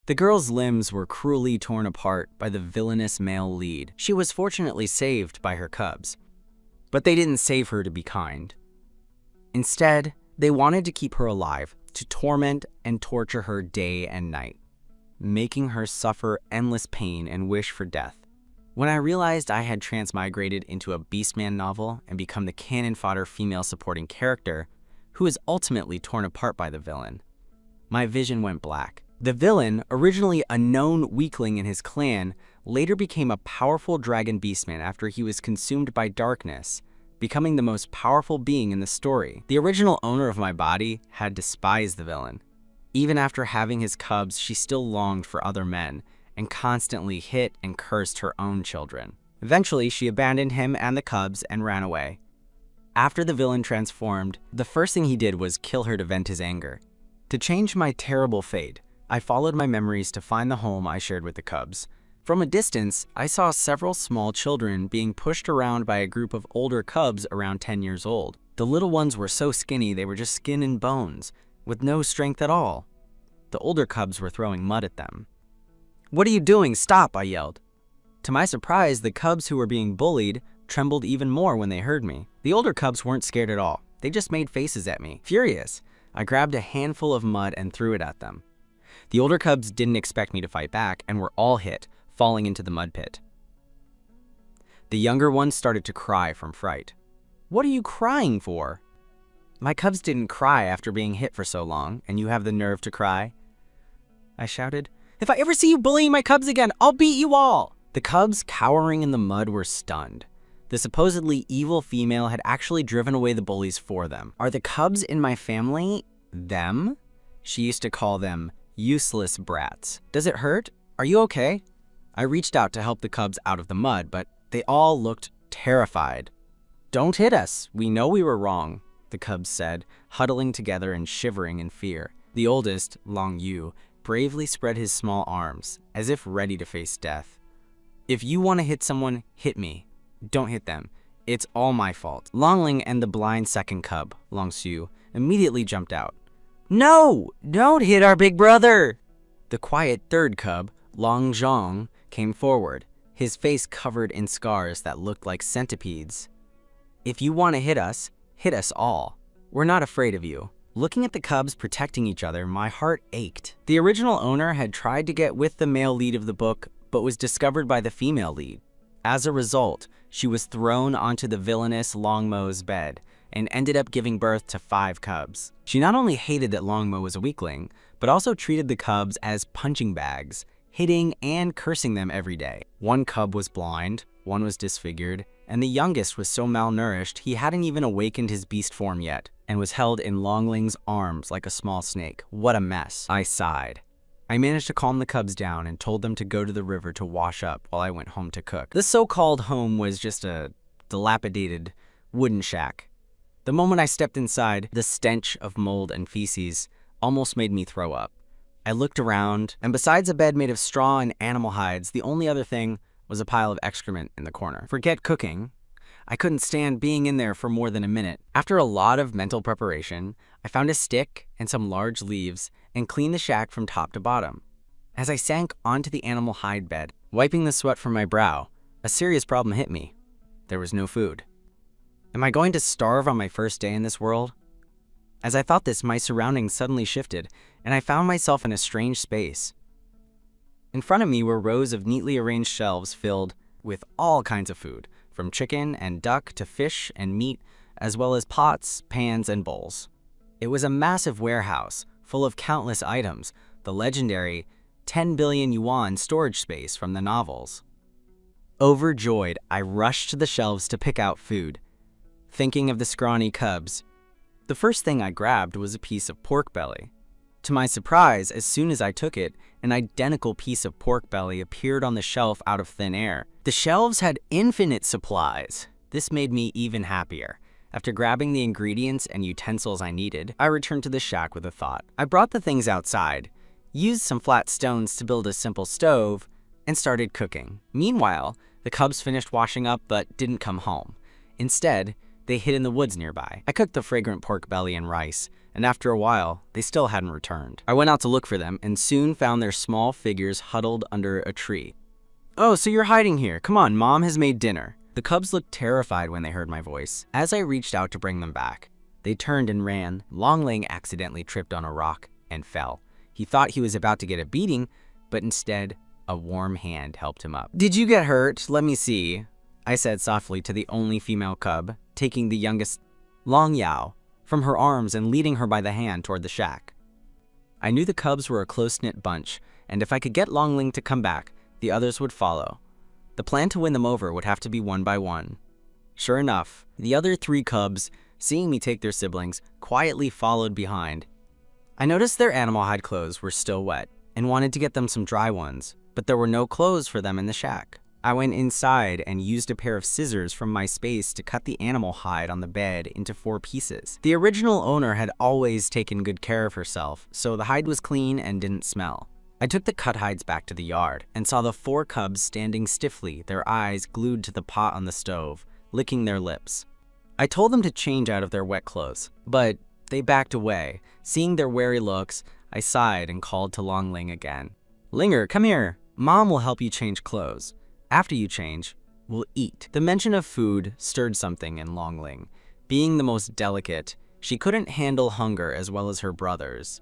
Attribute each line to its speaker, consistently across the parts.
Speaker 1: The girl's limbs were cruelly torn apart by the villainous male lead. She was fortunately saved by her cubs, but they didn't save her to be kind. Instead, they wanted to keep her alive, to torment and torture her day and night, making her suffer endless pain and wish for death. When I realized I had transmigrated into a Beastman novel and become the cannon fodder female supporting character who is ultimately torn apart by the villain, my vision went black. The villain, originally a known weakling in his clan, later became a powerful dragon beastman after he was consumed by darkness, becoming the most powerful being in the story. The original owner of my body had despised the villain. Even after having his cubs, she still longed for other men and constantly hit and cursed her own children. Eventually, she abandoned him and the cubs and ran away. After the villain transformed, the first thing he did was kill her to vent his anger. To change my terrible fate, I followed my memories to find the home I shared with the cubs. From a distance, I saw several small children being pushed around by a group of older cubs around 10 years old. The little ones were so skinny they were just skin and bones, with no strength at all. The older cubs were throwing mud at them. "What are you doing? Stop!" I yelled. To my surprise, the cubs who were being bullied trembled even more when they heard me. The older cubs weren't scared at all. They just made faces at me. Furious, I grabbed a handful of mud and threw it at them. The older cubs didn't expect me to fight back and were all hit, falling into the mud pit. The younger ones started to cry from fright. "What are you crying for?" "My cubs didn't cry after being hit for so long, and you have the nerve to cry?" I shouted. "If I ever see you bullying my cubs again, I'll beat you all!" The cubs, cowering in the mud, were stunned. The supposedly evil female had actually driven away the bullies for them. "Are the cubs in my family them?" She used to call them useless brats. "Does it hurt? Are you okay?" I reached out to help the cubs out of the mud, but they all looked terrified. "Don't hit us. We know we were wrong," the cubs said, huddling together and shivering in fear. The oldest, Long Yu, bravely spread his small arms, as if ready to face death. "If you want to hit someone, hit me. Don't hit them. It's all my fault." Longling and the blind second cub, Long Su, immediately jumped out. "No! Don't hit our big brother!" The quiet third cub, Long Zhong, came forward, his face covered in scars that looked like centipedes. "If you want to hit us all. We're not afraid of you." Looking at the cubs protecting each other, my heart ached. The original owner had tried to get with the male lead of the book, but was discovered by the female lead. As a result, she was thrown onto the villainous Longmo's bed and ended up giving birth to 5 cubs. She not only hated that Longmo was a weakling, but also treated the cubs as punching bags, hitting and cursing them every day. One cub was blind, one was disfigured, and the youngest was so malnourished he hadn't even awakened his beast form yet, and was held in Longling's arms like a small snake. What a mess. I sighed. I managed to calm the cubs down and told them to go to the river to wash up while I went home to cook. The so-called home was just a dilapidated wooden shack. The moment I stepped inside, the stench of mold and feces almost made me throw up. I looked around, and besides a bed made of straw and animal hides, the only other thing was a pile of excrement in the corner. Forget cooking. I couldn't stand being in there for more than a minute. After a lot of mental preparation, I found a stick and some large leaves and cleaned the shack from top to bottom. As I sank onto the animal hide bed, wiping the sweat from my brow, a serious problem hit me. There was no food. Am I going to starve on my first day in this world? As I thought this, my surroundings suddenly shifted, and I found myself in a strange space. In front of me were rows of neatly arranged shelves filled with all kinds of food, from chicken and duck to fish and meat, as well as pots, pans, and bowls. It was a massive warehouse full of countless items, the legendary 10 billion yuan storage space from the novels. Overjoyed, I rushed to the shelves to pick out food, thinking of the scrawny cubs. The first thing I grabbed was a piece of pork belly. To my surprise, as soon as I took it, an identical piece of pork belly appeared on the shelf out of thin air. The shelves had infinite supplies. This made me even happier. After grabbing the ingredients and utensils I needed, I returned to the shack with a thought. I brought the things outside, used some flat stones to build a simple stove, and started cooking. Meanwhile, the cubs finished washing up but didn't come home. Instead, they hid in the woods nearby. I cooked the fragrant pork belly and rice, and after a while, they still hadn't returned. I went out to look for them and soon found their small figures huddled under a tree. "Oh, so you're hiding here. Come on, Mom has made dinner." The cubs looked terrified when they heard my voice. As I reached out to bring them back, they turned and ran. Longling accidentally tripped on a rock and fell. He thought he was about to get a beating, but instead, a warm hand helped him up. "Did you get hurt? Let me see," I said softly to the only female cub, taking the youngest, Long Yao, from her arms and leading her by the hand toward the shack. I knew the cubs were a close-knit bunch, and if I could get Longling to come back, the others would follow. The plan to win them over would have to be one by one. Sure enough, the other 3 cubs, seeing me take their siblings, quietly followed behind. I noticed their animal hide clothes were still wet and wanted to get them some dry ones, but there were no clothes for them in the shack. I went inside and used a pair of scissors from my space to cut the animal hide on the bed into 4 pieces. The original owner had always taken good care of herself, so the hide was clean and didn't smell. I took the cut hides back to the yard and saw the 4 cubs standing stiffly, their eyes glued to the pot on the stove, licking their lips. I told them to change out of their wet clothes, but they backed away. Seeing their wary looks, I sighed and called to Longling again. "Linger, come here. Mom will help you change clothes. After you change, we'll eat." The mention of food stirred something in Longling. Being the most delicate, she couldn't handle hunger as well as her brothers.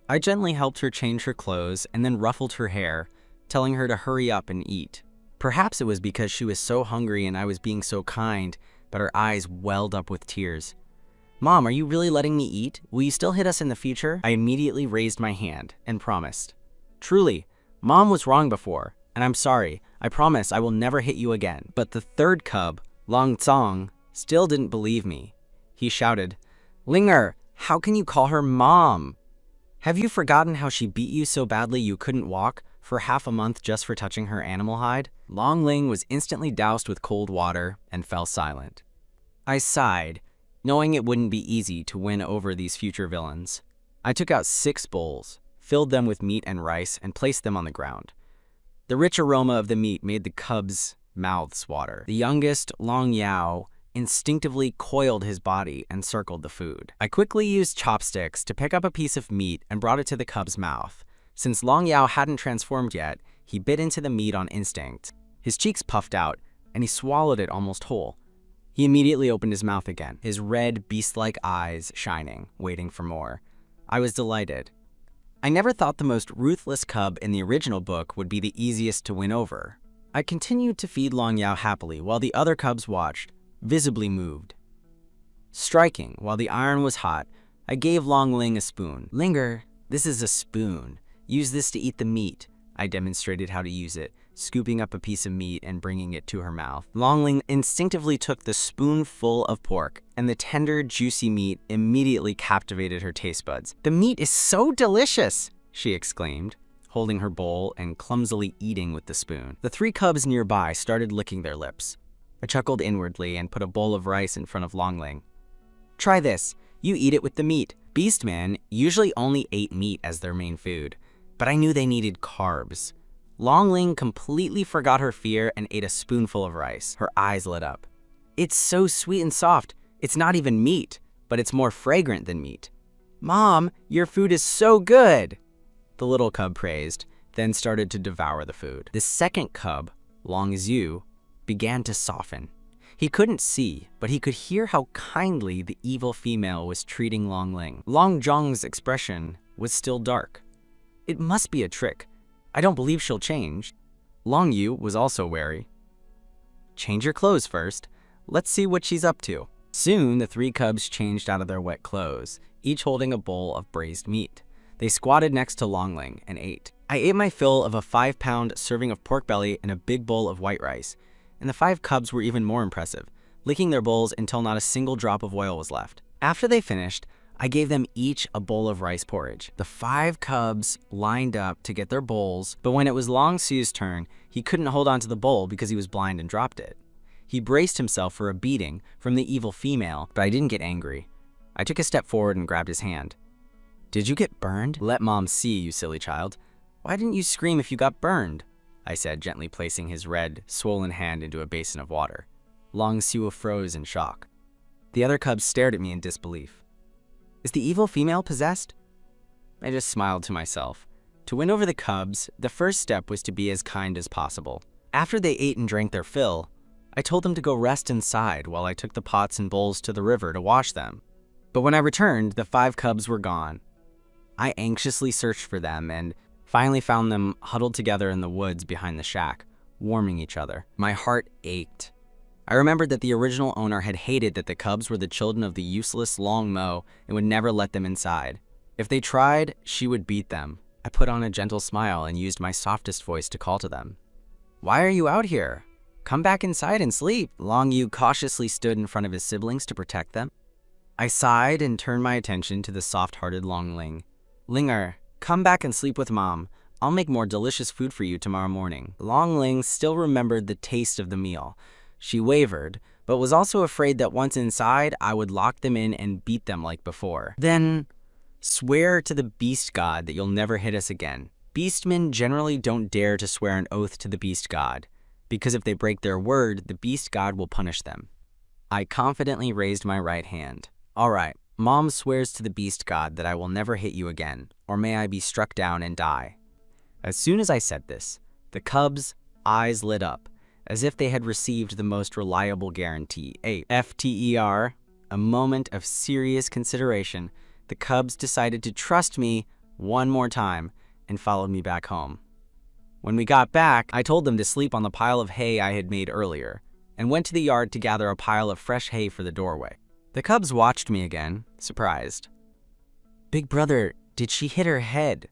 Speaker 1: I gently helped her change her clothes and then ruffled her hair, telling her to hurry up and eat. Perhaps it was because she was so hungry and I was being so kind, but her eyes welled up with tears. "Mom, are you really letting me eat? Will you still hit us in the future?" I immediately raised my hand and promised. "Truly, Mom was wrong before, and I'm sorry. I promise I will never hit you again." But the 3rd cub, Long Tsong, still didn't believe me. He shouted, "Linger, how can you call her Mom? Have you forgotten how she beat you so badly you couldn't walk for half a month just for touching her animal hide?" Longling was instantly doused with cold water and fell silent. I sighed, knowing it wouldn't be easy to win over these future villains. I took out 6 bowls, filled them with meat and rice, and placed them on the ground. The rich aroma of the meat made the cubs' mouths water. The youngest, Long Yao, instinctively coiled his body and circled the food. I quickly used chopsticks to pick up a piece of meat and brought it to the cub's mouth. Since Long Yao hadn't transformed yet, he bit into the meat on instinct. His cheeks puffed out, and he swallowed it almost whole. He immediately opened his mouth again, his red, beast-like eyes shining, waiting for more. I was delighted. I never thought the most ruthless cub in the original book would be the easiest to win over. I continued to feed Long Yao happily while the other cubs watched, visibly moved. Striking, while the iron was hot, I gave Longling a spoon. "Linger, this is a spoon. Use this to eat the meat." I demonstrated how to use it, scooping up a piece of meat and bringing it to her mouth. Longling instinctively took the spoonful of pork, and the tender, juicy meat immediately captivated her taste buds. "The meat is so delicious!" she exclaimed, holding her bowl and clumsily eating with the spoon. The 3 cubs nearby started licking their lips. I chuckled inwardly and put a bowl of rice in front of Longling. "Try this. You eat it with the meat." Beastmen usually only ate meat as their main food, but I knew they needed carbs. Longling completely forgot her fear and ate a spoonful of rice. Her eyes lit up. "It's so sweet and soft. It's not even meat, but it's more fragrant than meat." "Mom, your food is so good!" the little cub praised, then started to devour the food. The 2nd cub, Long Zhu, began to soften. He couldn't see, but he could hear how kindly the evil female was treating Longling. Long Zhong's expression was still dark. "It must be a trick. I don't believe she'll change." Long Yu was also wary. "Change your clothes first. Let's see what she's up to." Soon, the 3 cubs changed out of their wet clothes, each holding a bowl of braised meat. They squatted next to Longling and ate. I ate my fill of a 5-pound serving of pork belly and a big bowl of white rice, and the 5 cubs were even more impressive, licking their bowls until not a single drop of oil was left. After they finished, I gave them each a bowl of rice porridge. The 5 cubs lined up to get their bowls, but when it was Long Su's turn, he couldn't hold on to the bowl because he was blind and dropped it. He braced himself for a beating from the evil female, but I didn't get angry. I took a step forward and grabbed his hand. "Did you get burned?" "Let Mom see, you silly child. Why didn't you scream if you got burned?" I said, gently placing his red, swollen hand into a basin of water. Long Su froze in shock. The other cubs stared at me in disbelief. Is the evil female possessed? I just smiled to myself. To win over the cubs, the first step was to be as kind as possible. After they ate and drank their fill, I told them to go rest inside while I took the pots and bowls to the river to wash them. But when I returned, the 5 cubs were gone. I anxiously searched for them and finally found them huddled together in the woods behind the shack, warming each other. My heart ached. I remembered that the original owner had hated that the cubs were the children of the useless Long Mo and would never let them inside. If they tried, she would beat them. I put on a gentle smile and used my softest voice to call to them. Why are you out here? Come back inside and sleep. Long Yu cautiously stood in front of his siblings to protect them. I sighed and turned my attention to the soft-hearted Long Ling. Linger, come back and sleep with Mom. I'll make more delicious food for you tomorrow morning. Long Ling still remembered the taste of the meal. She wavered, but was also afraid that once inside, I would lock them in and beat them like before. Then, swear to the beast god that you'll never hit us again. Beastmen generally don't dare to swear an oath to the beast god, because if they break their word, the beast god will punish them. I confidently raised my right hand. All right, Mom swears to the beast god that I will never hit you again, or may I be struck down and die. As soon as I said this, the cubs' eyes lit up, as if they had received the most reliable guarantee. FTER, a moment of serious consideration, the cubs decided to trust me one more time and followed me back home. When we got back, I told them to sleep on the pile of hay I had made earlier, and went to the yard to gather a pile of fresh hay for the doorway. The cubs watched me again, surprised. Big brother, did she hit her head?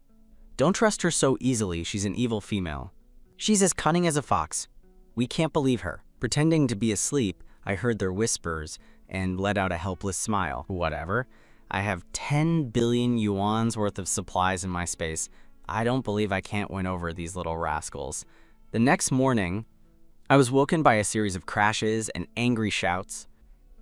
Speaker 1: Don't trust her so easily, she's an evil female. She's as cunning as a fox. We can't believe her. Pretending to be asleep, I heard their whispers and let out a helpless smile. Whatever. I have 10 billion yuan's worth of supplies in my space. I don't believe I can't win over these little rascals. The next morning, I was woken by a series of crashes and angry shouts.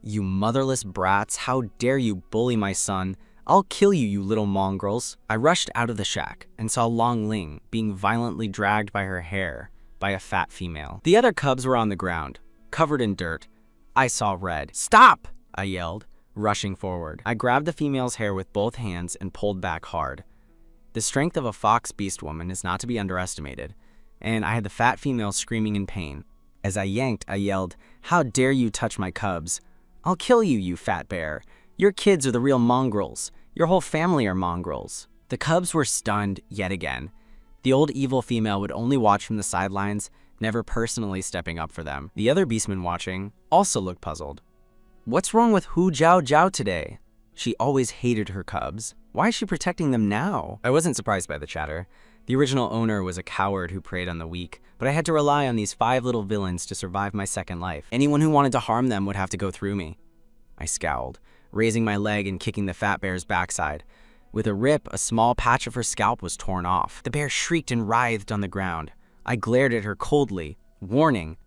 Speaker 1: You motherless brats, how dare you bully my son? I'll kill you, you little mongrels. I rushed out of the shack and saw Long Ling being violently dragged by her hair by a fat female. The other cubs were on the ground, covered in dirt. I saw red. Stop! I yelled, rushing forward. I grabbed the female's hair with both hands and pulled back hard. The strength of a fox beast woman is not to be underestimated, and I had the fat female screaming in pain. As I yanked, I yelled, how dare you touch my cubs? I'll kill you, you fat bear. Your kids are the real mongrels. Your whole family are mongrels. The cubs were stunned yet again. The old evil female would only watch from the sidelines, never personally stepping up for them. The other beastmen watching also looked puzzled. What's wrong with Hu Jiao Jiao today? She always hated her cubs. Why is she protecting them now? I wasn't surprised by the chatter. The original owner was a coward who preyed on the weak, but I had to rely on these 5 little villains to survive my second life. Anyone who wanted to harm them would have to go through me. I scowled, raising my leg and kicking the fat bear's backside. With a rip, a small patch of her scalp was torn off. The bear shrieked and writhed on the ground. I glared at her coldly, warning,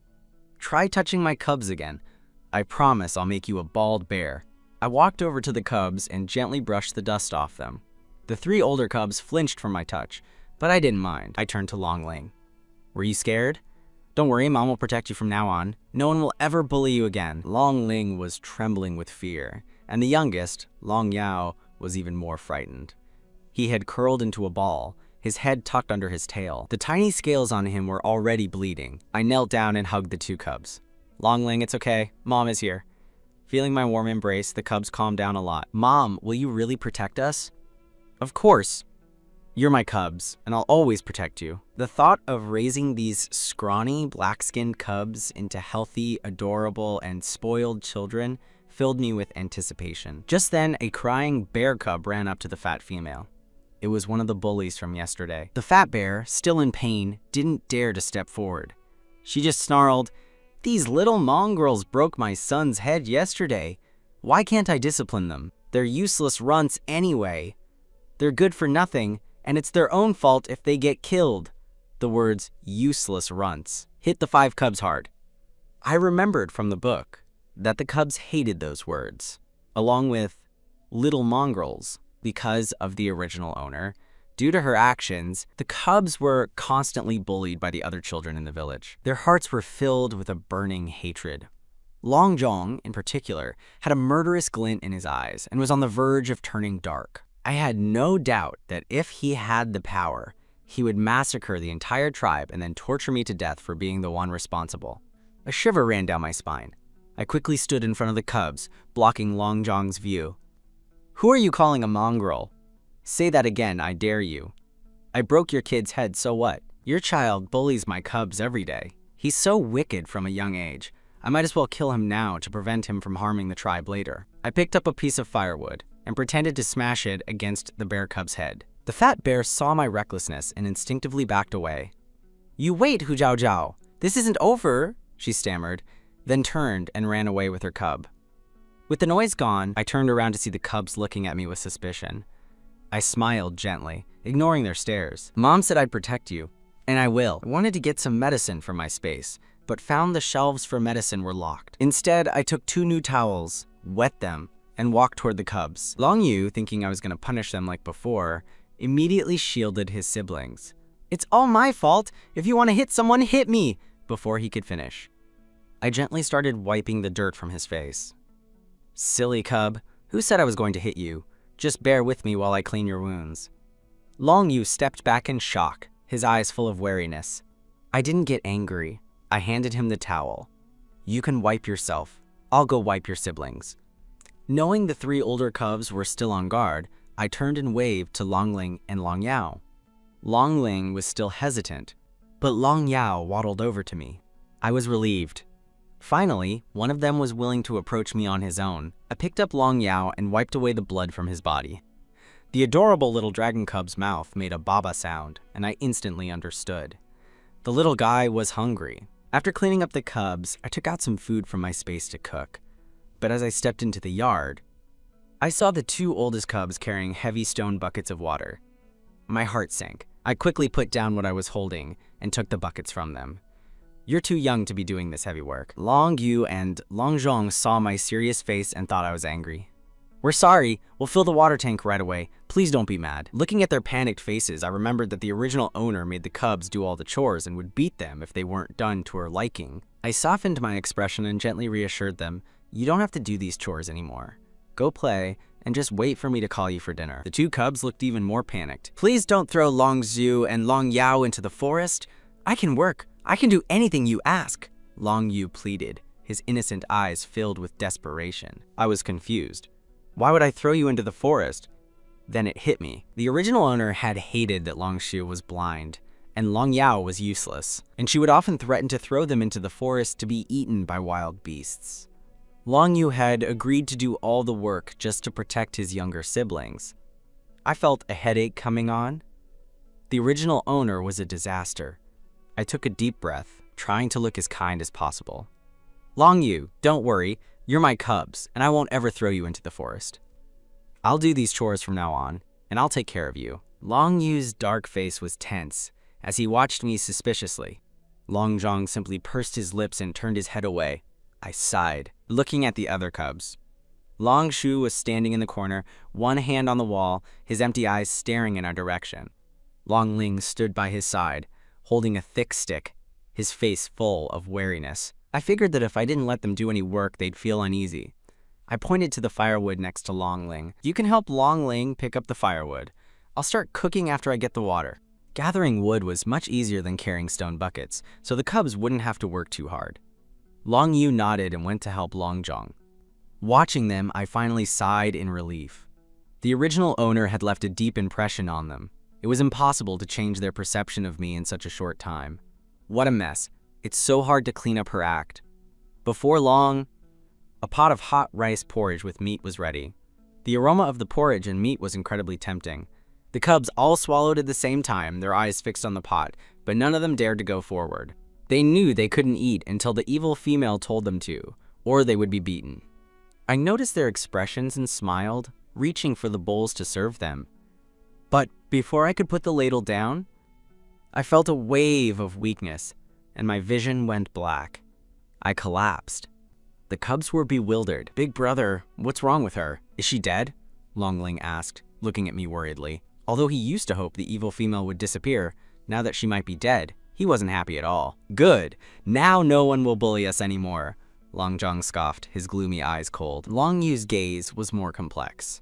Speaker 1: try touching my cubs again. I promise I'll make you a bald bear. I walked over to the cubs and gently brushed the dust off them. The 3 older cubs flinched from my touch, but I didn't mind. I turned to Long Ling. Were you scared? Don't worry, Mom will protect you from now on. No one will ever bully you again. Long Ling was trembling with fear, and the youngest, Long Yao, was even more frightened. He had curled into a ball, his head tucked under his tail. The tiny scales on him were already bleeding. I knelt down and hugged the 2 cubs. Long Ling, it's okay. Mom is here. Feeling my warm embrace, the cubs calmed down a lot. Mom, will you really protect us? Of course. You're my cubs, and I'll always protect you. The thought of raising these scrawny, black-skinned cubs into healthy, adorable, and spoiled children filled me with anticipation. Just then, a crying bear cub ran up to the fat female. It was one of the bullies from yesterday. The fat bear, still in pain, didn't dare to step forward. She just snarled, "These little mongrels broke my son's head yesterday. Why can't I discipline them? They're useless runts anyway. They're good for nothing, and it's their own fault if they get killed." The words "useless runts" hit the 5 cubs hard. I remembered from the book that the cubs hated those words, along with little mongrels, because of the original owner. Due to her actions, the cubs were constantly bullied by the other children in the village. Their hearts were filled with a burning hatred. Long Zhong, in particular, had a murderous glint in his eyes and was on the verge of turning dark. I had no doubt that if he had the power, he would massacre the entire tribe and then torture me to death for being the one responsible. A shiver ran down my spine. I quickly stood in front of the cubs, blocking Long Zhong's view. "Who are you calling a mongrel? Say that again, I dare you. I broke your kid's head, so what? Your child bullies my cubs every day. He's so wicked from a young age. I might as well kill him now to prevent him from harming the tribe later." I picked up a piece of firewood and pretended to smash it against the bear cub's head. The fat bear saw my recklessness and instinctively backed away. "You wait, Hu Jiao Jiao. This isn't over," she stammered, then turned and ran away with her cub. With the noise gone, I turned around to see the cubs looking at me with suspicion. I smiled gently, ignoring their stares. "Mom said I'd protect you, and I will." I wanted to get some medicine from my space, but found the shelves for medicine were locked. Instead, I took 2 new towels, wet them, and walked toward the cubs. Long Yu, thinking I was going to punish them like before, immediately shielded his siblings. "It's all my fault. If you want to hit someone, hit me," before he could finish. I gently started wiping the dirt from his face. "Silly cub, who said I was going to hit you? Just bear with me while I clean your wounds." Long Yu stepped back in shock, his eyes full of wariness. I didn't get angry. I handed him the towel. "You can wipe yourself. I'll go wipe your siblings." Knowing the 3 older cubs were still on guard, I turned and waved to Longling and Long Yao. Longling was still hesitant, but Long Yao waddled over to me. I was relieved. Finally, one of them was willing to approach me on his own. I picked up Long Yao and wiped away the blood from his body. The adorable little dragon cub's mouth made a baba sound, and I instantly understood. The little guy was hungry. After cleaning up the cubs, I took out some food from my space to cook. But as I stepped into the yard, I saw the 2 oldest cubs carrying heavy stone buckets of water. My heart sank. I quickly put down what I was holding and took the buckets from them. "You're too young to be doing this heavy work." Long Yu and Long Zhong saw my serious face and thought I was angry. "We're sorry. We'll fill the water tank right away. Please don't be mad." Looking at their panicked faces, I remembered that the original owner made the cubs do all the chores and would beat them if they weren't done to her liking. I softened my expression and gently reassured them, "You don't have to do these chores anymore. Go play and just wait for me to call you for dinner." The 2 cubs looked even more panicked. "Please don't throw Long Zhu and Long Yao into the forest. I can work. I can do anything you ask," Long Yu pleaded, his innocent eyes filled with desperation. I was confused. Why would I throw you into the forest? Then it hit me. The original owner had hated that Long Zhu was blind, and Long Yao was useless, and she would often threaten to throw them into the forest to be eaten by wild beasts. Long Yu had agreed to do all the work just to protect his younger siblings. I felt a headache coming on. The original owner was a disaster. I took a deep breath, trying to look as kind as possible. "Long Yu, don't worry. You're my cubs, and I won't ever throw you into the forest. I'll do these chores from now on, and I'll take care of you." Long Yu's dark face was tense as he watched me suspiciously. Long Zhong simply pursed his lips and turned his head away. I sighed, looking at the other cubs. Long Zhu was standing in the corner, one hand on the wall, his empty eyes staring in our direction. Long Ling stood by his side, holding a thick stick, his face full of wariness. I figured that if I didn't let them do any work, they'd feel uneasy. I pointed to the firewood next to Long Ling. "You can help Long Ling pick up the firewood. I'll start cooking after I get the water." Gathering wood was much easier than carrying stone buckets, so the cubs wouldn't have to work too hard. Long Yu nodded and went to help Long Zhong. Watching them, I finally sighed in relief. The original owner had left a deep impression on them. It was impossible to change their perception of me in such a short time. What a mess. It's so hard to clean up her act. Before long, a pot of hot rice porridge with meat was ready. The aroma of the porridge and meat was incredibly tempting. The cubs all swallowed at the same time, their eyes fixed on the pot, but none of them dared to go forward. They knew they couldn't eat until the evil female told them to, or they would be beaten. I noticed their expressions and smiled, reaching for the bowls to serve them. But before I could put the ladle down, I felt a wave of weakness, and my vision went black. I collapsed. The cubs were bewildered. "Big brother, what's wrong with her? Is she dead?" Long Ling asked, looking at me worriedly. Although he used to hope the evil female would disappear, now that she might be dead, he wasn't happy at all. "Good. Now no one will bully us anymore. Long Zhong scoffed, his gloomy eyes cold. Long Yu's gaze was more complex.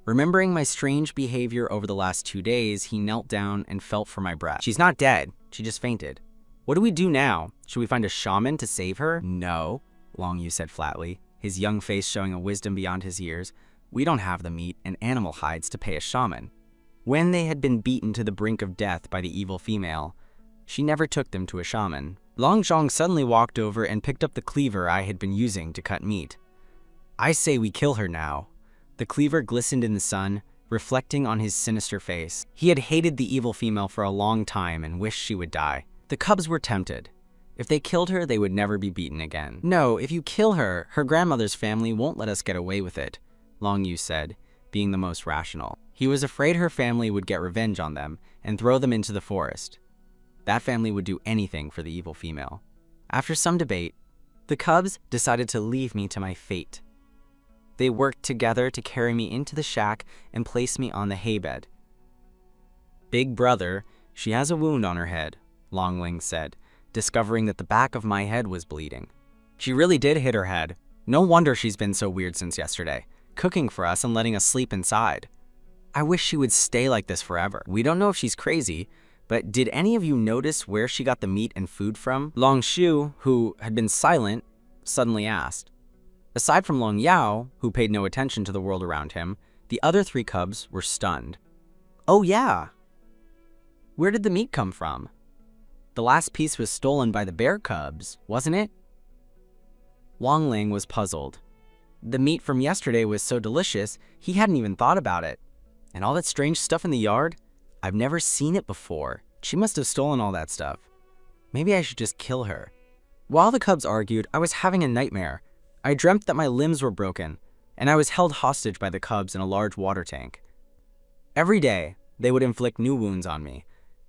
Speaker 1: Remembering my strange behavior over the last 2 days, he knelt down and felt for my breath. She's not dead, she just fainted. What do we do now? Should we find a shaman to save her? No, Long Yu said flatly, his young face showing a wisdom beyond his years. We don't have the meat and animal hides to pay a shaman. When they had been beaten to the brink of death by the evil female, she never took them to a shaman. Long Zhong suddenly walked over and picked up the cleaver I had been using to cut meat. I say we kill her now. The cleaver glistened in the sun, reflecting on his sinister face. He had hated the evil female for a long time and wished she would die. The cubs were tempted. If they killed her, they would never be beaten again. No, if you kill her, her grandmother's family won't let us get away with it, Long Yu said, being the most rational. He was afraid her family would get revenge on them and throw them into the forest. That family would do anything for the evil female. After some debate, the cubs decided to leave me to my fate. They worked together to carry me into the shack and place me on the haybed. Big brother, she has a wound on her head, Long Ling said, discovering that the back of my head was bleeding. She really did hit her head. No wonder she's been so weird since yesterday, cooking for us and letting us sleep inside. I wish she would stay like this forever. We don't know if she's crazy, but did any of you notice where she got the meat and food from? Long Shu, who had been silent, suddenly asked. Aside from Long Yao, who paid no attention to the world around him, the other 3 cubs were stunned. Oh yeah! Where did the meat come from? The last piece was stolen by the bear cubs, wasn't it? Wang Ling was puzzled. The meat from yesterday was so delicious, he hadn't even thought about it. And all that strange stuff in the yard? I've never seen it before. She must have stolen all that stuff. Maybe I should just kill her. While the cubs argued, I was having a nightmare. I dreamt that my limbs were broken, and I was held hostage by the cubs in a large water tank. Every day, they would inflict new wounds on me,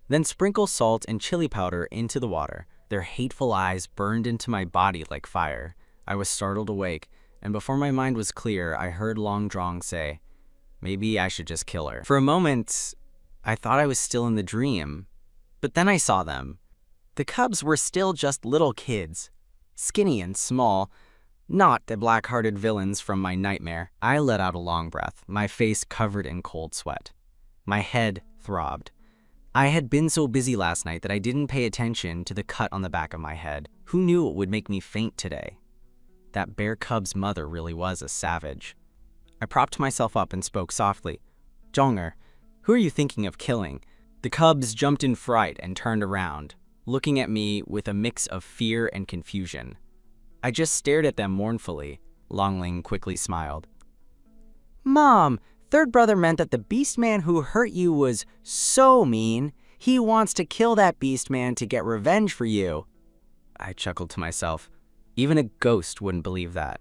Speaker 1: then sprinkle salt and chili powder into the water. Their hateful eyes burned into my body like fire. I was startled awake, and before my mind was clear, I heard Long Zhong say, maybe I should just kill her. For a moment, I thought I was still in the dream, but then I saw them. The cubs were still just little kids, skinny and small, not the black-hearted villains from my nightmare. I let out a long breath, my face covered in cold sweat. My head throbbed. I had been so busy last night that I didn't pay attention to the cut on the back of my head. Who knew it would make me faint today? That bear cub's mother really was a savage. I propped myself up and spoke softly. Zhonger, who are you thinking of killing? The cubs jumped in fright and turned around, looking at me with a mix of fear and confusion. I just stared at them mournfully. Longling quickly smiled. Mom, third brother meant that the beast man who hurt you was so mean. He wants to kill that beast man to get revenge for you. I chuckled to myself. Even a ghost wouldn't believe that.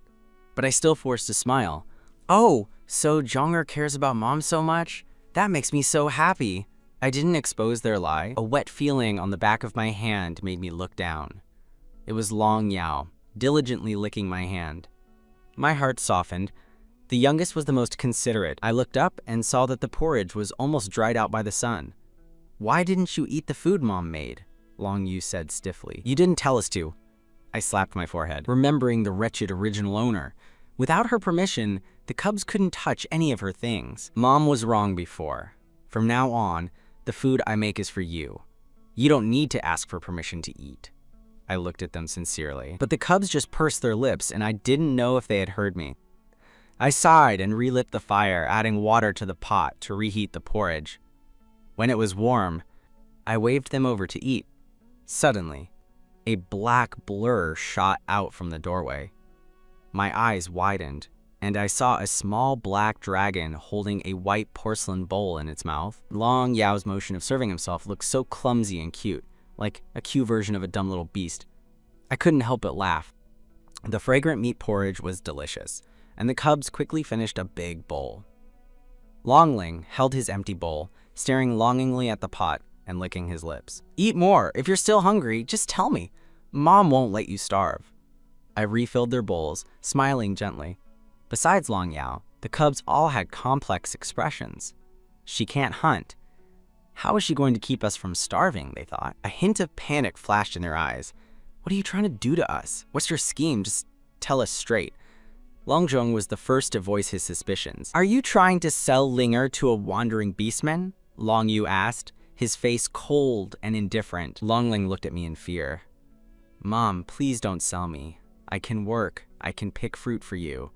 Speaker 1: But I still forced a smile. Oh, so Zhonger cares about Mom so much? That makes me so happy. I didn't expose their lie. A wet feeling on the back of my hand made me look down. It was Long Yao, diligently licking my hand. My heart softened. The youngest was the most considerate. I looked up and saw that the porridge was almost dried out by the sun. Why didn't you eat the food Mom made? Long Yu said stiffly. You didn't tell us to. I slapped my forehead, remembering the wretched original owner. Without her permission, the cubs couldn't touch any of her things. Mom was wrong before. From now on, the food I make is for you. You don't need to ask for permission to eat. I looked at them sincerely. But the cubs just pursed their lips, and I didn't know if they had heard me. I sighed and relit the fire, adding water to the pot to reheat the porridge. When it was warm, I waved them over to eat. Suddenly, a black blur shot out from the doorway. My eyes widened, and I saw a small black dragon holding a white porcelain bowl in its mouth. Long Yao's motion of serving himself looked so clumsy and cute, like a cute version of a dumb little beast. I couldn't help but laugh. The fragrant meat porridge was delicious, and the cubs quickly finished a big bowl. Longling held his empty bowl, staring longingly at the pot and licking his lips. Eat more. If you're still hungry, just tell me. Mom won't let you starve. I refilled their bowls, smiling gently. Besides Long Yao, the cubs all had complex expressions. She can't hunt. How is she going to keep us from starving, they thought. A hint of panic flashed in their eyes. What are you trying to do to us? What's your scheme? Just Tell us straight. Longjong was the first to voice his suspicions. Are you trying to sell Linger to a wandering beastman? Long Yu asked, his face cold and indifferent. Longling looked at me in fear. Mom, please don't sell me. I can work. I can pick fruit for you.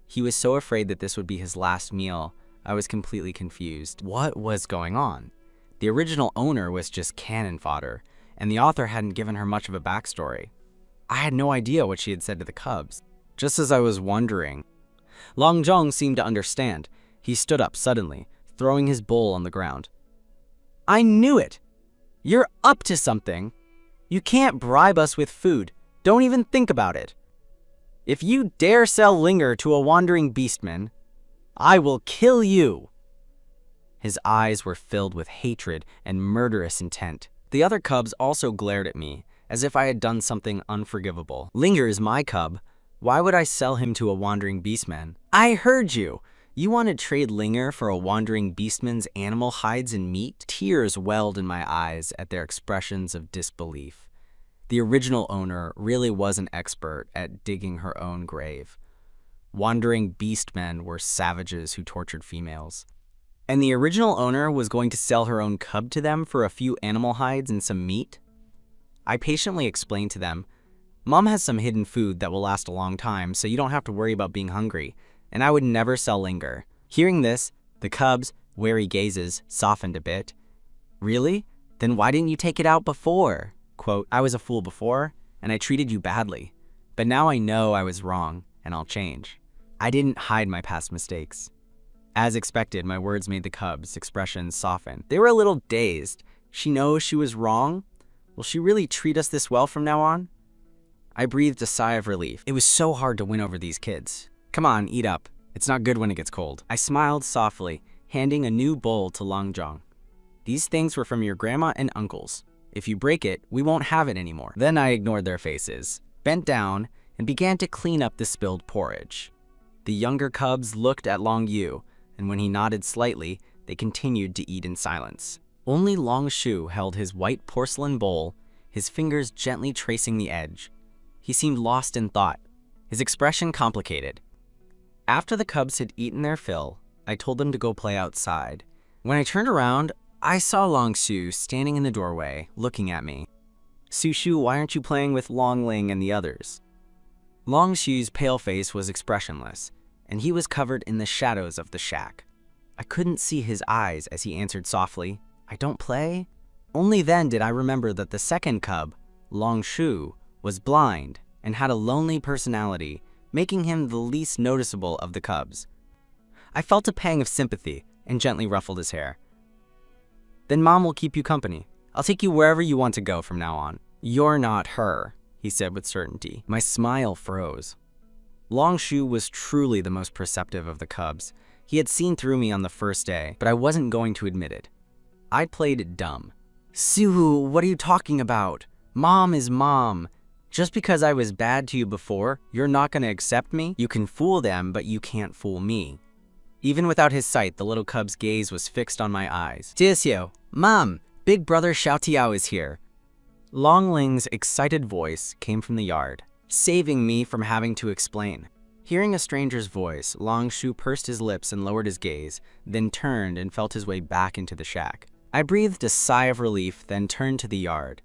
Speaker 1: He was so afraid that this would be his last meal. I was completely confused. What was going on? The original owner was just cannon fodder, and the author hadn't given her much of a backstory. I had no idea what she had said to the cubs. Just as I was wondering, Longjong seemed to understand. He stood up suddenly, throwing his bowl on the ground. I knew it! You're up to something! You can't bribe us with food. Don't even think about it. If you dare sell Linger to a wandering beastman, I will kill you! His eyes were filled with hatred and murderous intent. The other cubs also glared at me, as if I had done something unforgivable. Linger is my cub. Why would I sell him to a wandering beastman? I heard you! You want to trade Linger for a wandering beastman's animal hides and meat? Tears welled in my eyes at their expressions of disbelief. The original owner really was an expert at digging her own grave. Wandering beastmen were savages who tortured females. And the original owner was going to sell her own cub to them for a few animal hides and some meat? I patiently explained to them, Mom has some hidden food that will last a long time, so you don't have to worry about being hungry, and I would never sell Linger. Hearing this, the cubs' wary gazes softened a bit. Really? Then why didn't you take it out before? Quote, I was a fool before, and I treated you badly. But now I know I was wrong, and I'll change. I didn't hide my past mistakes. As expected, my words made the cubs' expressions soften. They were a little dazed. She knows she was wrong? Will she really treat us this well from now on? I breathed a sigh of relief. It was so hard to win over these kids. Come on, eat up. It's not good when it gets cold. I smiled softly, handing a new bowl to Longjong. These things were from your grandma and uncles. If you break it, we won't have it anymore. Then I ignored their faces, bent down, and began to clean up the spilled porridge. The younger cubs looked at Long Yu, and when he nodded slightly, they continued to eat in silence. Only Long Shu held his white porcelain bowl, his fingers gently tracing the edge. He seemed lost in thought, his expression complicated. After the cubs had eaten their fill, I told them to go play outside. When I turned around, I saw Long Shu standing in the doorway, looking at me. Su Shu, why aren't you playing with Long Ling and the others? Long Shu's pale face was expressionless, and he was covered in the shadows of the shack. I couldn't see his eyes as he answered softly, I don't play? Only then did I remember that the second cub, Long Shu, was blind and had a lonely personality, making him the least noticeable of the cubs. I felt a pang of sympathy and gently ruffled his hair. Then Mom will keep you company. I'll take you wherever you want to go from now on. You're not her, he said with certainty. My smile froze. Long Shu was truly the most perceptive of the cubs. He had seen through me on the first day, but I wasn't going to admit it. I'd played dumb. Su, what are you talking about? Mom is Mom. Just because I was bad to you before, you're not going to accept me? You can fool them, but you can't fool me. Even without his sight, the little cub's gaze was fixed on my eyes. Jixiu, Mom, Big Brother Xiaotiao is here. Long Ling's excited voice came from the yard, saving me from having to explain. Hearing a stranger's voice, Long Shu pursed his lips and lowered his gaze, then turned and felt his way back into the shack. I breathed a sigh of relief, then turned to the yard.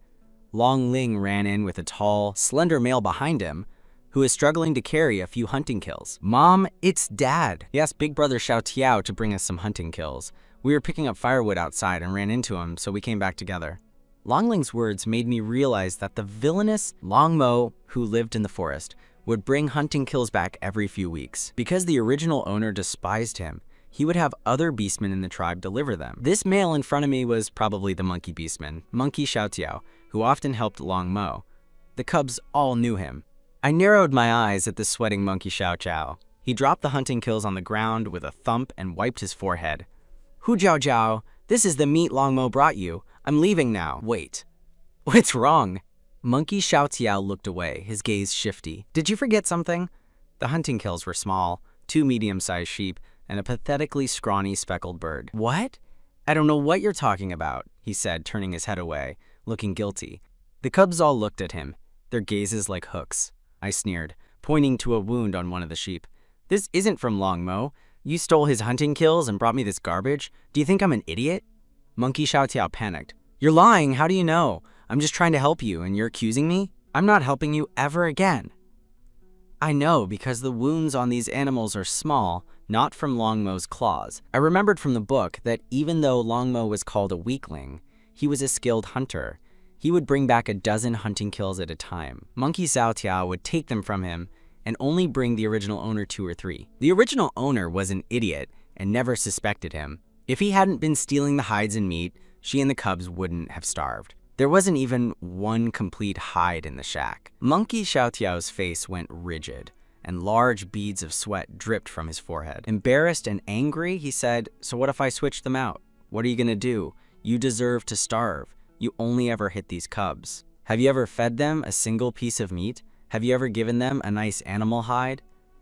Speaker 1: Long Ling ran in with a tall, slender male behind him, who was struggling to carry a few hunting kills. Mom, it's Dad. He asked Big Brother Xiaotiao to bring us some hunting kills. We were picking up firewood outside and ran into him, so we came back together. Long Ling's words made me realize that the villainous Long Mo, who lived in the forest, would bring hunting kills back every few weeks. Because the original owner despised him, he would have other beastmen in the tribe deliver them. This male in front of me was probably the monkey beastman, Monkey Xiaotiao, who often helped Long Mo. The cubs all knew him. I narrowed my eyes at the sweating Monkey Xiaotiao. He dropped the hunting kills on the ground with a thump and wiped his forehead. Hu Jiao Jiao, this is the meat Long Mo brought you. I'm leaving now. Wait. What's wrong? Monkey Xiaotiao looked away, his gaze shifty. Did you forget something? The hunting kills were small, 2 medium-sized sheep, and a pathetically scrawny speckled bird. What? I don't know what you're talking about, he said, turning his head away, looking guilty. The cubs all looked at him, their gazes like hooks. I sneered. pointing to a wound on one of the sheep. "This isn't from Long Mo. You stole his hunting kills and brought me this garbage. Do you think I'm an idiot?" Monkey Xiaotiao panicked. "You're lying. How do you know? I'm just trying to help you, and you're accusing me? I'm not helping you ever again." "I know, because the wounds on these animals are small, not from Long Mo's claws." I remembered from the book that even though Long Mo was called a weakling, he was a skilled hunter. He would bring back a dozen hunting kills at a time. Monkey Xiaotiao would take them from him and only bring the original owner 2 or 3. The original owner was an idiot and never suspected him. If he hadn't been stealing the hides and meat, she and the cubs wouldn't have starved. There wasn't even one complete hide in the shack. Monkey Xiaotiao's face went rigid, and large beads of sweat dripped from his forehead. Embarrassed and angry, he said, "So what if I switch them out? What are you gonna do? You deserve to starve. You only ever hit these cubs. Have you ever fed them a single piece of meat? Have you ever given them a nice animal hide?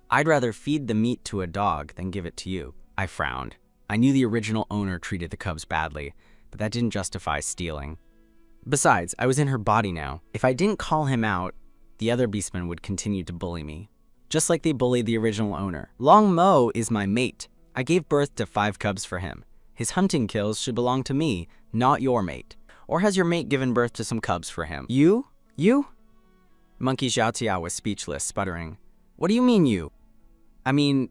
Speaker 1: I'd rather feed the meat to a dog than give it to you." I frowned. I knew the original owner treated the cubs badly, but that didn't justify stealing. Besides, I was in her body now. If I didn't call him out, the other beastmen would continue to bully me, just like they bullied the original owner. Long Mo is my mate. I gave birth to 5 cubs for him. His hunting kills should belong to me, not your mate. Or has your mate given birth to some cubs for him? You? You? Monkey Xiaotiao was speechless, sputtering. "What do you mean you? I mean,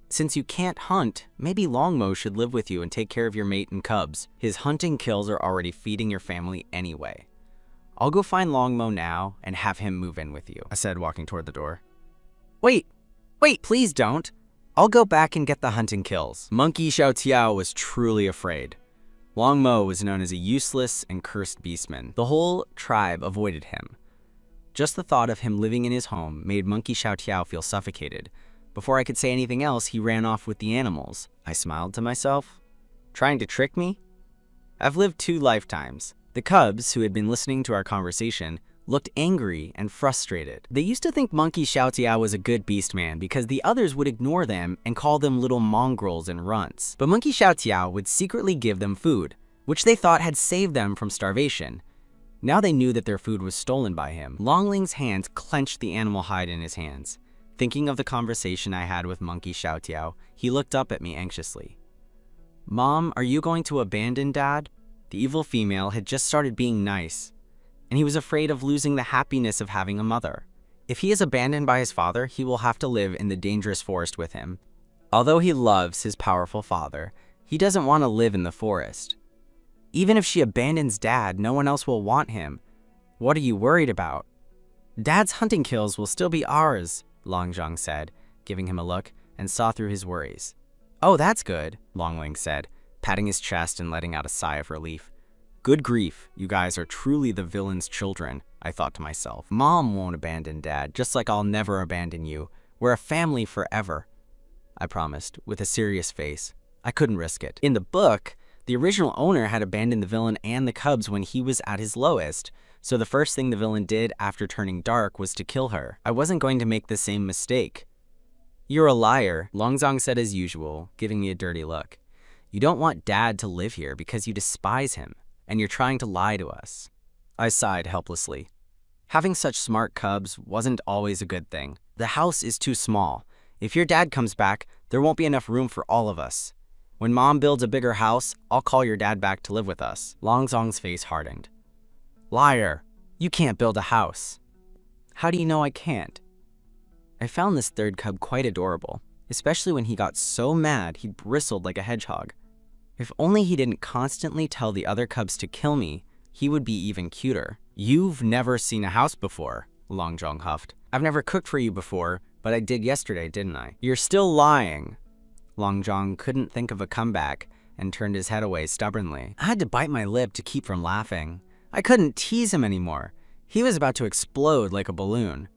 Speaker 1: since you can't hunt, maybe Long Mo should live with you and take care of your mate and cubs. His hunting kills are already feeding your family anyway. I'll go find Long Mo now and have him move in with you," I said, walking toward the door. Wait, please don't. I'll go back and get the hunting kills." Monkey Xiaotiao was truly afraid. Long Mo was known as a useless and cursed beastman. The whole tribe avoided him. Just the thought of him living in his home made Monkey Xiaotiao feel suffocated. Before I could say anything else, he ran off with the animals. I smiled to myself. Trying to trick me? I've lived 2 lifetimes. The cubs, who had been listening to our conversation, looked angry and frustrated. They used to think Monkey Xiaotiao was a good beastman because the others would ignore them and call them little mongrels and runts. But Monkey Xiaotiao would secretly give them food, which they thought had saved them from starvation. Now they knew that their food was stolen by him. Longling's hands clenched the animal hide in his hands. Thinking of the conversation I had with Monkey Xiaotiao, he looked up at me anxiously. "Mom, are you going to abandon Dad?" The evil female had just started being nice, and he was afraid of losing the happiness of having a mother. If he is abandoned by his father, he will have to live in the dangerous forest with him. Although he loves his powerful father, he doesn't want to live in the forest. Even if she abandons Dad, no one else will want him. What are you worried about? Dad's hunting kills will still be ours, Longzhong said, giving him a look, and saw through his worries. "Oh, that's good," Longling said, patting his chest and letting out a sigh of relief. "Good grief, you guys are truly the villain's children," I thought to myself. "Mom won't abandon Dad, just like I'll never abandon you. We're a family forever," I promised, with a serious face. I couldn't risk it. In the book, the original owner had abandoned the villain and the cubs when he was at his lowest, so the first thing the villain did after turning dark was to kill her. I wasn't going to make the same mistake. "You're a liar," Longzhong said as usual, giving me a dirty look. "You don't want Dad to live here because you despise him, and you're trying to lie to us." I sighed helplessly. Having such smart cubs wasn't always a good thing. The house is too small. If your dad comes back, there won't be enough room for all of us. When Mom builds a bigger house, I'll call your dad back to live with us. Longzhong's face hardened. "Liar! You can't build a house." "How do you know I can't?" I found this third cub quite adorable, especially when he got so mad he bristled like a hedgehog. If only he didn't constantly tell the other cubs to kill me, he would be even cuter. "You've never seen a house before," Longzhong huffed. "I've never cooked for you before, but I did yesterday, didn't I?" "You're still lying." Longzhong couldn't think of a comeback and turned his head away stubbornly. I had to bite my lip to keep from laughing. I couldn't tease him anymore. He was about to explode like a balloon.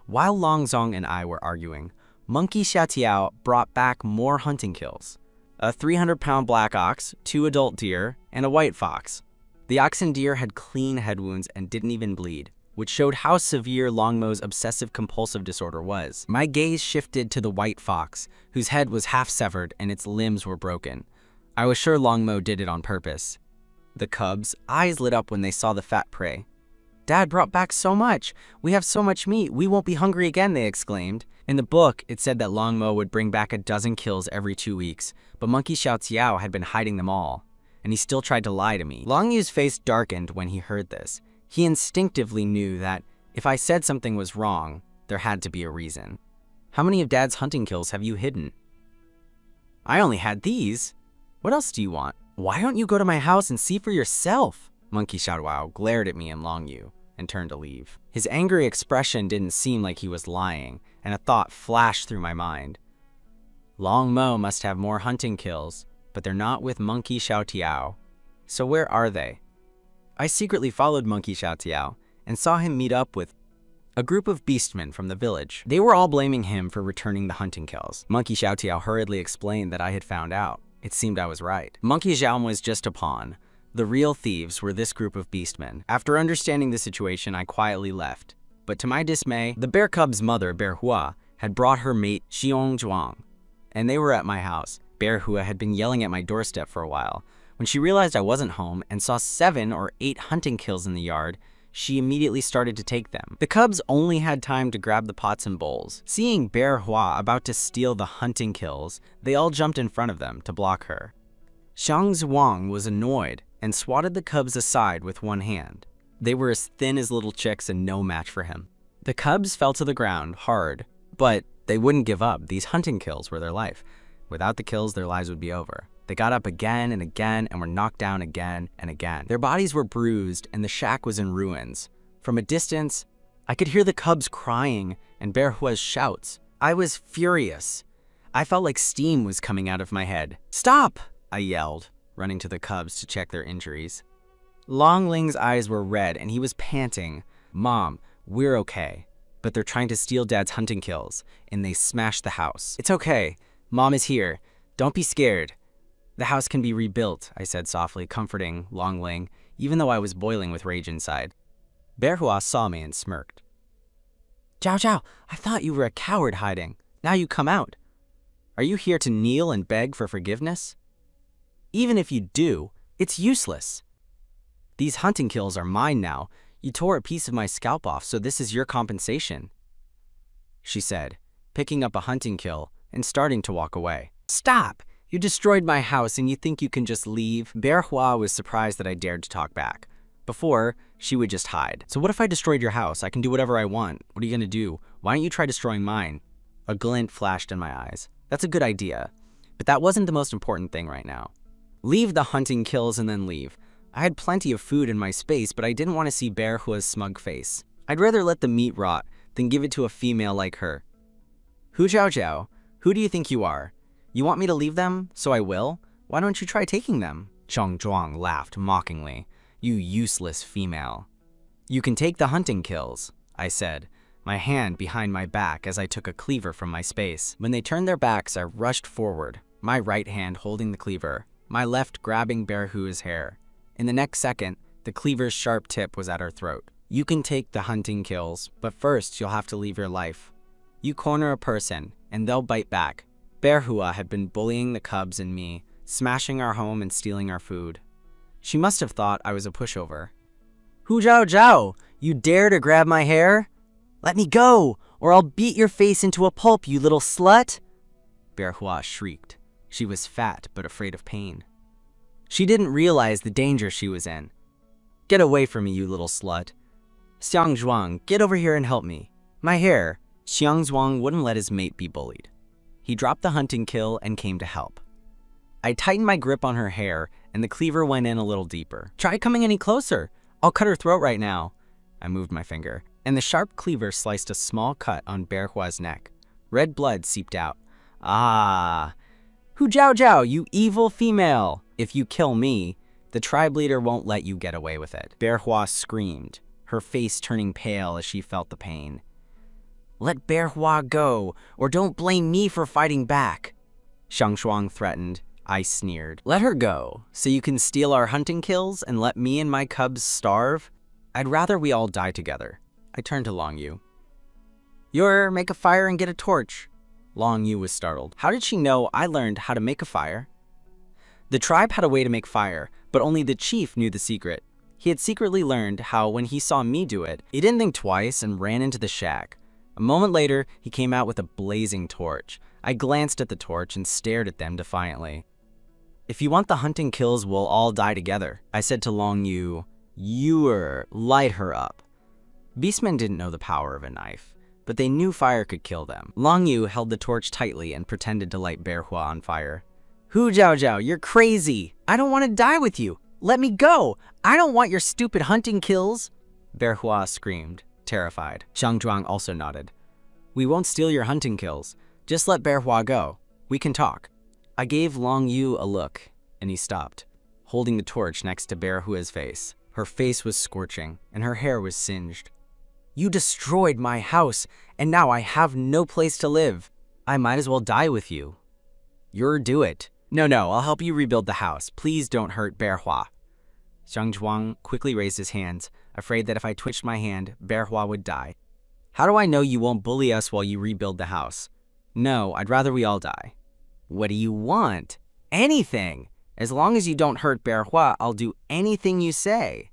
Speaker 1: While Longzhong and I were arguing, Monkey Xiaotiao brought back more hunting kills. A 300-pound black ox, 2 adult deer, and a white fox. The ox and deer had clean head wounds and didn't even bleed, which showed how severe Longmo's obsessive-compulsive disorder was. My gaze shifted to the white fox, whose head was half severed and its limbs were broken. I was sure Longmo did it on purpose. The cubs' eyes lit up when they saw the fat prey. Dad brought back so much. We have so much meat. We won't be hungry again, they exclaimed. In the book, it said that Long Mo would bring back 12 kills every 2 weeks, but Monkey Xiao Tiao had been hiding them all, and he still tried to lie to me. Long Yu's face darkened when he heard this. He instinctively knew that if I said something was wrong, there had to be a reason. How many of Dad's hunting kills have you hidden? I only had these. What else do you want? Why don't you go to my house and see for yourself? Monkey Xiao glared at me and Long Yu and turned to leave. His angry expression didn't seem like he was lying, and a thought flashed through my mind. Long Mo must have more hunting kills, but they're not with Monkey Xiao Tiao. So where are they? I secretly followed Monkey Xiao Tiao and saw him meet up with a group of beastmen from the village. They were all blaming him for returning the hunting kills. Monkey Xiao Tiao hurriedly explained that I had found out. It seemed I was right. Monkey Xiao was just a pawn. The real thieves were this group of beastmen. After understanding the situation, I quietly left. But to my dismay, the bear cub's mother, Bear Hua, had brought her mate, Xiong Zhuang, and they were at my house. Bear Hua had been yelling at my doorstep for a while. When she realized I wasn't home and saw 7 or 8 hunting kills in the yard, she immediately started to take them. The cubs only had time to grab the pots and bowls. Seeing Bear Hua about to steal the hunting kills, they all jumped in front of them to block her. Xiang Zhuang was annoyed and swatted the cubs aside with one hand. They were as thin as little chicks and no match for him. The cubs fell to the ground hard, but they wouldn't give up. These hunting kills were their life. Without the kills, their lives would be over. They got up again and again and were knocked down again and again. Their bodies were bruised and the shack was in ruins. From a distance, I could hear the cubs crying and Bear Hua's shouts. I was furious. I felt like steam was coming out of my head. "Stop!" I yelled, running to the cubs to check their injuries. Long Ling's eyes were red and he was panting. "Mom, we're okay, but they're trying to steal Dad's hunting kills and they smashed the house." "It's okay. Mom is here. Don't be scared. The house can be rebuilt," I said softly, comforting Long Ling, even though I was boiling with rage inside. Bear Hua saw me and smirked. "Zhao Zhao, I thought you were a coward hiding. Now you come out. Are you here to kneel and beg for forgiveness? Even if you do, it's useless. These hunting kills are mine now. You tore a piece of my scalp off, so this is your compensation," she said, picking up a hunting kill and starting to walk away. "Stop! You destroyed my house and you think you can just leave?" Bear Hua was surprised that I dared to talk back. Before, she would just hide. "So what if I destroyed your house? I can do whatever I want. What are you gonna do? Why don't you try destroying mine?" A glint flashed in my eyes. That's a good idea, but that wasn't the most important thing right now. Leave the hunting kills and then leave. I had plenty of food in my space, but I didn't want to see Bear Hua's smug face. I'd rather let the meat rot than give it to a female like her. "Hu Zhao Zhao, who do you think you are? You want me to leave them, so I will? Why don't you try taking them?" Xiong Zhuang laughed mockingly. "You useless female." "You can take the hunting kills," I said, my hand behind my back as I took a cleaver from my space. When they turned their backs, I rushed forward, my right hand holding the cleaver, my left grabbing Bear Hua's hair. In the next second, the cleaver's sharp tip was at her throat. "You can take the hunting kills, but first you'll have to leave your life. You corner a person, and they'll bite back." Bear Hua had been bullying the cubs and me, smashing our home and stealing our food. She must have thought I was a pushover. "Hu Zhao Zhao, you dare to grab my hair? Let me go, or I'll beat your face into a pulp, you little slut!" Bear Hua shrieked. She was fat but afraid of pain. She didn't realize the danger she was in. "Get away from me, you little slut. Xiang Zhuang, get over here and help me. My hair." Xiang Zhuang wouldn't let his mate be bullied. He dropped the hunting kill and came to help. I tightened my grip on her hair and the cleaver went in a little deeper. "Try coming any closer. I'll cut her throat right now." I moved my finger, and the sharp cleaver sliced a small cut on Bear Hua's neck. Red blood seeped out. "Ah, Hu Zhao Zhao, you evil female. If you kill me, the tribe leader won't let you get away with it." Bear Hua screamed, her face turning pale as she felt the pain. "Let Bear Hua go, or don't blame me for fighting back," Xiang Zhuang threatened. I sneered. "Let her go, so you can steal our hunting kills and let me and my cubs starve? I'd rather we all die together." I turned to Long Yu. "You're make a fire and get a torch." Long Yu was startled. How did she know I learned how to make a fire? The tribe had a way to make fire, but only the chief knew the secret. He had secretly learned how when he saw me do it, he didn't think twice and ran into the shack. A moment later, he came out with a blazing torch. I glanced at the torch and stared at them defiantly. "If you want the hunting kills, we'll all die together," I said to Long Yu. Light her up." Beastmen didn't know the power of a knife, but they knew fire could kill them. Long Yu held the torch tightly and pretended to light Bearhua on fire. "Hu Jiao Jiao, you're crazy! I don't want to die with you! Let me go! I don't want your stupid hunting kills!" Bearhua screamed, terrified. Zhang Zhuang also nodded. "We won't steal your hunting kills. Just let Bearhua go. We can talk." I gave Long Yu a look, and he stopped, holding the torch next to Bearhua's face. Her face was scorching, and her hair was singed. "You destroyed my house, and now I have no place to live. I might as well die with you." Do it." No, I'll help you rebuild the house. Please don't hurt Bearhua." Zhang Zhuang quickly raised his hands, afraid that if I twitched my hand, Bearhua would die. "How do I know you won't bully us while you rebuild the house?" "No, I'd rather we all die." "What do you want?" "Anything. As long as you don't hurt Bearhua, I'll do anything you say."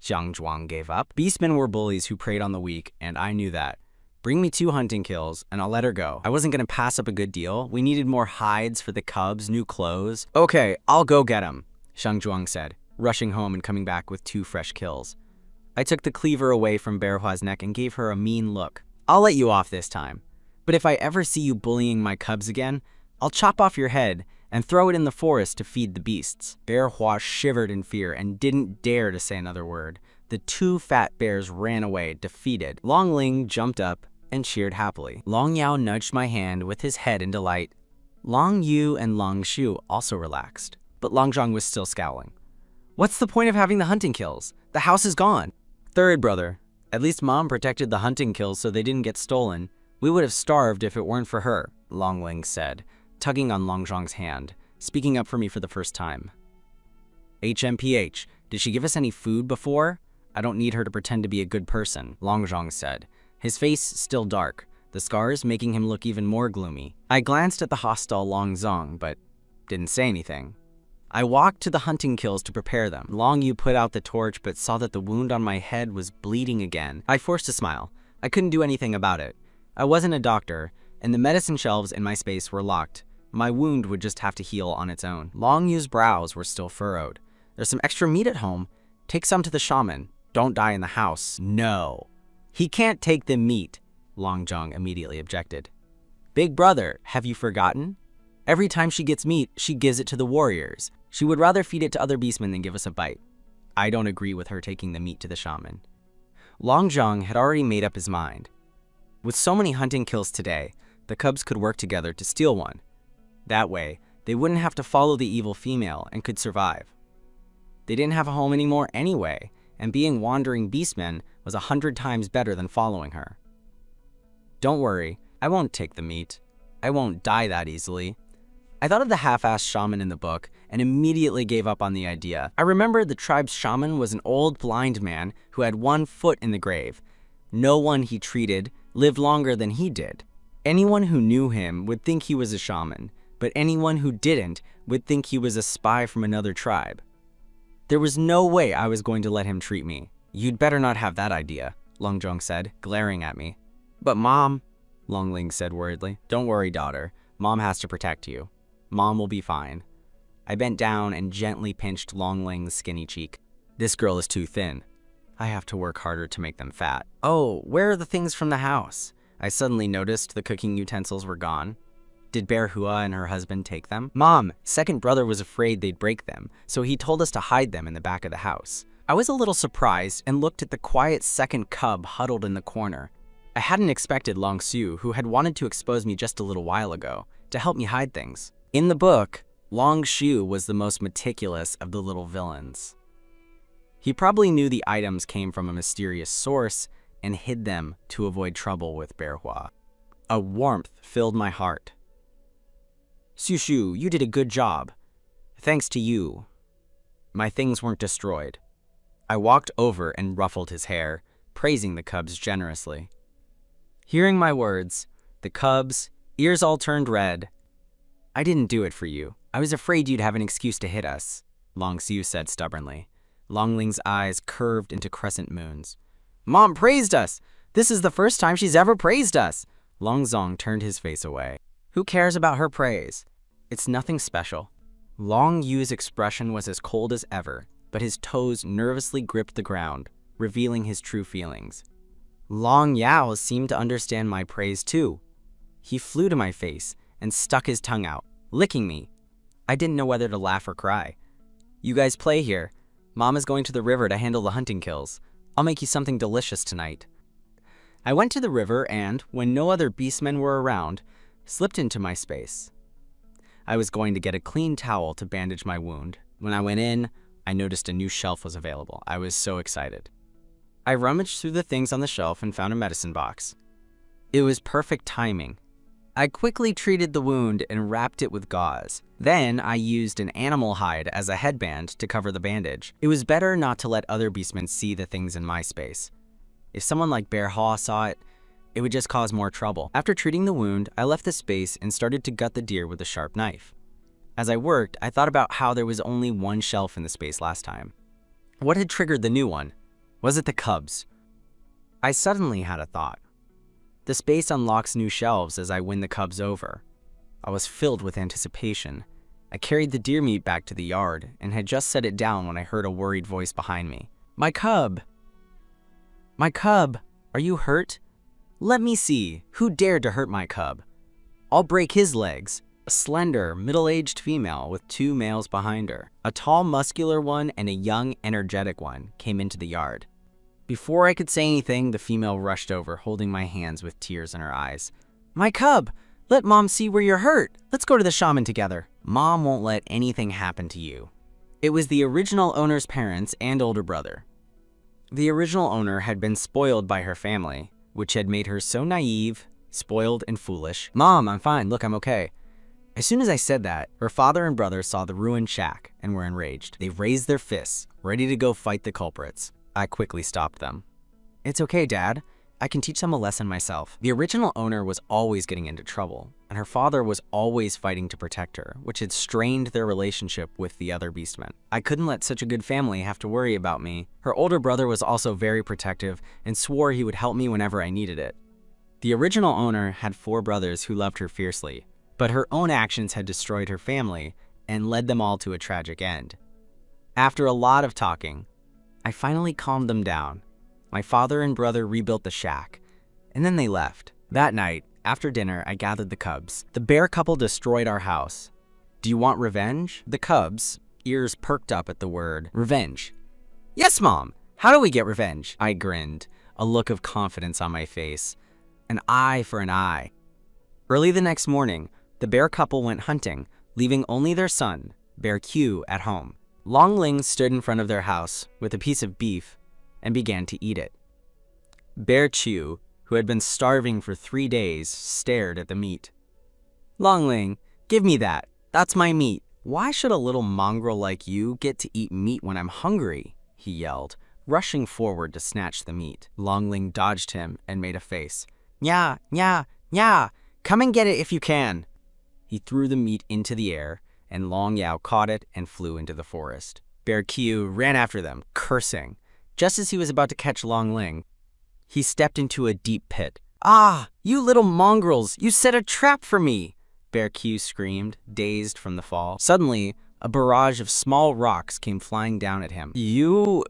Speaker 1: Zhang Zhuang gave up. Beastmen were bullies who preyed on the weak, and I knew that. Bring me 2 hunting kills, and I'll let her go. I wasn't going to pass up a good deal. We needed more hides for the cubs, new clothes. "Okay, I'll go get them," Zhang Zhuang said, rushing home and coming back with 2 fresh kills. I took the cleaver away from Bearhua's neck and gave her a mean look. "I'll let you off this time. But if I ever see you bullying my cubs again, I'll chop off your head and throw it in the forest to feed the beasts." Bearhua shivered in fear and didn't dare to say another word. The 2 fat bears ran away, defeated. Long Ling jumped up and cheered happily. Long Yao nudged my hand with his head in delight. Long Yu and Long Shu also relaxed, but Long Zhang was still scowling. "What's the point of having the hunting kills? The house is gone." "Third brother, at least Mom protected the hunting kills so they didn't get stolen. We would have starved if it weren't for her," Long Ling said, tugging on Long Zhang's hand, speaking up for me for the first time. "HMPH, did she give us any food before? I don't need her to pretend to be a good person," Long Zhang said, his face still dark, the scars making him look even more gloomy. I glanced at the hostile Long Zhang, but didn't say anything. I walked to the hunting kills to prepare them. Long Yu put out the torch but saw that the wound on my head was bleeding again. I forced a smile. I couldn't do anything about it. I wasn't a doctor, and the medicine shelves in my space were locked. My wound would just have to heal on its own. Long Yu's brows were still furrowed. "There's some extra meat at home. Take some to the shaman. Don't die in the house." "No. He can't take the meat," Long Zhang immediately objected. "Big brother, have you forgotten? Every time she gets meat, she gives it to the warriors. She would rather feed it to other beastmen than give us a bite. I don't agree with her taking the meat to the shaman." Long Zhang had already made up his mind. With so many hunting kills today, the cubs could work together to steal one. That way, they wouldn't have to follow the evil female and could survive. They didn't have a home anymore anyway, and being wandering beastmen was 100 times better than following her. "Don't worry, I won't take the meat. I won't die that easily." I thought of the half-assed shaman in the book and immediately gave up on the idea. I remembered the tribe's shaman was an old blind man who had 1 foot in the grave. No one he treated lived longer than he did. Anyone who knew him would think he was a shaman, but anyone who didn't would think he was a spy from another tribe. There was no way I was going to let him treat me. "You'd better not have that idea," Long Zhang said, glaring at me. "But Mom," Long Ling said worriedly. "Don't worry, daughter. Mom has to protect you. Mom will be fine." I bent down and gently pinched Long Ling's skinny cheek. "This girl is too thin. I have to work harder to make them fat." "Oh, where are the things from the house?" I suddenly noticed the cooking utensils were gone. Did Bearhua and her husband take them? "Mom, second brother was afraid they'd break them, so he told us to hide them in the back of the house." I was a little surprised and looked at the quiet second cub huddled in the corner. I hadn't expected Long Su, who had wanted to expose me just a little while ago, to help me hide things. In the book, Long Shu was the most meticulous of the little villains. He probably knew the items came from a mysterious source and hid them to avoid trouble with Bearhua. A warmth filled my heart. "Su Shu, you did a good job. Thanks to you, my things weren't destroyed." I walked over and ruffled his hair, praising the cubs generously. Hearing my words, the cubs, ears all turned red. "I didn't do it for you. I was afraid you'd have an excuse to hit us," Long Su said stubbornly. Longling's eyes curved into crescent moons. Mom praised us! This is the first time she's ever praised us! Longzong turned his face away. Who cares about her praise? It's nothing special. Long Yu's expression was as cold as ever, but his toes nervously gripped the ground, revealing his true feelings. Long Yao seemed to understand my praise too. He flew to my face and stuck his tongue out, licking me. I didn't know whether to laugh or cry. You guys play here. Mom is going to the river to handle the hunting kills. I'll make you something delicious tonight. I went to the river and, when no other beastmen were around, slipped into my space. I was going to get a clean towel to bandage my wound. When I went in, I noticed a new shelf was available. I was so excited. I rummaged through the things on the shelf and found a medicine box. It was perfect timing. I quickly treated the wound and wrapped it with gauze. Then I used an animal hide as a headband to cover the bandage. It was better not to let other beastmen see the things in my space. If someone like Bear Haw saw it, it would just cause more trouble. After treating the wound, I left the space and started to gut the deer with a sharp knife. As I worked, I thought about how there was only one shelf in the space last time. What had triggered the new one? Was it the cubs? I suddenly had a thought. The space unlocks new shelves as I win the cubs over. I was filled with anticipation. I carried the deer meat back to the yard and had just set it down when I heard a worried voice behind me. My cub! My cub! Are you hurt? Let me see. Who dared to hurt my cub? I'll break his legs. A slender, middle-aged female with two males behind her. A tall, muscular one and a young, energetic one came into the yard. Before I could say anything, the female rushed over, holding my hands with tears in her eyes. My cub! Let Mom see where you're hurt. Let's go to the shaman together. Mom won't let anything happen to you. It was the original owner's parents and older brother. The original owner had been spoiled by her family, which had made her so naive, spoiled, and foolish. Mom, I'm fine. Look, I'm okay. As soon as I said that, her father and brother saw the ruined shack and were enraged. They raised their fists, ready to go fight the culprits. I quickly stopped them. It's okay, Dad. I can teach them a lesson myself. The original owner was always getting into trouble, and her father was always fighting to protect her, which had strained their relationship with the other beastmen. I couldn't let such a good family have to worry about me. Her older brother was also very protective and swore he would help me whenever I needed it. The original owner had 4 brothers who loved her fiercely, but her own actions had destroyed her family and led them all to a tragic end. After a lot of talking, I finally calmed them down. My father and brother rebuilt the shack, and then they left. That night, after dinner, I gathered the cubs. The bear couple destroyed our house. Do you want revenge? The cubs, ears perked up at the word revenge. Yes, Mom! How do we get revenge? I grinned, a look of confidence on my face. An eye for an eye. Early the next morning, the bear couple went hunting, leaving only their son, Bear Q, at home. Long Ling stood in front of their house with a piece of beef and began to eat it. Bear Chu, who had been starving for 3 days, stared at the meat. Long Ling, give me that. That's my meat. Why should a little mongrel like you get to eat meat when I'm hungry? He yelled, rushing forward to snatch the meat. Long Ling dodged him and made a face. Nya, nya, nya, come and get it if you can. He threw the meat into the air, and Long Yao caught it and flew into the forest. Bear Q ran after them, cursing. Just as he was about to catch Long Ling, he stepped into a deep pit. Ah, you little mongrels, you set a trap for me! Bear Q screamed, dazed from the fall. Suddenly, a barrage of small rocks came flying down at him. You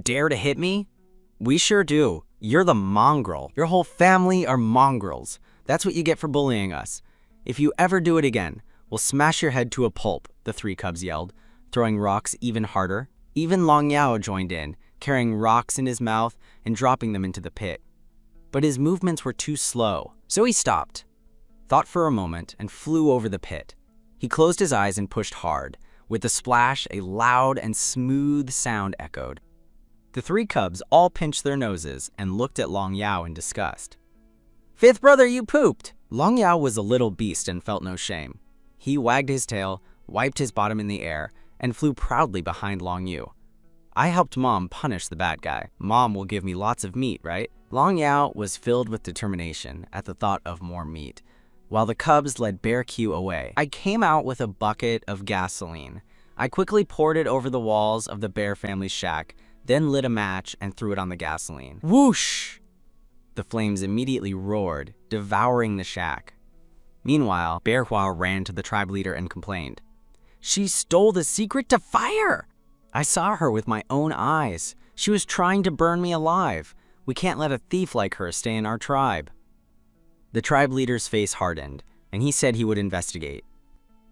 Speaker 1: dare to hit me? We sure do. You're the mongrel. Your whole family are mongrels. That's what you get for bullying us. If you ever do it again, we'll smash your head to a pulp, the 3 cubs yelled, throwing rocks even harder. Even Long Yao joined in, carrying rocks in his mouth and dropping them into the pit. But his movements were too slow, so he stopped, thought for a moment, and flew over the pit. He closed his eyes and pushed hard. With the splash, a loud and smooth sound echoed. The 3 cubs all pinched their noses and looked at Long Yao in disgust. 5th brother, you pooped! Long Yao was a little beast and felt no shame. He wagged his tail, wiped his bottom in the air, and flew proudly behind Long Yu. I helped Mom punish the bad guy. Mom will give me lots of meat, right? Long Yao was filled with determination at the thought of more meat, while the cubs led Bear Q away. I came out with a bucket of gasoline. I quickly poured it over the walls of the bear family's shack, then lit a match and threw it on the gasoline. Whoosh! The flames immediately roared, devouring the shack. Meanwhile, Bear Hua ran to the tribe leader and complained. She stole the secret to fire! I saw her with my own eyes. She was trying to burn me alive. We can't let a thief like her stay in our tribe. The tribe leader's face hardened, and he said he would investigate.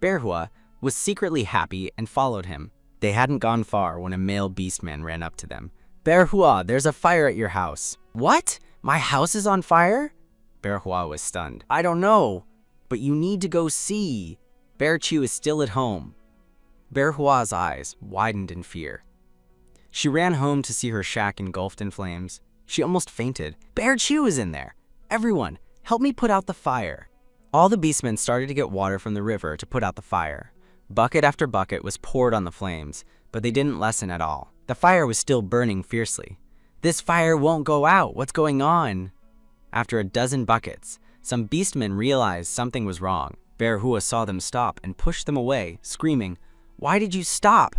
Speaker 1: Bear Hua was secretly happy and followed him. They hadn't gone far when a male beastman ran up to them. Bear Hua, there's a fire at your house. What? My house is on fire? Bear Hua was stunned. I don't know, but you need to go see. Bear Chew is still at home. Bear Hua's eyes widened in fear. She ran home to see her shack engulfed in flames. She almost fainted. Bear Chew is in there. Everyone, help me put out the fire. All the beastmen started to get water from the river to put out the fire. Bucket after bucket was poured on the flames, but they didn't lessen at all. The fire was still burning fiercely. This fire won't go out. What's going on? After a dozen buckets, some beastmen realized something was wrong. Bear Hua saw them stop and pushed them away, screaming, Why did you stop?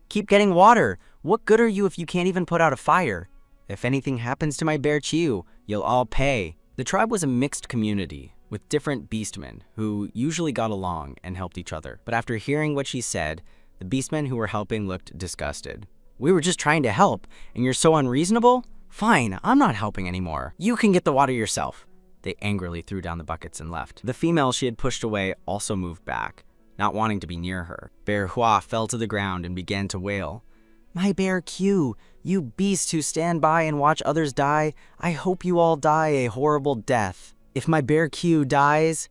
Speaker 1: Keep getting water. What good are you if you can't even put out a fire? If anything happens to my Bear Chew, you'll all pay. The tribe was a mixed community with different beastmen who usually got along and helped each other. But after hearing what she said, the beastmen who were helping looked disgusted. We were just trying to help, and you're so unreasonable? Fine, I'm not helping anymore. You can get the water yourself. They angrily threw down the buckets and left. The female she had pushed away also moved back, not wanting to be near her. Bear Hua fell to the ground and began to wail. My Bear Q, you beasts who stand by and watch others die, I hope you all die a horrible death. If my Bear Q dies,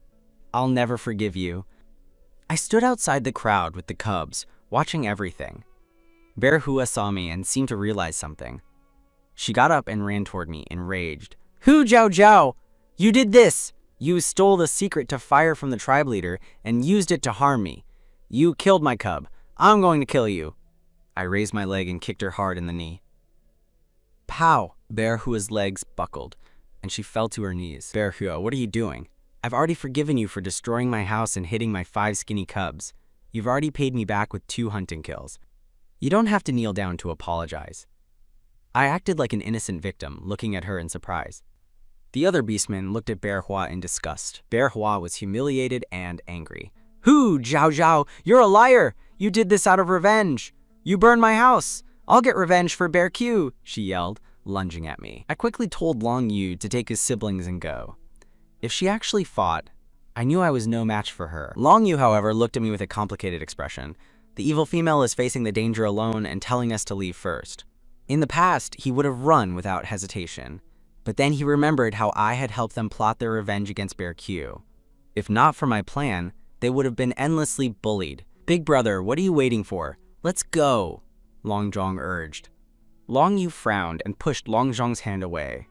Speaker 1: I'll never forgive you. I stood outside the crowd with the cubs, watching everything. Bear Hua saw me and seemed to realize something. She got up and ran toward me, enraged. Hu Jiao Jiao! You did this! You stole the secret to fire from the tribe leader and used it to harm me. You killed my cub. I'm going to kill you. I raised my leg and kicked her hard in the knee. Pow! Bear Hua's legs buckled, and she fell to her knees. Bear Hua, what are you doing? I've already forgiven you for destroying my house and hitting my 5 skinny cubs. You've already paid me back with 2 hunting kills. You don't have to kneel down to apologize. I acted like an innocent victim, looking at her in surprise. The other beastmen looked at Bear Hua in disgust. Bear Hua was humiliated and angry. Hu Jiao Jiao, you're a liar! You did this out of revenge! You burned my house! I'll get revenge for Bear Q, she yelled, lunging at me. I quickly told Long Yu to take his siblings and go. If she actually fought, I knew I was no match for her. Long Yu, however, looked at me with a complicated expression. The evil female is facing the danger alone and telling us to leave first. In the past, he would have run without hesitation. But then he remembered how I had helped them plot their revenge against Bear Q. If not for my plan, they would have been endlessly bullied. Big brother, what are you waiting for? Let's go, Long Zhong urged. Long Yu frowned and pushed Long Zhong's hand away.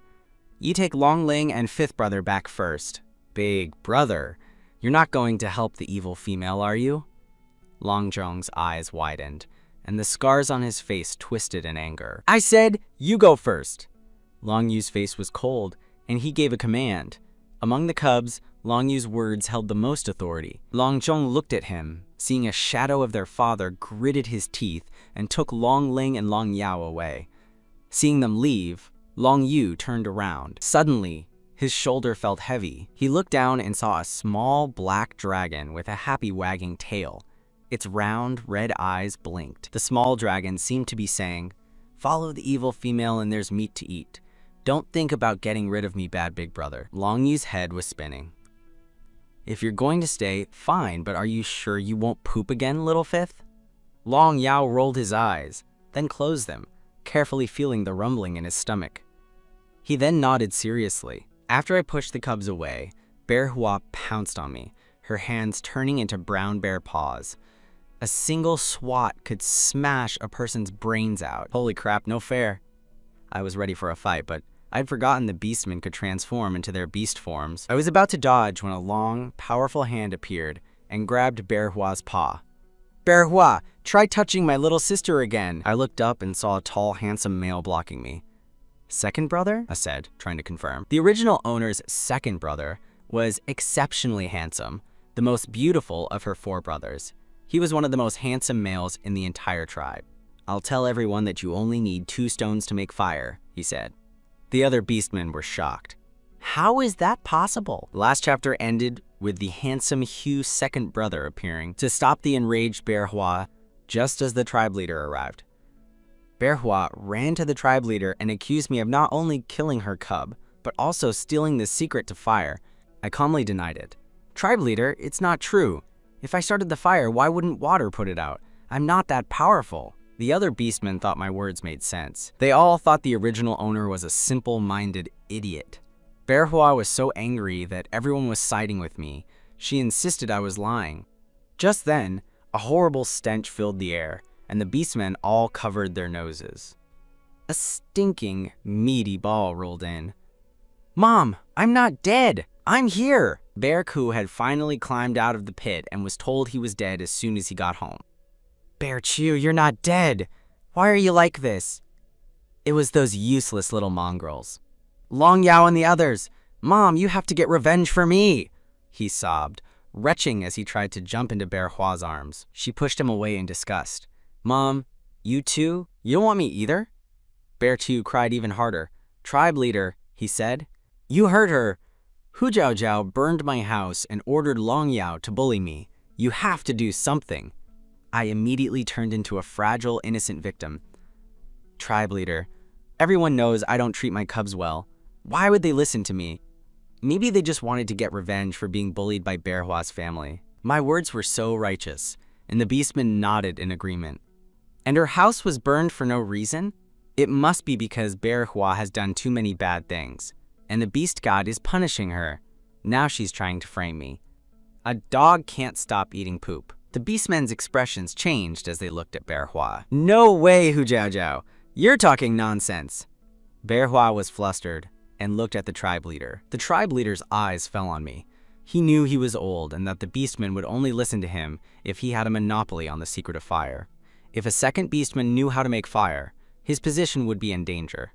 Speaker 1: You take Long Ling and 5th brother back first. Big brother, you're not going to help the evil female, are you? Long Zhong's eyes widened, and the scars on his face twisted in anger. I said, you go first. Long Yu's face was cold, and he gave a command. Among the cubs, Long Yu's words held the most authority. Long Zhong looked at him, seeing a shadow of their father, gritted his teeth and took Long Ling and Long Yao away. Seeing them leave, Long Yu turned around. Suddenly, his shoulder felt heavy. He looked down and saw a small black dragon with a happy wagging tail. Its round, red eyes blinked. The small dragon seemed to be saying, follow the evil female and there's meat to eat. Don't think about getting rid of me, bad big brother. Long Yu's head was spinning. If you're going to stay, fine, but are you sure you won't poop again, little 5th? Long Yao rolled his eyes, then closed them, carefully feeling the rumbling in his stomach. He then nodded seriously. After I pushed the cubs away, Bear Hua pounced on me, her hands turning into brown bear paws. A single swat could smash a person's brains out. Holy crap, no fair. I was ready for a fight, but I'd forgotten the beastmen could transform into their beast forms. I was about to dodge when a long, powerful hand appeared and grabbed Bear Hua's paw. Bear Hua, try touching my little sister again. I looked up and saw a tall, handsome male blocking me. 2nd brother? I said, trying to confirm. The original owner's 2nd brother was exceptionally handsome, the most beautiful of her 4 brothers. He was one of the most handsome males in the entire tribe. "I'll tell everyone that you only need 2 stones to make fire," he said. The other beastmen were shocked. How is that possible? The last chapter ended with the handsome Hugh's second brother appearing to stop the enraged Manhwa just as the tribe leader arrived. Manhwa ran to the tribe leader and accused me of not only killing her cub, but also stealing the secret to fire. I calmly denied it. "Tribe leader, it's not true. If I started the fire, why wouldn't water put it out? I'm not that powerful." The other beastmen thought my words made sense. They all thought the original owner was a simple-minded idiot. Manhwa was so angry that everyone was siding with me. She insisted I was lying. Just then, a horrible stench filled the air, and the beastmen all covered their noses. A stinking, meaty ball rolled in. "Mom, I'm not dead! I'm here!" Bearku had finally climbed out of the pit and was told he was dead as soon as he got home. "Bearchu, you're not dead! Why are you like this?" It was those useless little mongrels. "Long Yao and the others! Mom, you have to get revenge for me!" he sobbed, retching as he tried to jump into Manhwa's arms. She pushed him away in disgust. "Mom, you too? You don't want me either?" Bearchu cried even harder. "Tribe leader," he said. "You heard her. Hu Jiao Jiao burned my house and ordered Long Yao to bully me. You have to do something." I immediately turned into a fragile, innocent victim. "Tribe leader, everyone knows I don't treat my cubs well. Why would they listen to me? Maybe they just wanted to get revenge for being bullied by Manhwa's family." My words were so righteous, and the beastmen nodded in agreement. "And her house was burned for no reason? It must be because Manhwa has done too many bad things, and the beast god is punishing her. Now she's trying to frame me. A dog can't stop eating poop." The beastmen's expressions changed as they looked at Manhwa. "No way, Hu Jiao Jiao! You're talking nonsense!" Manhwa was flustered and looked at the tribe leader. The tribe leader's eyes fell on me. He knew he was old and that the beastmen would only listen to him if he had a monopoly on the secret of fire. If a second beastman knew how to make fire, his position would be in danger.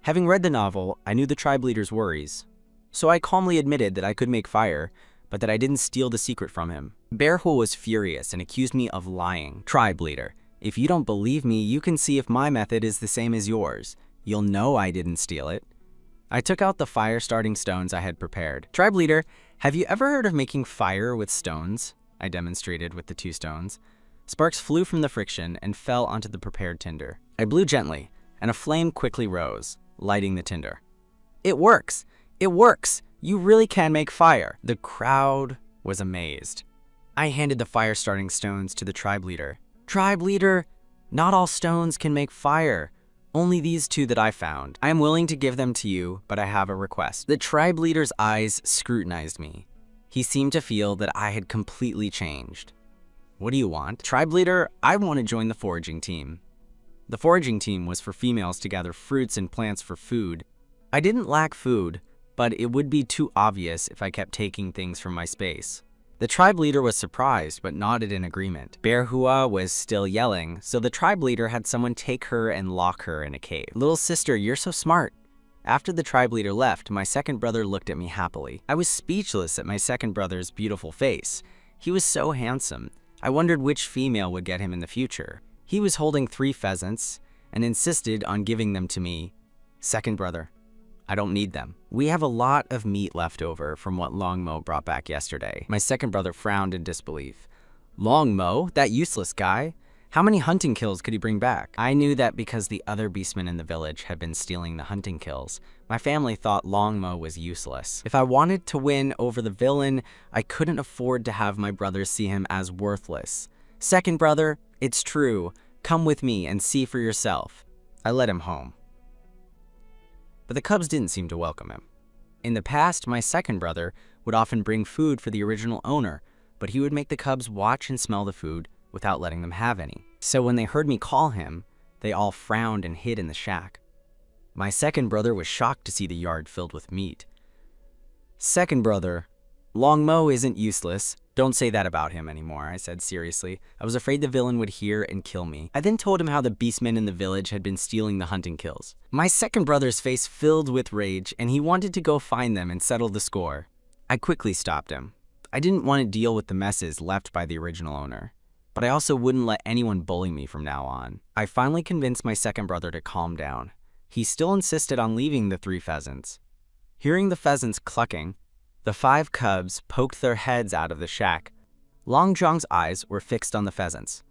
Speaker 1: Having read the novel, I knew the tribe leader's worries, so I calmly admitted that I could make fire, but that I didn't steal the secret from him. Manhwa was furious and accused me of lying. "Tribe leader, if you don't believe me, you can see if my method is the same as yours. You'll know I didn't steal it." I took out the fire-starting stones I had prepared. "Tribe leader, have you ever heard of making fire with stones?" I demonstrated with the 2 stones. Sparks flew from the friction and fell onto the prepared tinder. I blew gently, and a flame quickly rose, lighting the tinder. "It works! It works! You really can make fire!" The crowd was amazed. I handed the fire-starting stones to the tribe leader. "Tribe leader, not all stones can make fire. Only these 2 that I found. I am willing to give them to you, but I have a request." The tribe leader's eyes scrutinized me. He seemed to feel that I had completely changed. "What do you want?" "Tribe leader, I want to join the foraging team." The foraging team was for females to gather fruits and plants for food. I didn't lack food, but it would be too obvious if I kept taking things from my space. The tribe leader was surprised, but nodded in agreement. Manhwa was still yelling, so the tribe leader had someone take her and lock her in a cave. "Little sister, you're so smart." After the tribe leader left, my second brother looked at me happily. I was speechless at my second brother's beautiful face. He was so handsome. I wondered which female would get him in the future. He was holding 3 pheasants and insisted on giving them to me. "Second brother, I don't need them. We have a lot of meat left over from what Long Mo brought back yesterday." My second brother frowned in disbelief. "Long Mo? That useless guy? How many hunting kills could he bring back?" I knew that because the other beastmen in the village had been stealing the hunting kills, my family thought Long Mo was useless. If I wanted to win over the villain, I couldn't afford to have my brothers see him as worthless. "Second brother, it's true. Come with me and see for yourself." I led him home. But the cubs didn't seem to welcome him. In the past, my second brother would often bring food for the original owner, but he would make the cubs watch and smell the food without letting them have any. So when they heard me call him, they all frowned and hid in the shack. My second brother was shocked to see the yard filled with meat. "Second brother, Long Mo isn't useless. Don't say that about him anymore," I said seriously. I was afraid the villain would hear and kill me. I then told him how the beastmen in the village had been stealing the hunting kills. My second brother's face filled with rage, and he wanted to go find them and settle the score. I quickly stopped him. I didn't want to deal with the messes left by the original owner. but I also wouldn't let anyone bully me from now on. I finally convinced my second brother to calm down. He still insisted on leaving the 3 pheasants. Hearing the pheasants clucking, the 5 cubs poked their heads out of the shack. Long Zhang's eyes were fixed on the pheasants,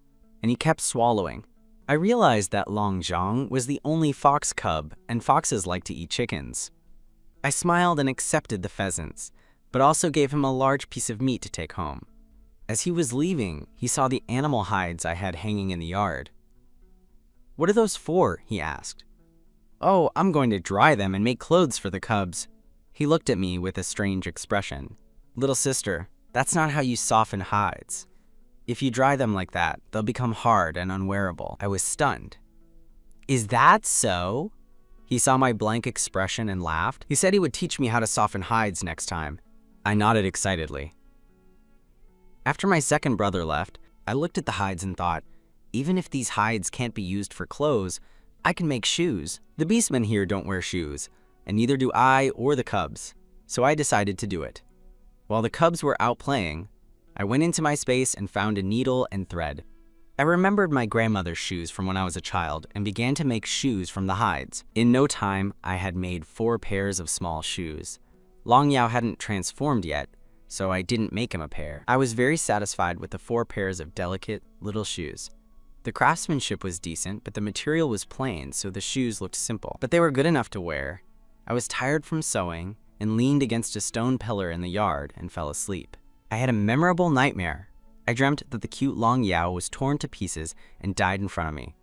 Speaker 1: and he kept swallowing. I realized that Long Zhang was the only fox cub, and foxes like to eat chickens. I smiled and accepted the pheasants, but also gave him a large piece of meat to take home. As he was leaving, he saw the animal hides I had hanging in the yard. "What are those for?" he asked. "Oh, I'm going to dry them and make clothes for the cubs." He looked at me with a strange expression. "Little sister, that's not how you soften hides. If you dry them like that, they'll become hard and unwearable." I was stunned. "Is that so?" He saw my blank expression and laughed. He said he would teach me how to soften hides next time. I nodded excitedly. After my second brother left, I looked at the hides and thought, even if these hides can't be used for clothes, I can make shoes. The beastmen here don't wear shoes, and neither do I or the cubs, so I decided to do it. While the cubs were out playing, I went into my space and found a needle and thread. I remembered my grandmother's shoes from when I was a child and began to make shoes from the hides. In no time, I had made 4 pairs of small shoes. Long Yao hadn't transformed yet, so I didn't make him a pair. I was very satisfied with the 4 pairs of delicate, little shoes. The craftsmanship was decent, but the material was plain, so the shoes looked simple. But they were good enough to wear. I was tired from sewing and leaned against a stone pillar in the yard and fell asleep. I had a memorable nightmare. I dreamt that the cute Long Yao was torn to pieces and died in front of me.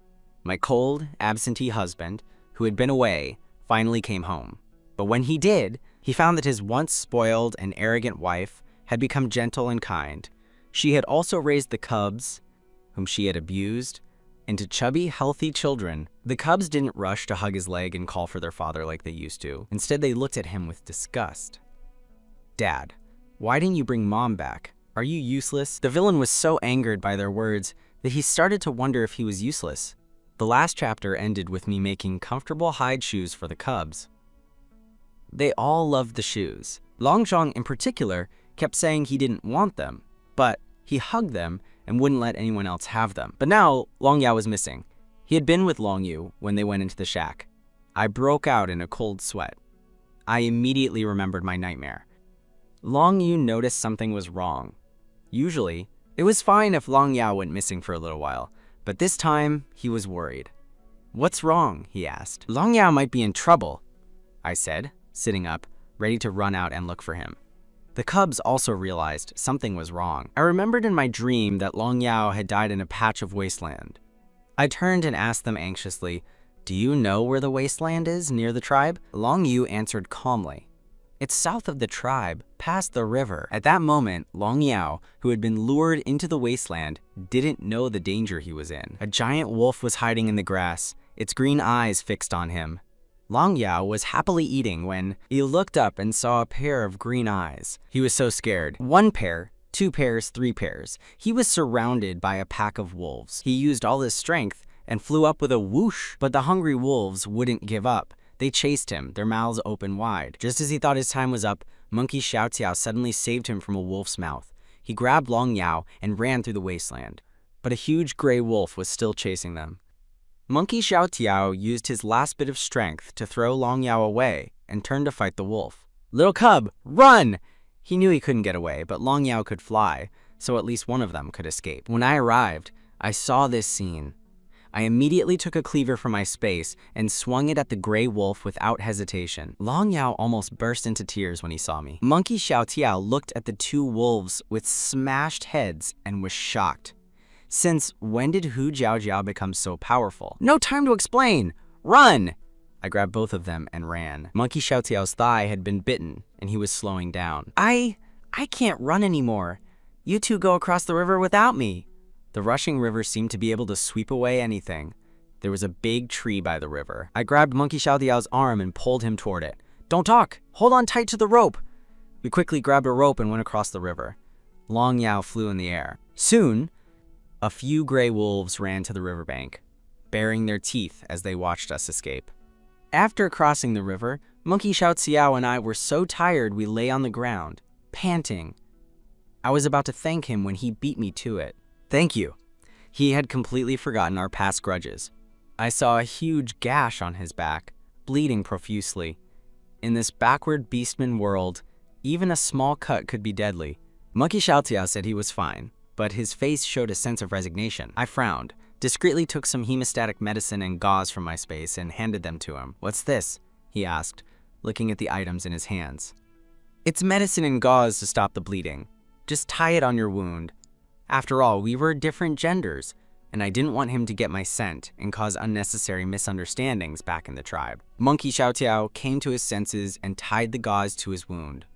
Speaker 1: My cold, absentee husband, who had been away, finally came home. But when he did, he found that his once spoiled and arrogant wife had become gentle and kind. She had also raised the cubs, whom she had abused, into chubby, healthy children. The cubs didn't rush to hug his leg and call for their father like they used to. Instead, they looked at him with disgust. "Dad, why didn't you bring Mom back? Are you useless?" The villain was so angered by their words that he started to wonder if he was useless. The last chapter ended with me making comfortable hide shoes for the cubs. They all loved the shoes. Long Zhang in particular kept saying he didn't want them, but he hugged them and wouldn't let anyone else have them. But now Long Yao was missing. He had been with Long Yu when they went into the shack. I broke out in a cold sweat. I immediately remembered my nightmare. Long Yu noticed something was wrong. Usually, it was fine if Long Yao went missing for a little while, but this time he was worried. "What's wrong?" he asked. "Long Yao might be in trouble," I said, sitting up, ready to run out and look for him. The cubs also realized something was wrong. I remembered in my dream that Long Yao had died in a patch of wasteland. I turned and asked them anxiously, "Do you know where the wasteland is near the tribe?" Long Yu answered calmly, "It's south of the tribe, past the river." At that moment, Long Yao, who had been lured into the wasteland, didn't know the danger he was in. A giant wolf was hiding in the grass, its green eyes fixed on him. Long Yao was happily eating when he looked up and saw a pair of green eyes. He was so scared. 1 pair, 2 pairs, 3 pairs. He was surrounded by a pack of wolves. He used all his strength and flew up with a whoosh, but the hungry wolves wouldn't give up. They chased him, their mouths open wide. Just as he thought his time was up, Monkey Xiaotiao suddenly saved him from a wolf's mouth. He grabbed Long Yao and ran through the wasteland, but a huge gray wolf was still chasing them. Monkey Xiaotiao used his last bit of strength to throw Long Yao away and turned to fight the wolf. "Little cub, run!" He knew he couldn't get away, but Long Yao could fly, so at least one of them could escape. When I arrived, I saw this scene. I immediately took a cleaver from my space and swung it at the gray wolf without hesitation. Long Yao almost burst into tears when he saw me. Monkey Xiaotiao looked at the 2 wolves with smashed heads and was shocked. Since when did Hu Jiaojiao become so powerful? "No time to explain! Run!" I grabbed both of them and ran. Monkey Xiaotiao's thigh had been bitten, and he was slowing down. I can't run anymore. You 2 go across the river without me." The rushing river seemed to be able to sweep away anything. There was a big tree by the river. I grabbed Monkey Xiaotiao's arm and pulled him toward it. "Don't talk! Hold on tight to the rope!" We quickly grabbed a rope and went across the river. Long Yao flew in the air. Soon, a few gray wolves ran to the riverbank, baring their teeth as they watched us escape. After crossing the river, Monkey Xiaotiao and I were so tired we lay on the ground, panting. I was about to thank him when he beat me to it. "Thank you. He had completely forgotten our past grudges. I saw a huge gash on his back, bleeding profusely. In this backward beastman world, even a small cut could be deadly. Monkey Xiaotiao said he was fine, but his face showed a sense of resignation. I frowned, discreetly took some hemostatic medicine and gauze from my space and handed them to him. "What's this?" he asked, looking at the items in his hands. "It's medicine and gauze to stop the bleeding. Just tie it on your wound. After all, we were different genders, and I didn't want him to get my scent and cause unnecessary misunderstandings back in the tribe." Monkey Xiaotiao came to his senses and tied the gauze to his wound.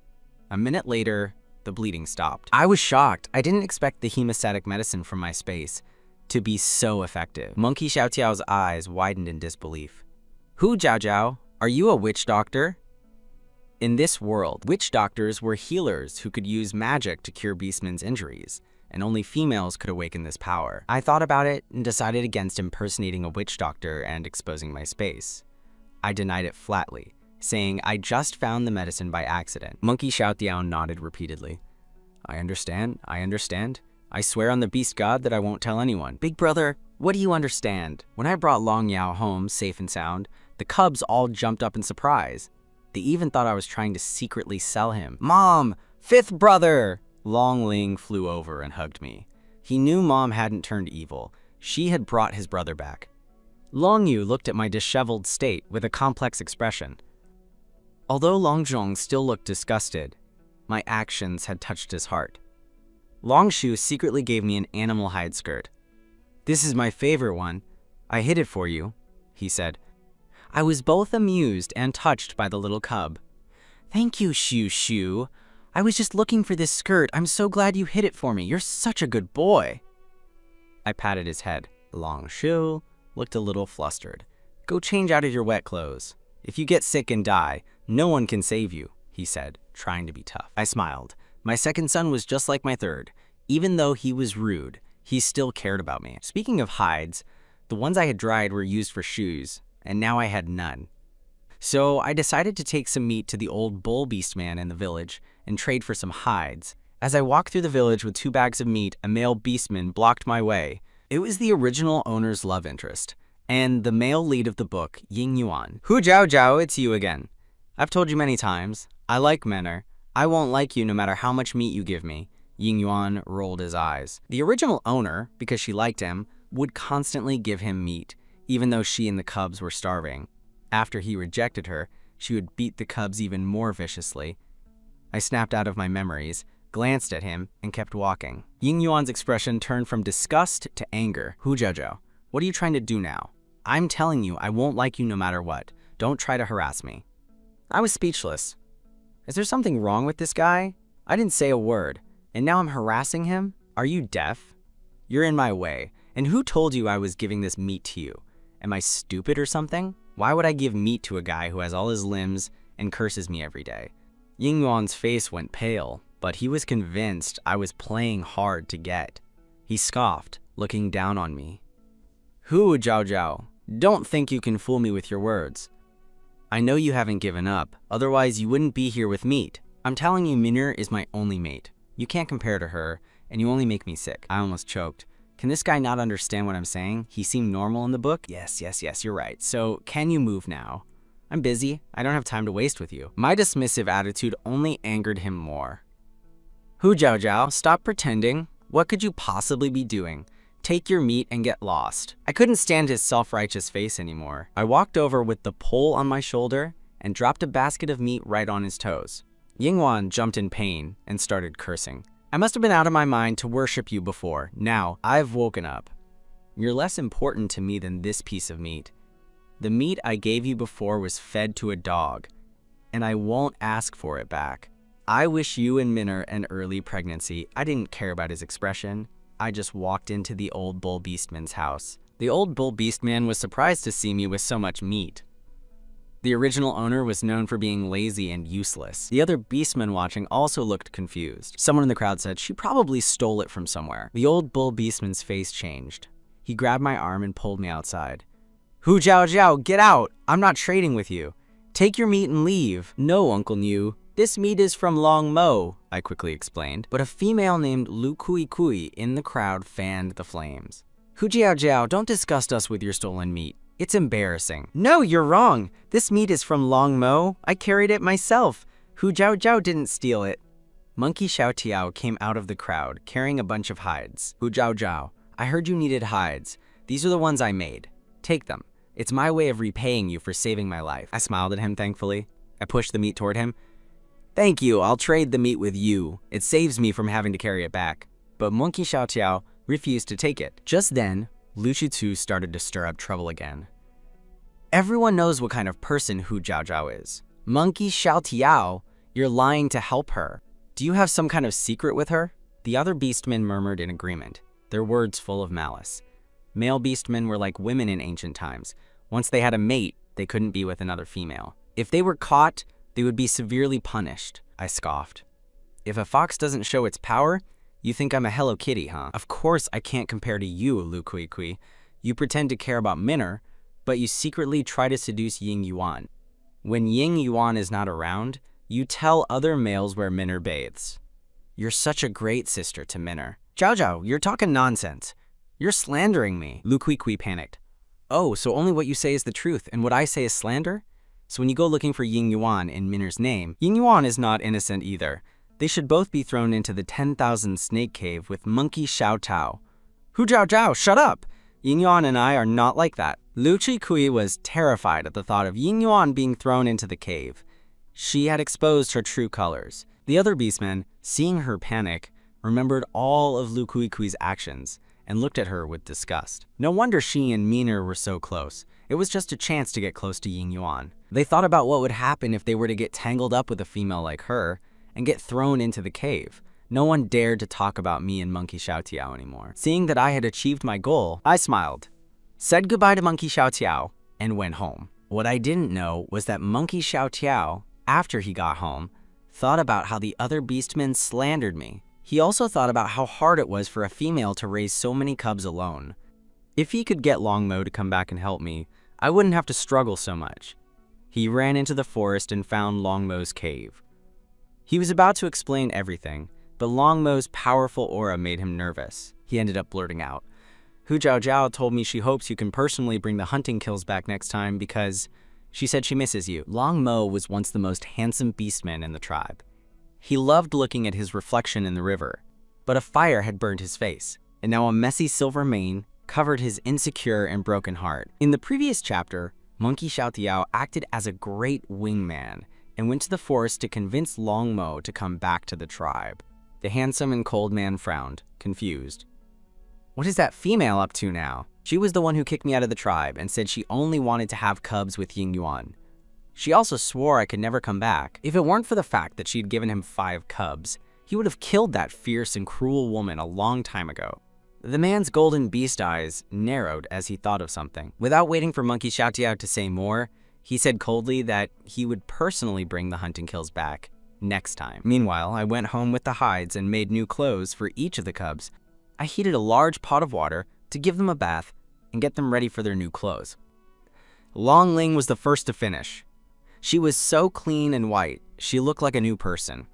Speaker 1: A minute later, the bleeding stopped. I was shocked. I didn't expect the hemostatic medicine from my space to be so effective. Monkey Xiaotiao's eyes widened in disbelief. "Hu Jiao Jiao, are you a witch doctor?" In this world, witch doctors were healers who could use magic to cure beastmen's injuries, and only females could awaken this power. I thought about it and decided against impersonating a witch doctor and exposing my space. I denied it flatly, saying I just found the medicine by accident. Monkey Xiaotiao nodded repeatedly. I understand. I swear on the beast god that I won't tell anyone." "Big brother, what do you understand? When I brought Long Yao home safe and sound, the cubs all jumped up in surprise. They even thought I was trying to secretly sell him." "Mom, fifth brother!" Long Ling flew over and hugged me. He knew Mom hadn't turned evil. She had brought his brother back. Long Yu looked at my disheveled state with a complex expression. Although Long Zhong still looked disgusted, my actions had touched his heart. Long Shu secretly gave me an animal hide skirt. "This is my favorite one. I hid it for you," he said. I was both amused and touched by the little cub. "Thank you, Shu Shu. I was just looking for this skirt. I'm so glad you hid it for me. You're such a good boy." I patted his head. Long Shu looked a little flustered. "Go change out of your wet clothes. If you get sick and die, no one can save you," he said, trying to be tough. I smiled. My second son was just like my third. Even though he was rude, he still cared about me. Speaking of hides, the ones I had dried were used for shoes, and now I had none. So I decided to take some meat to the old bull beast man in the village and trade for some hides. As I walked through the village with 2 bags of meat, a male beastman blocked my way. It was the original owner's love interest, and the male lead of the book, Ying Yuan. "Hu Jiao Jiao, it's you again. I've told you many times, I like Menor. I won't like you no matter how much meat you give me." Ying Yuan rolled his eyes. The original owner, because she liked him, would constantly give him meat, even though she and the cubs were starving. After he rejected her, she would beat the cubs even more viciously. I snapped out of my memories, glanced at him, and kept walking. Ying Yuan's expression turned from disgust to anger. "Hu Jiao, what are you trying to do now? I'm telling you, I won't like you no matter what. Don't try to harass me." I was speechless. Is there something wrong with this guy? I didn't say a word, and now I'm harassing him? Are you deaf? You're in my way, and who told you I was giving this meat to you? Am I stupid or something? Why would I give meat to a guy who has all his limbs and curses me every day? Ying Yuan's face went pale, but he was convinced I was playing hard to get. He scoffed, looking down on me. "Hu Jiao Jiao, don't think you can fool me with your words. I know you haven't given up, otherwise you wouldn't be here with meat. I'm telling you, Menor is my only mate. You can't compare to her, and you only make me sick." I almost choked. Can this guy not understand what I'm saying? He seemed normal in the book? Yes, you're right. So, can you move now? I'm busy. I don't have time to waste with you. My dismissive attitude only angered him more. "Hu Jiao Jiao, stop pretending. What could you possibly be doing? Take your meat and get lost." I couldn't stand his self-righteous face anymore. I walked over with the pole on my shoulder and dropped a basket of meat right on his toes. Ying Yuan jumped in pain and started cursing. "I must have been out of my mind to worship you before. Now, I've woken up. You're less important to me than this piece of meat. The meat I gave you before was fed to a dog, and I won't ask for it back. I wish you and Menor an early pregnancy." I didn't care about his expression. I just walked into the old bull beastman's house. The old bull beastman was surprised to see me with so much meat. The original owner was known for being lazy and useless. The other beastmen watching also looked confused. Someone in the crowd said, "She probably stole it from somewhere." The old bull beastman's face changed. He grabbed my arm and pulled me outside. "Hu Jiao Jiao, get out! I'm not trading with you. Take your meat and leave." "No, Uncle Niu. This meat is from Long Mo," I quickly explained. But a female named Lu Kui Kui in the crowd fanned the flames. Hu Jiao Jiao, don't disgust us with your stolen meat. It's embarrassing. No, you're wrong. This meat is from Long Mo. I carried it myself. Hu Jiao Jiao didn't steal it. Monkey Xiao Tiao came out of the crowd, carrying a bunch of hides. Hu Jiao Jiao, I heard you needed hides. These are the ones I made. Take them. It's my way of repaying you for saving my life. I smiled at him thankfully. I pushed the meat toward him. Thank you, I'll trade the meat with you. It saves me from having to carry it back. But Monkey Xiao Tiao refused to take it. Just then, Lu Shitu started to stir up trouble again. Everyone knows what kind of person Hu Jiao Jiao is. Monkey Xiao Tiao, you're lying to help her. Do you have some kind of secret with her? The other beastmen murmured in agreement, their words full of malice. Male beastmen were like women in ancient times. Once they had a mate, they couldn't be with another female. If they were caught, they would be severely punished. I scoffed. If a fox doesn't show its power, you think I'm a Hello Kitty, huh? Of course I can't compare to you, Lu Kui Kui. You pretend to care about Minner, but you secretly try to seduce Ying Yuan. When Ying Yuan is not around, you tell other males where Minner bathes. You're such a great sister to Minner. Zhao Zhao, you're talking nonsense. You're slandering me. Lu Kui Kui panicked. Oh, so only what you say is the truth, and what I say is slander? So when you go looking for Ying Yuan in Minner's name, Ying Yuan is not innocent either. They should both be thrown into the 10,000 snake cave with Monkey Xiao Tao. Hu Jiao Jiao, shut up! Ying Yuan and I are not like that. Lu Chi Kui was terrified at the thought of Ying Yuan being thrown into the cave. She had exposed her true colors. The other beastmen, seeing her panic, remembered all of Lu Kui Kui's actions and looked at her with disgust. No wonder she and Minner were so close. It was just a chance to get close to Ying Yuan. They thought about what would happen if they were to get tangled up with a female like her and get thrown into the cave. No one dared to talk about me and Monkey Xiao Tiao anymore. Seeing that I had achieved my goal, I smiled, said goodbye to Monkey Xiao Tiao, and went home. What I didn't know was that Monkey Xiao Tiao, after he got home, thought about how the other beastmen slandered me. He also thought about how hard it was for a female to raise so many cubs alone. If he could get Long Mo to come back and help me, I wouldn't have to struggle so much. He ran into the forest and found Long Mo's cave. He was about to explain everything, but Long Mo's powerful aura made him nervous. He ended up blurting out, Hu Jiao Jiao told me she hopes you can personally bring the hunting kills back next time because she said she misses you. Long Mo was once the most handsome beastman in the tribe. He loved looking at his reflection in the river, but a fire had burned his face, and now a messy silver mane covered his insecure and broken heart. In the previous chapter, Monkey Xiao Tiao acted as a great wingman and went to the forest to convince Long Mo to come back to the tribe. The handsome and cold man frowned, confused. What is that female up to now? She was the one who kicked me out of the tribe and said she only wanted to have cubs with Ying Yuan. She also swore I could never come back. If it weren't for the fact that she'd given him 5 cubs, he would have killed that fierce and cruel woman a long time ago. The man's golden beast eyes narrowed as he thought of something. Without waiting for Monkey Xiao Tiao to say more, he said coldly that he would personally bring the hunting kills back next time. Meanwhile, I went home with the hides and made new clothes for each of the cubs. I heated a large pot of water to give them a bath and get them ready for their new clothes. Long Ling was the first to finish. She was so clean and white, she looked like a new person.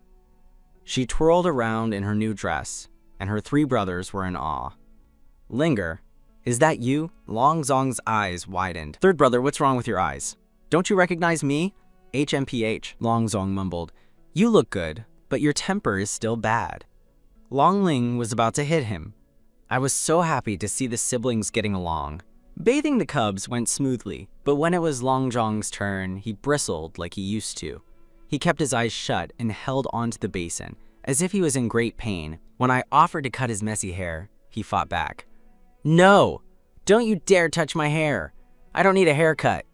Speaker 1: She twirled around in her new dress, and her 3 brothers were in awe. Linger, is that you? Long Zong's eyes widened. Third brother, what's wrong with your eyes? Don't you recognize me? HMPH, Long Zong mumbled. You look good, but your temper is still bad. Long Ling was about to hit him. I was so happy to see the siblings getting along. Bathing the cubs went smoothly, but when it was Long Zhong's turn, he bristled like he used to. He kept his eyes shut and held onto the basin, as if he was in great pain. When I offered to cut his messy hair, he fought back. No! Don't you dare touch my hair! I don't need a haircut!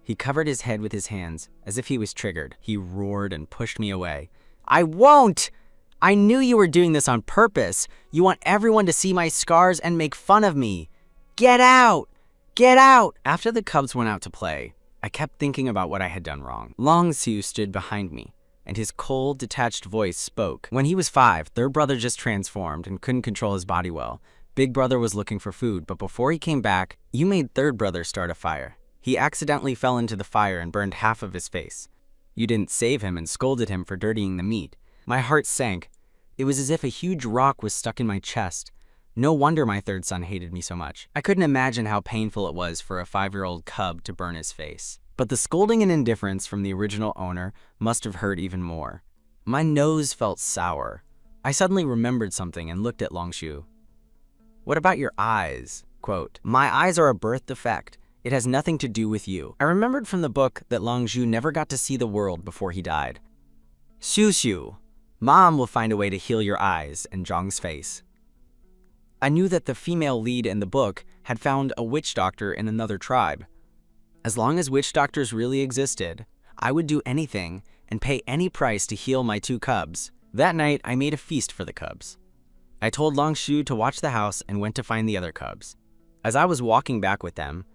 Speaker 1: He covered his head with his hands, as if he was triggered. He roared and pushed me away. I won't! I knew you were doing this on purpose. You want everyone to see my scars and make fun of me. Get out! Get out! After the cubs went out to play, I kept thinking about what I had done wrong. Long Xiu stood behind me, and his cold, detached voice spoke. When he was 5, third brother just transformed and couldn't control his body well. Big brother was looking for food, but before he came back, you made third brother start a fire. He accidentally fell into the fire and burned half of his face. You didn't save him and scolded him for dirtying the meat. My heart sank. It was as if a huge rock was stuck in my chest. No wonder my third son hated me so much. I couldn't imagine how painful it was for a 5-year-old cub to burn his face. But the scolding and indifference from the original owner must have hurt even more. My nose felt sour. I suddenly remembered something and looked at Longshu. "What about your eyes?" Quote, "My eyes are a birth defect. It has nothing to do with you." I remembered from the book that Longshu never got to see the world before he died. "Xiu, Mom will find a way to heal your eyes," and Zhang's face. I knew that the female lead in the book had found a witch doctor in another tribe. As long as witch doctors really existed, I would do anything and pay any price to heal my 2 cubs. That night, I made a feast for the cubs. I told Longshu to watch the house and went to find the other cubs. As I was walking back with them,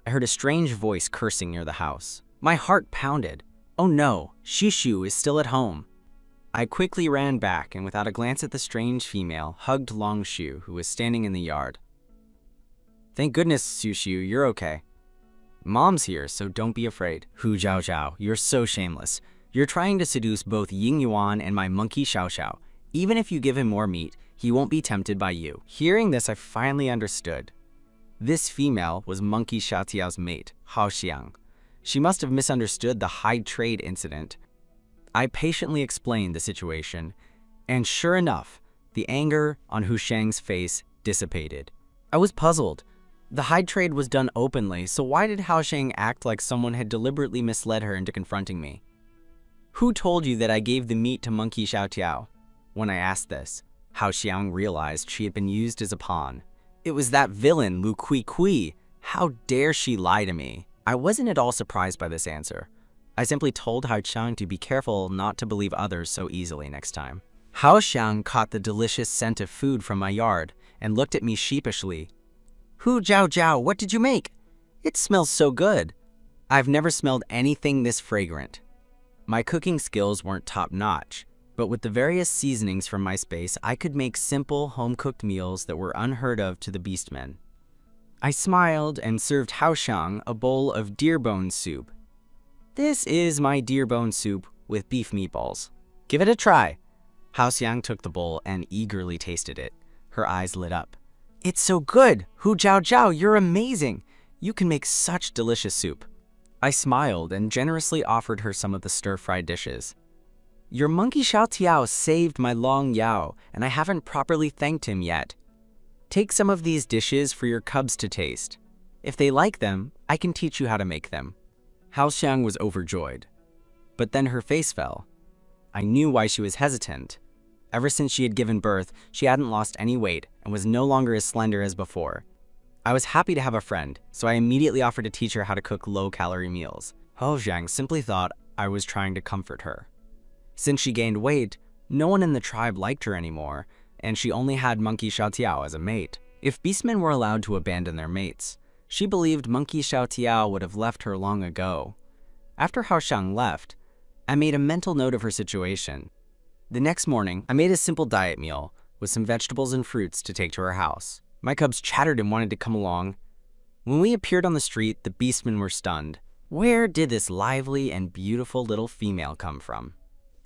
Speaker 1: I heard a strange voice cursing near the house. My heart pounded. Oh no, Shishu is still at home. I quickly ran back and without a glance at the strange female, hugged Longshu, who was standing in the yard. "Thank goodness, Shishu, you're okay. Mom's here, so don't be afraid." "Hu Zhao Zhao, you're so shameless. You're trying to seduce both Ying Yuan and my monkey Xiao Xiao. Even if you give him more meat, he won't be tempted by you." Hearing this, I finally understood. This female was monkey Xiao Tiao's mate, Hao Xiang. She must have misunderstood the hide trade incident. I patiently explained the situation, and sure enough, the anger on Hu Shang's face dissipated. I was puzzled. The hide trade was done openly, so why did Hao Xiang act like someone had deliberately misled her into confronting me? "Who told you that I gave the meat to monkey Xiao Tiao?" When I asked this, Hao Xiang realized she had been used as a pawn. "It was that villain, Lu Kui Kui. How dare she lie to me?" I wasn't at all surprised by this answer. I simply told Hao Xiang to be careful not to believe others so easily next time. Hao Xiang caught the delicious scent of food from my yard and looked at me sheepishly. "Hu Zhao Zhao, what did you make? It smells so good." I've never smelled anything this fragrant. My cooking skills weren't top-notch, but with the various seasonings from my space, I could make simple, home-cooked meals that were unheard of to the beastmen. I smiled and served Hao Xiang a bowl of deer bone soup. "This is my deer bone soup with beef meatballs. Give it a try." Hao Xiang took the bowl and eagerly tasted it. Her eyes lit up. "It's so good! Hu Zhao Zhao, you're amazing! You can make such delicious soup." I smiled and generously offered her some of the stir-fried dishes. "Your monkey Xiao Tiao saved my Long Yao, and I haven't properly thanked him yet. Take some of these dishes for your cubs to taste. If they like them, I can teach you how to make them." Hao Xiang was overjoyed, but then her face fell. I knew why she was hesitant. Ever since she had given birth, she hadn't lost any weight and was no longer as slender as before. I was happy to have a friend, so I immediately offered to teach her how to cook low-calorie meals. Hao Xiang simply thought I was trying to comfort her. Since she gained weight, no one in the tribe liked her anymore, and she only had monkey Xiao Tiao as a mate. If beastmen were allowed to abandon their mates, she believed monkey Xiao Tiao would have left her long ago. After Hao Xiang left, I made a mental note of her situation. The next morning, I made a simple diet meal with some vegetables and fruits to take to her house. My cubs chattered and wanted to come along. When we appeared on the street, the beastmen were stunned. Where did this lively and beautiful little female come from?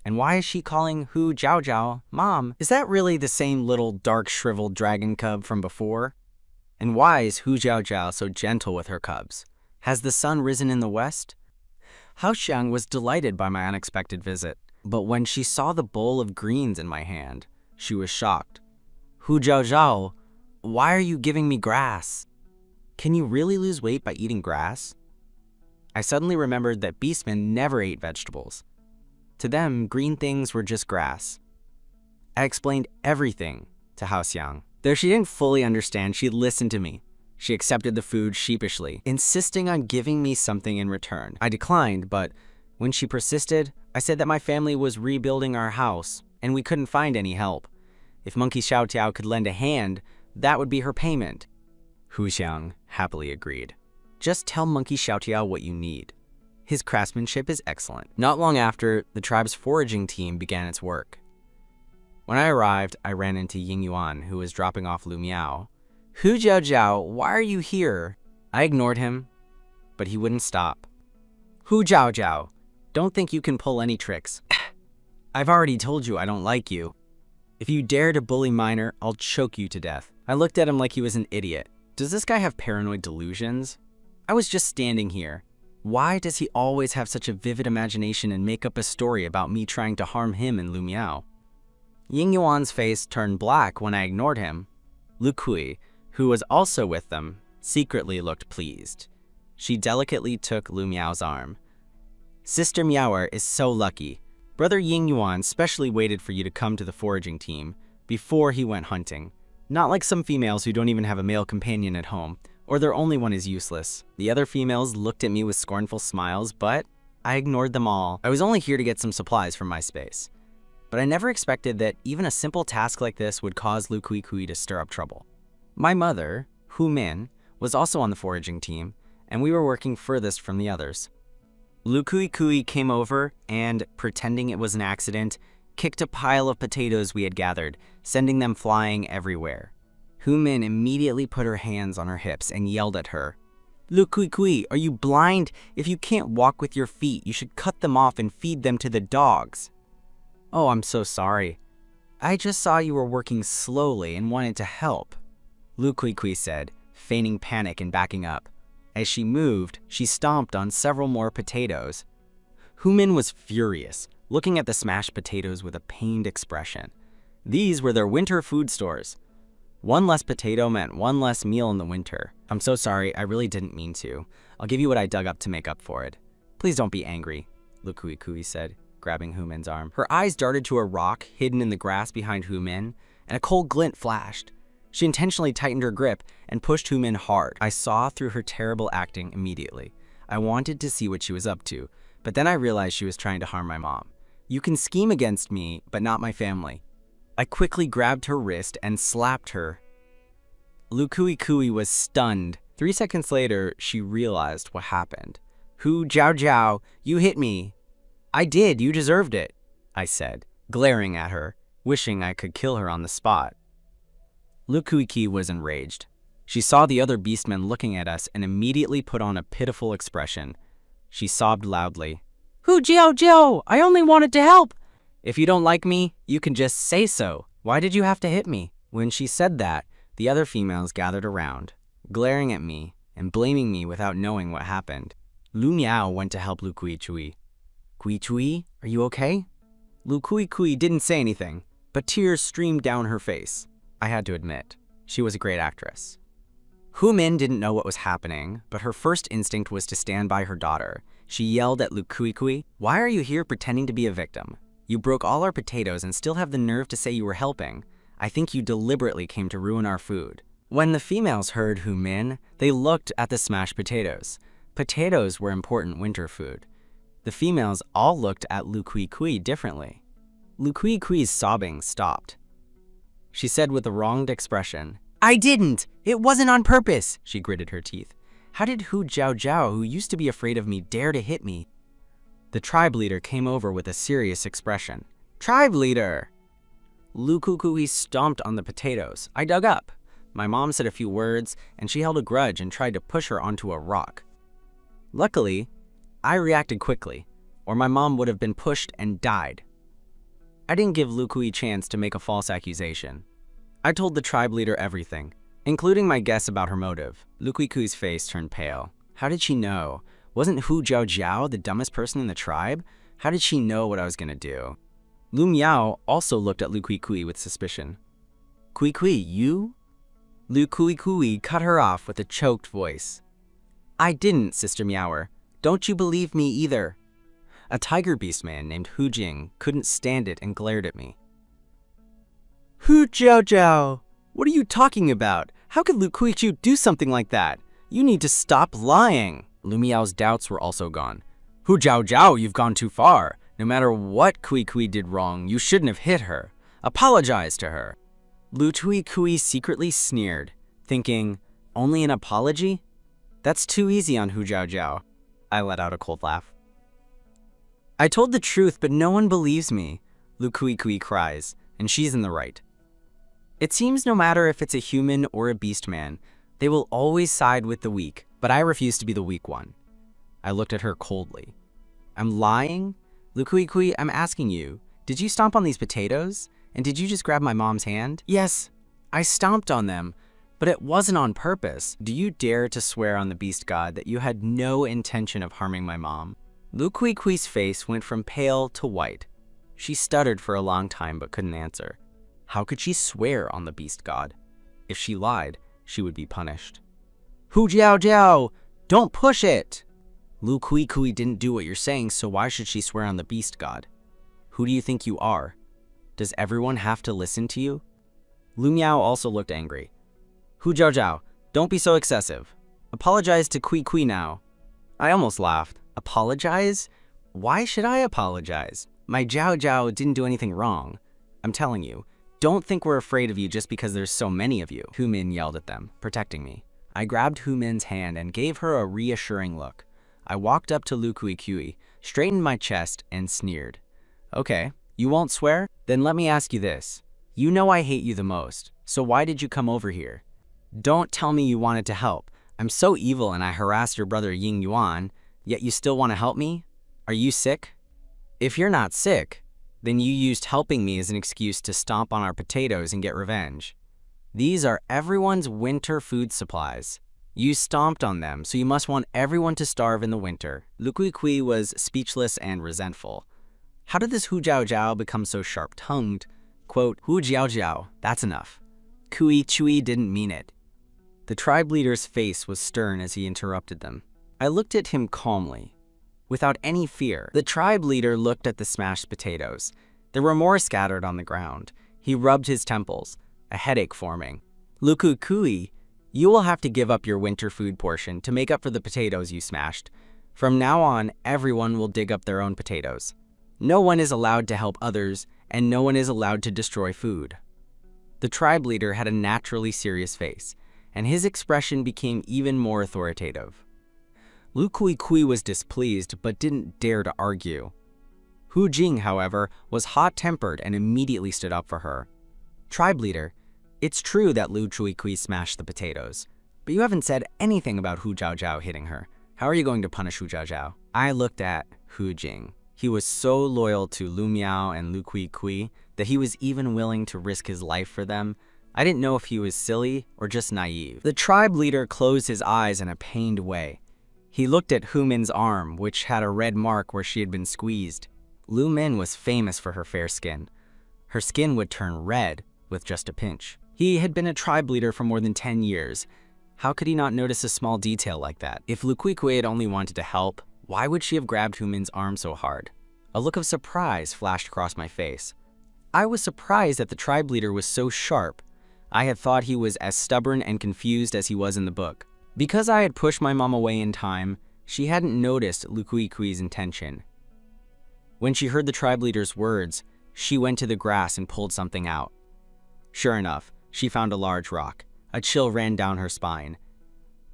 Speaker 1: And why is she calling Hu Zhao Zhao Mom? Is that really the same little dark shriveled dragon cub from before? And why is Hu Zhao Zhao so gentle with her cubs? Has the sun risen in the west? Hao Xiang was delighted by my unexpected visit, but when she saw the bowl of greens in my hand, she was shocked. "Hu Zhao Zhao, why are you giving me grass? Can you really lose weight by eating grass?" I suddenly remembered that beastmen never ate vegetables. To them, green things were just grass. I explained everything to Hao Xiang. Though she didn't fully understand, she listened to me. She accepted the food sheepishly, insisting on giving me something in return. I declined, but when she persisted, I said that my family was rebuilding our house, and we couldn't find any help. If Monkey Xiao Tiao could lend a hand, that would be her payment. Hu Xiang happily agreed. "Just tell Monkey Xiao Tiao what you need. His craftsmanship is excellent." Not long after, the tribe's foraging team began its work. When I arrived, I ran into Ying Yuan, who was dropping off Lu Miao. "Hu Zhao Zhao, why are you here?" I ignored him, but he wouldn't stop. "Hu Zhao Zhao, don't think you can pull any tricks. I've already told you I don't like you. If you dare to bully Minor, I'll choke you to death." I looked at him like he was an idiot. Does this guy have paranoid delusions? I was just standing here. Why does he always have such a vivid imagination and make up a story about me trying to harm him and Lu Miao? Ying Yuan's face turned black when I ignored him. Lu Kui, who was also with them, secretly looked pleased. She delicately took Lu Miao's arm. Sister Miaoer is so lucky. Brother Ying Yuan specially waited for you to come to the foraging team before he went hunting. Not like some females who don't even have a male companion at home, or their only one is useless. The other females looked at me with scornful smiles, but I ignored them all. I was only here to get some supplies from my space. But I never expected that even a simple task like this would cause Lu Kui to stir up trouble. My mother, Hu Min, was also on the foraging team, and we were working furthest from the others. Lu Kui came over and, pretending it was an accident, kicked a pile of potatoes we had gathered, sending them flying everywhere. Hu Min immediately put her hands on her hips and yelled at her. Lu Kui, are you blind? If you can't walk with your feet, you should cut them off and feed them to the dogs. Oh, I'm so sorry. I just saw you were working slowly and wanted to help, Lu Kui said, feigning panic and backing up. As she moved, she stomped on several more potatoes. Hu Min was furious, looking at the smashed potatoes with a pained expression. These were their winter food stores. One less potato meant one less meal in the winter. I'm so sorry, I really didn't mean to. I'll give you what I dug up to make up for it. Please don't be angry, Lu Kui said, grabbing Hu Min's arm. Her eyes darted to a rock hidden in the grass behind Hu Min, and a cold glint flashed. She intentionally tightened her grip and pushed Hu Min hard. I saw through her terrible acting immediately. I wanted to see what she was up to, but then I realized she was trying to harm my mom. You can scheme against me, but not my family. I quickly grabbed her wrist and slapped her. Lu Kui was stunned. 3 seconds later, she realized what happened. Hu Jiao, you hit me. I did, you deserved it, I said, glaring at her, wishing I could kill her on the spot. Lu Kui was enraged. She saw the other beastmen looking at us and immediately put on a pitiful expression. She sobbed loudly. Hu Jiao, I only wanted to help. If you don't like me, you can just say so. Why did you have to hit me? When she said that, the other females gathered around, glaring at me and blaming me without knowing what happened. Lu Miao went to help Lu Kui. Kui, are you okay? Lu Kui didn't say anything, but tears streamed down her face. I had to admit, she was a great actress. Hu Min didn't know what was happening, but her first instinct was to stand by her daughter. She yelled at Lu Kui, why are you here pretending to be a victim? You broke all our potatoes and still have the nerve to say you were helping. I think you deliberately came to ruin our food. When the females heard Hu Min, they looked at the smashed potatoes. Potatoes were important winter food. The females all looked at Lu Kui differently. Lu Kui's sobbing stopped. She said with a wronged expression, I didn't! It wasn't on purpose! She gritted her teeth. How did Hu Jiao, who used to be afraid of me, dare to hit me? The tribe leader came over with a serious expression. Tribe leader! Lu Kui stomped on the potatoes. I dug up. My mom said a few words, and she held a grudge and tried to push her onto a rock. Luckily, I reacted quickly, or my mom would have been pushed and died. I didn't give Lu Kui a chance to make a false accusation. I told the tribe leader everything, including my guess about her motive. Lu Kui's face turned pale. How did she know? Wasn't Hu Jiao the dumbest person in the tribe? How did she know what I was gonna do? Lu Miao also looked at Lu Kui with suspicion. Kui, you? Lu Kui cut her off with a choked voice. I didn't, Sister Miaoer. Don't you believe me either? A tiger beast man named Hu Jing couldn't stand it and glared at me. Hu Jiao, what are you talking about? How could Lu Kui do something like that? You need to stop lying. Lu Miao's doubts were also gone. Hu Jiao, you've gone too far. No matter what Kui did wrong, you shouldn't have hit her. Apologize to her. Lu Kui secretly sneered, thinking, only an apology? That's too easy on Hu Jiao. I let out a cold laugh. I told the truth, but no one believes me, Lu Kui cries, and she's in the right. It seems no matter if it's a human or a beast man, they will always side with the weak, but I refuse to be the weak one. I looked at her coldly. I'm lying? Lu Kui, I'm asking you, did you stomp on these potatoes? And did you just grab my mom's hand? Yes, I stomped on them, but it wasn't on purpose. Do you dare to swear on the beast god that you had no intention of harming my mom? Lu Kui's face went from pale to white. She stuttered for a long time but couldn't answer. How could she swear on the beast god? If she lied, she would be punished. Hu Jiao Jiao! Don't push it! Lu Kui didn't do what you're saying, so why should she swear on the beast god? Who do you think you are? Does everyone have to listen to you? Lu Miao also looked angry. Hu Jiao Jiao, don't be so excessive. Apologize to Kui now. I almost laughed. Apologize? Why should I apologize? My Jiao Jiao didn't do anything wrong. I'm telling you, don't think we're afraid of you just because there's so many of you. Hu Min yelled at them, protecting me. I grabbed Hu Min's hand and gave her a reassuring look. I walked up to Lu Kui, straightened my chest, and sneered. Okay, you won't swear? Then let me ask you this. You know I hate you the most, so why did you come over here? Don't tell me you wanted to help. I'm so evil and I harassed your brother Ying Yuan, yet you still want to help me? Are you sick? If you're not sick, then you used helping me as an excuse to stomp on our potatoes and get revenge. These are everyone's winter food supplies. You stomped on them, so you must want everyone to starve in the winter. Lu Kui was speechless and resentful. How did this Hu Jiao Jiao become so sharp-tongued? Quote, Hu Jiao Jiao, that's enough. Kui Chui didn't mean it. The tribe leader's face was stern as he interrupted them. I looked at him calmly, without any fear. The tribe leader looked at the smashed potatoes. There were more scattered on the ground. He rubbed his temples, a headache forming. Lu Kui, you will have to give up your winter food portion to make up for the potatoes you smashed. From now on, everyone will dig up their own potatoes. No one is allowed to help others, and no one is allowed to destroy food. The tribe leader had a naturally serious face, and his expression became even more authoritative. Lu Kui was displeased but didn't dare to argue. Hu Jing, however, was hot-tempered and immediately stood up for her. Tribe leader, it's true that Lu Kui smashed the potatoes, but you haven't said anything about Hu Jiao Jiao hitting her. How are you going to punish Hu Jiao Jiao? I looked at Hu Jing. He was so loyal to Lu Miao and Lu Kui that he was even willing to risk his life for them. I didn't know if he was silly or just naive. The tribe leader closed his eyes in a pained way. He looked at Hu Min's arm, which had a red mark where she had been squeezed. Lu Min was famous for her fair skin. Her skin would turn red with just a pinch. He had been a tribe leader for more than 10 years. How could he not notice a small detail like that? If Lu Kui had only wanted to help, why would she have grabbed Hu Min's arm so hard? A look of surprise flashed across my face. I was surprised that the tribe leader was so sharp. I had thought he was as stubborn and confused as he was in the book. Because I had pushed my mom away in time, she hadn't noticed Lu Kui's intention. When she heard the tribe leader's words, she went to the grass and pulled something out. Sure enough, she found a large rock. A chill ran down her spine.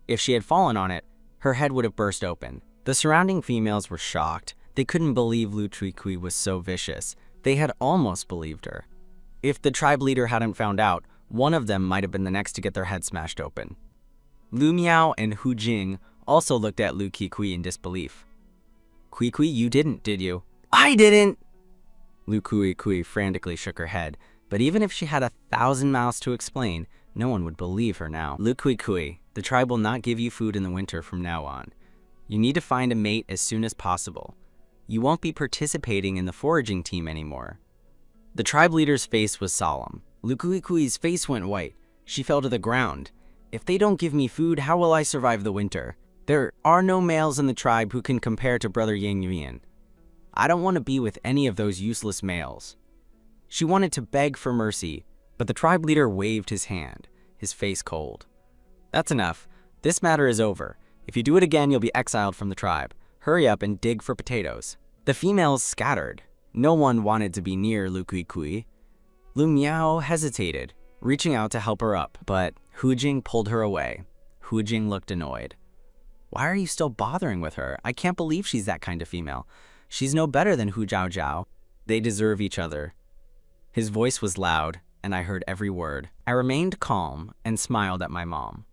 Speaker 1: If she had fallen on it, her head would have burst open. The surrounding females were shocked. They couldn't believe Lu Kui was so vicious. They had almost believed her. If the tribe leader hadn't found out, one of them might have been the next to get their head smashed open. Lu Miao and Hu Jing also looked at Lu Kui in disbelief. Kui, you didn't, did you? I didn't! Lu Kui frantically shook her head, but even if she had 1,000 mouths to explain, no one would believe her now. Lu Kui, the tribe will not give you food in the winter from now on. You need to find a mate as soon as possible. You won't be participating in the foraging team anymore. The tribe leader's face was solemn. Lu Kui's face went white. She fell to the ground. If they don't give me food, how will I survive the winter? There are no males in the tribe who can compare to Brother Yang Yuan. I don't want to be with any of those useless males. She wanted to beg for mercy, but the tribe leader waved his hand, his face cold. That's enough. This matter is over. If you do it again, you'll be exiled from the tribe. Hurry up and dig for potatoes. The females scattered. No one wanted to be near Lu Kui. Lu Miao hesitated, reaching out to help her up, but Hu Jing pulled her away. Hu Jing looked annoyed. Why are you still bothering with her? I can't believe she's that kind of female. She's no better than Hu Jiao Jiao. They deserve each other. His voice was loud, and I heard every word. I remained calm and smiled at my mom.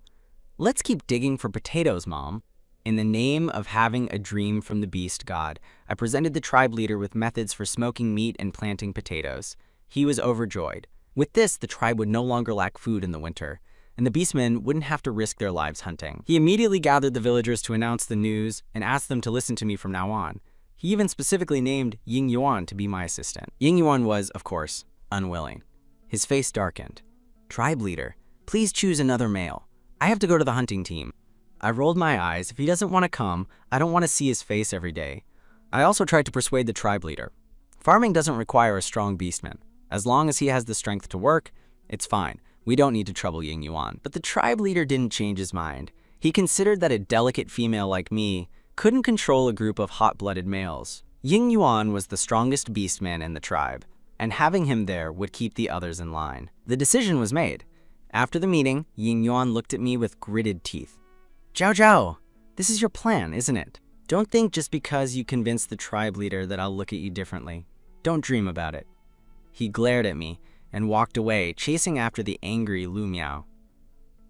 Speaker 1: Let's keep digging for potatoes, Mom. In the name of having a dream from the beast god, I presented the tribe leader with methods for smoking meat and planting potatoes. He was overjoyed. With this, the tribe would no longer lack food in the winter, and the beastmen wouldn't have to risk their lives hunting. He immediately gathered the villagers to announce the news and asked them to listen to me from now on. He even specifically named Ying Yuan to be my assistant. Ying Yuan was, of course, unwilling. His face darkened. "Tribe leader, please choose another male. I have to go to the hunting team." I rolled my eyes. If he doesn't want to come, I don't want to see his face every day. I also tried to persuade the tribe leader. Farming doesn't require a strong beastman. As long as he has the strength to work, it's fine. We don't need to trouble Ying Yuan. But the tribe leader didn't change his mind. He considered that a delicate female like me couldn't control a group of hot-blooded males. Ying Yuan was the strongest beastman in the tribe, and having him there would keep the others in line. The decision was made. After the meeting, Ying Yuan looked at me with gritted teeth. "Zhao Zhao, this is your plan, isn't it? Don't think just because you convinced the tribe leader that I'll look at you differently. Don't dream about it." He glared at me and walked away, chasing after the angry Lu Miao.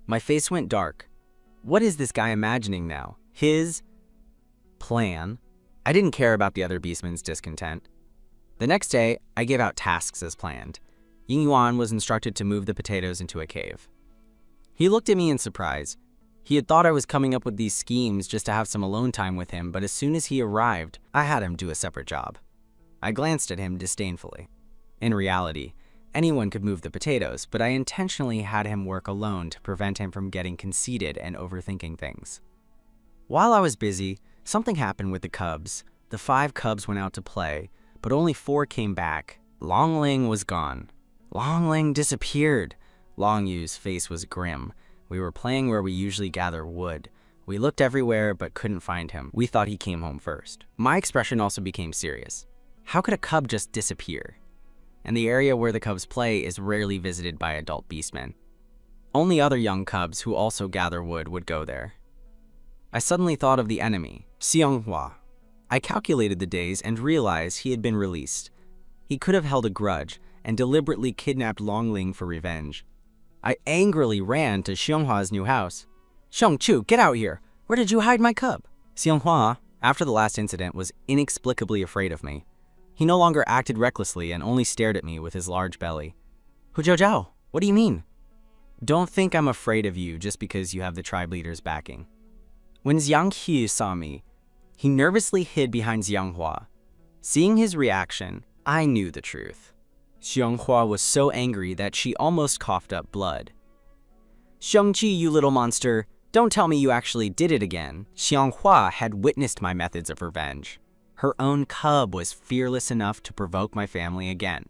Speaker 1: My face went dark. What is this guy imagining now? His plan? I didn't care about the other beastmen's discontent. The next day, I gave out tasks as planned. Ying Yuan was instructed to move the potatoes into a cave. He looked at me in surprise. He had thought I was coming up with these schemes just to have some alone time with him, but as soon as he arrived, I had him do a separate job. I glanced at him disdainfully. In reality, anyone could move the potatoes, but I intentionally had him work alone to prevent him from getting conceited and overthinking things. While I was busy, something happened with the cubs. The 5 cubs went out to play, but only 4 came back. Long Ling was gone. Long Ling disappeared. Long Yu's face was grim. We were playing where we usually gather wood. We looked everywhere but couldn't find him. We thought he came home first. My expression also became serious. How could a cub just disappear? And the area where the cubs play is rarely visited by adult beastmen. Only other young cubs who also gather wood would go there. I suddenly thought of the enemy, Xianghua. I calculated the days and realized he had been released. He could have held a grudge and deliberately kidnapped Longling for revenge. I angrily ran to Xianghua's new house. "Xiangchu, get out here! Where did you hide my cub?" Xianghua, after the last incident, was inexplicably afraid of me. He no longer acted recklessly and only stared at me with his large belly. "Hu Zhao Zhao, what do you mean?" "Don't think I'm afraid of you just because you have the tribe leader's backing." When Xiang Hu saw me, he nervously hid behind Xianghua. Seeing his reaction, I knew the truth. Xianghua was so angry that she almost coughed up blood. "Xiangqi, you little monster, don't tell me you actually did it again." Xianghua had witnessed my methods of revenge. Her own cub was fearless enough to provoke my family again.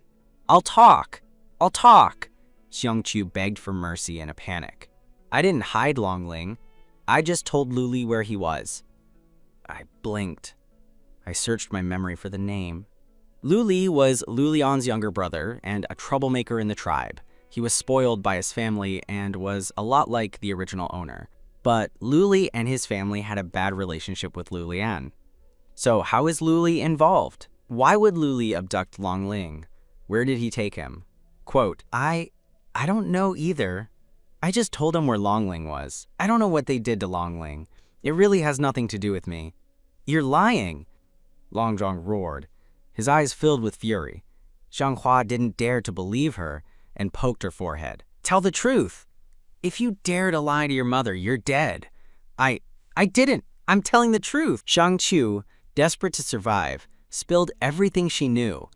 Speaker 1: I'll talk! Xiangqiu begged for mercy in a panic. I didn't hide Longling. I just told Luli where he was. I blinked. I searched my memory for the name. Luli was Lulian's younger brother and a troublemaker in the tribe. He was spoiled by his family and was a lot like the original owner. But Luli and his family had a bad relationship with Lulian. So how is Luli involved? Why would Luli abduct Longling? Where did he take him? Quote, I don't know either. I just told him where Longling was. I don't know what they did to Longling. It really has nothing to do with me. You're lying, Longzhong roared, his eyes filled with fury. Xianghua didn't dare to believe her and poked her forehead. Tell the truth. If you dare to lie to your mother, you're dead. I didn't. I'm telling the truth. Xiangqiu, desperate to survive, spilled everything she knew.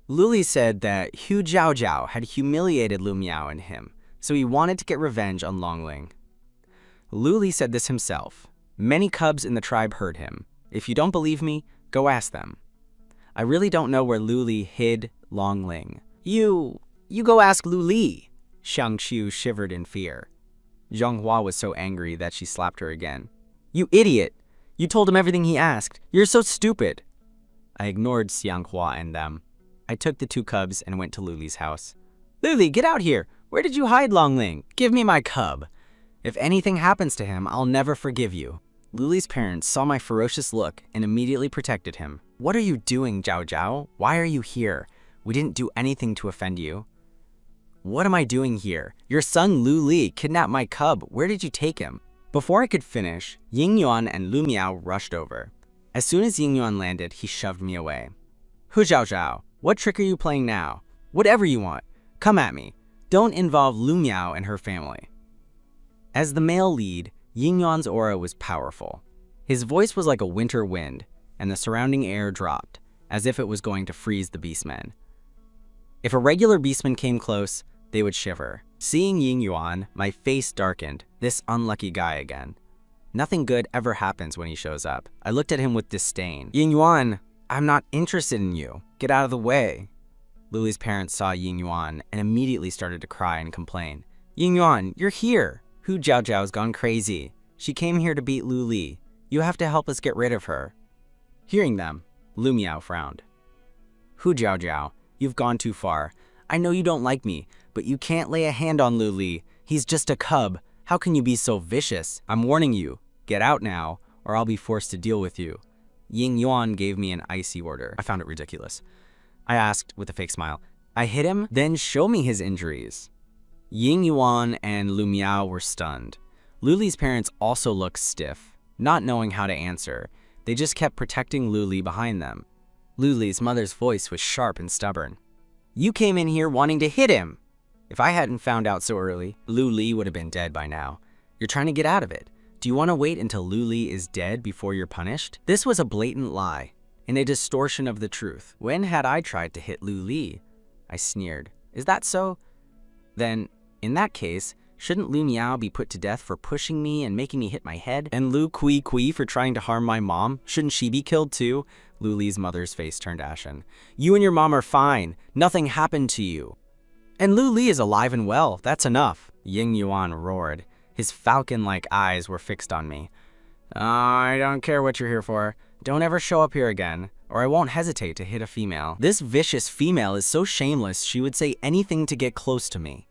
Speaker 1: Luli said that Hu Zhao Zhao had humiliated Lu Miao and him, so he wanted to get revenge on Longling. Luli said this himself. Many cubs in the tribe heard him. If you don't believe me, go ask them. I really don't know where Luli hid Longling. You go ask Luli. Xiangqiu shivered in fear. Zhonghua was so angry that she slapped her again. You idiot! You told him everything he asked. You're so stupid. I ignored Xianghua and them. I took the 2 cubs and went to Luli's house. Luli, get out here! Where did you hide Longling? Give me my cub. If anything happens to him, I'll never forgive you. Luli's parents saw my ferocious look and immediately protected him. What are you doing, Zhao Zhao? Why are you here? We didn't do anything to offend you. What am I doing here? Your son Lu Li kidnapped my cub. Where did you take him? Before I could finish, Ying Yuan and Lu Miao rushed over. As soon as Ying Yuan landed, he shoved me away. Hu Zhao Zhao, what trick are you playing now? Whatever you want. Come at me. Don't involve Lu Miao and her family." As the male lead, Ying Yuan's aura was powerful. His voice was like a winter wind, and the surrounding air dropped, as if it was going to freeze the beastmen. If a regular beastman came close, they would shiver. Seeing Ying Yuan, my face darkened. This unlucky guy again. Nothing good ever happens when he shows up. I looked at him with disdain. "Ying Yuan, I'm not interested in you. Get out of the way." Luli's parents saw Ying Yuan and immediately started to cry and complain. "Ying Yuan, you're here. Hu Jiaojiao's gone crazy. She came here to beat Lu Li. You have to help us get rid of her." Hearing them, Lu Miao frowned. "Hu Jiaojiao, you've gone too far. I know you don't like me, but you can't lay a hand on Lu Li. He's just a cub. How can you be so vicious? I'm warning you. Get out now, or I'll be forced to deal with you." Ying Yuan gave me an icy order. I found it ridiculous. I asked with a fake smile, "I hit him? Then show me his injuries." Ying Yuan and Lu Miao were stunned. Lu Li's parents also looked stiff, not knowing how to answer. They just kept protecting Lu Li behind them. Lu Li's mother's voice was sharp and stubborn. "You came in here wanting to hit him. If I hadn't found out so early, Lu Li would have been dead by now. You're trying to get out of it. Do you want to wait until Lu Li is dead before you're punished?" This was a blatant lie and a distortion of the truth. When had I tried to hit Lu Li? I sneered. "Is that so? Then, in that case, shouldn't Lu Miao be put to death for pushing me and making me hit my head? And Lu Kui for trying to harm my mom? Shouldn't she be killed too?" Lu Li's mother's face turned ashen. "You and your mom are fine. Nothing happened to you. And Lu Li is alive and well. That's enough." Ying Yuan roared. His falcon-like eyes were fixed on me. "I don't care what you're here for. Don't ever show up here again, or I won't hesitate to hit a female. This vicious female is so shameless she would say anything to get close to me."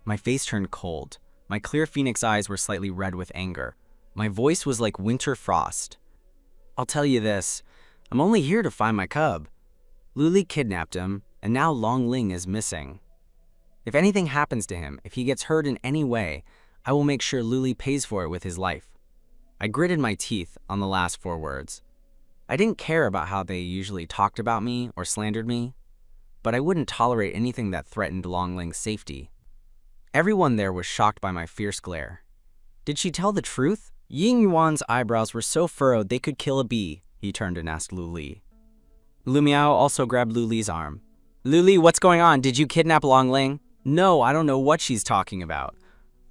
Speaker 1: My face turned cold. My clear phoenix eyes were slightly red with anger. My voice was like winter frost. "I'll tell you this. I'm only here to find my cub. Lu Li kidnapped him, and now Long Ling is missing. If anything happens to him, if he gets hurt in any way, I will make sure Lu Li pays for it with his life." I gritted my teeth on the last 4 words. I didn't care about how they usually talked about me or slandered me, but I wouldn't tolerate anything that threatened Long Ling's safety. Everyone there was shocked by my fierce glare. Did she tell the truth? Ying Yuan's eyebrows were so furrowed they could kill a bee. He turned and asked Lu Li. Lu Miao also grabbed Lu Li's arm. "Lu Li, what's going on? Did you kidnap Long Ling?" "No, I don't know what she's talking about."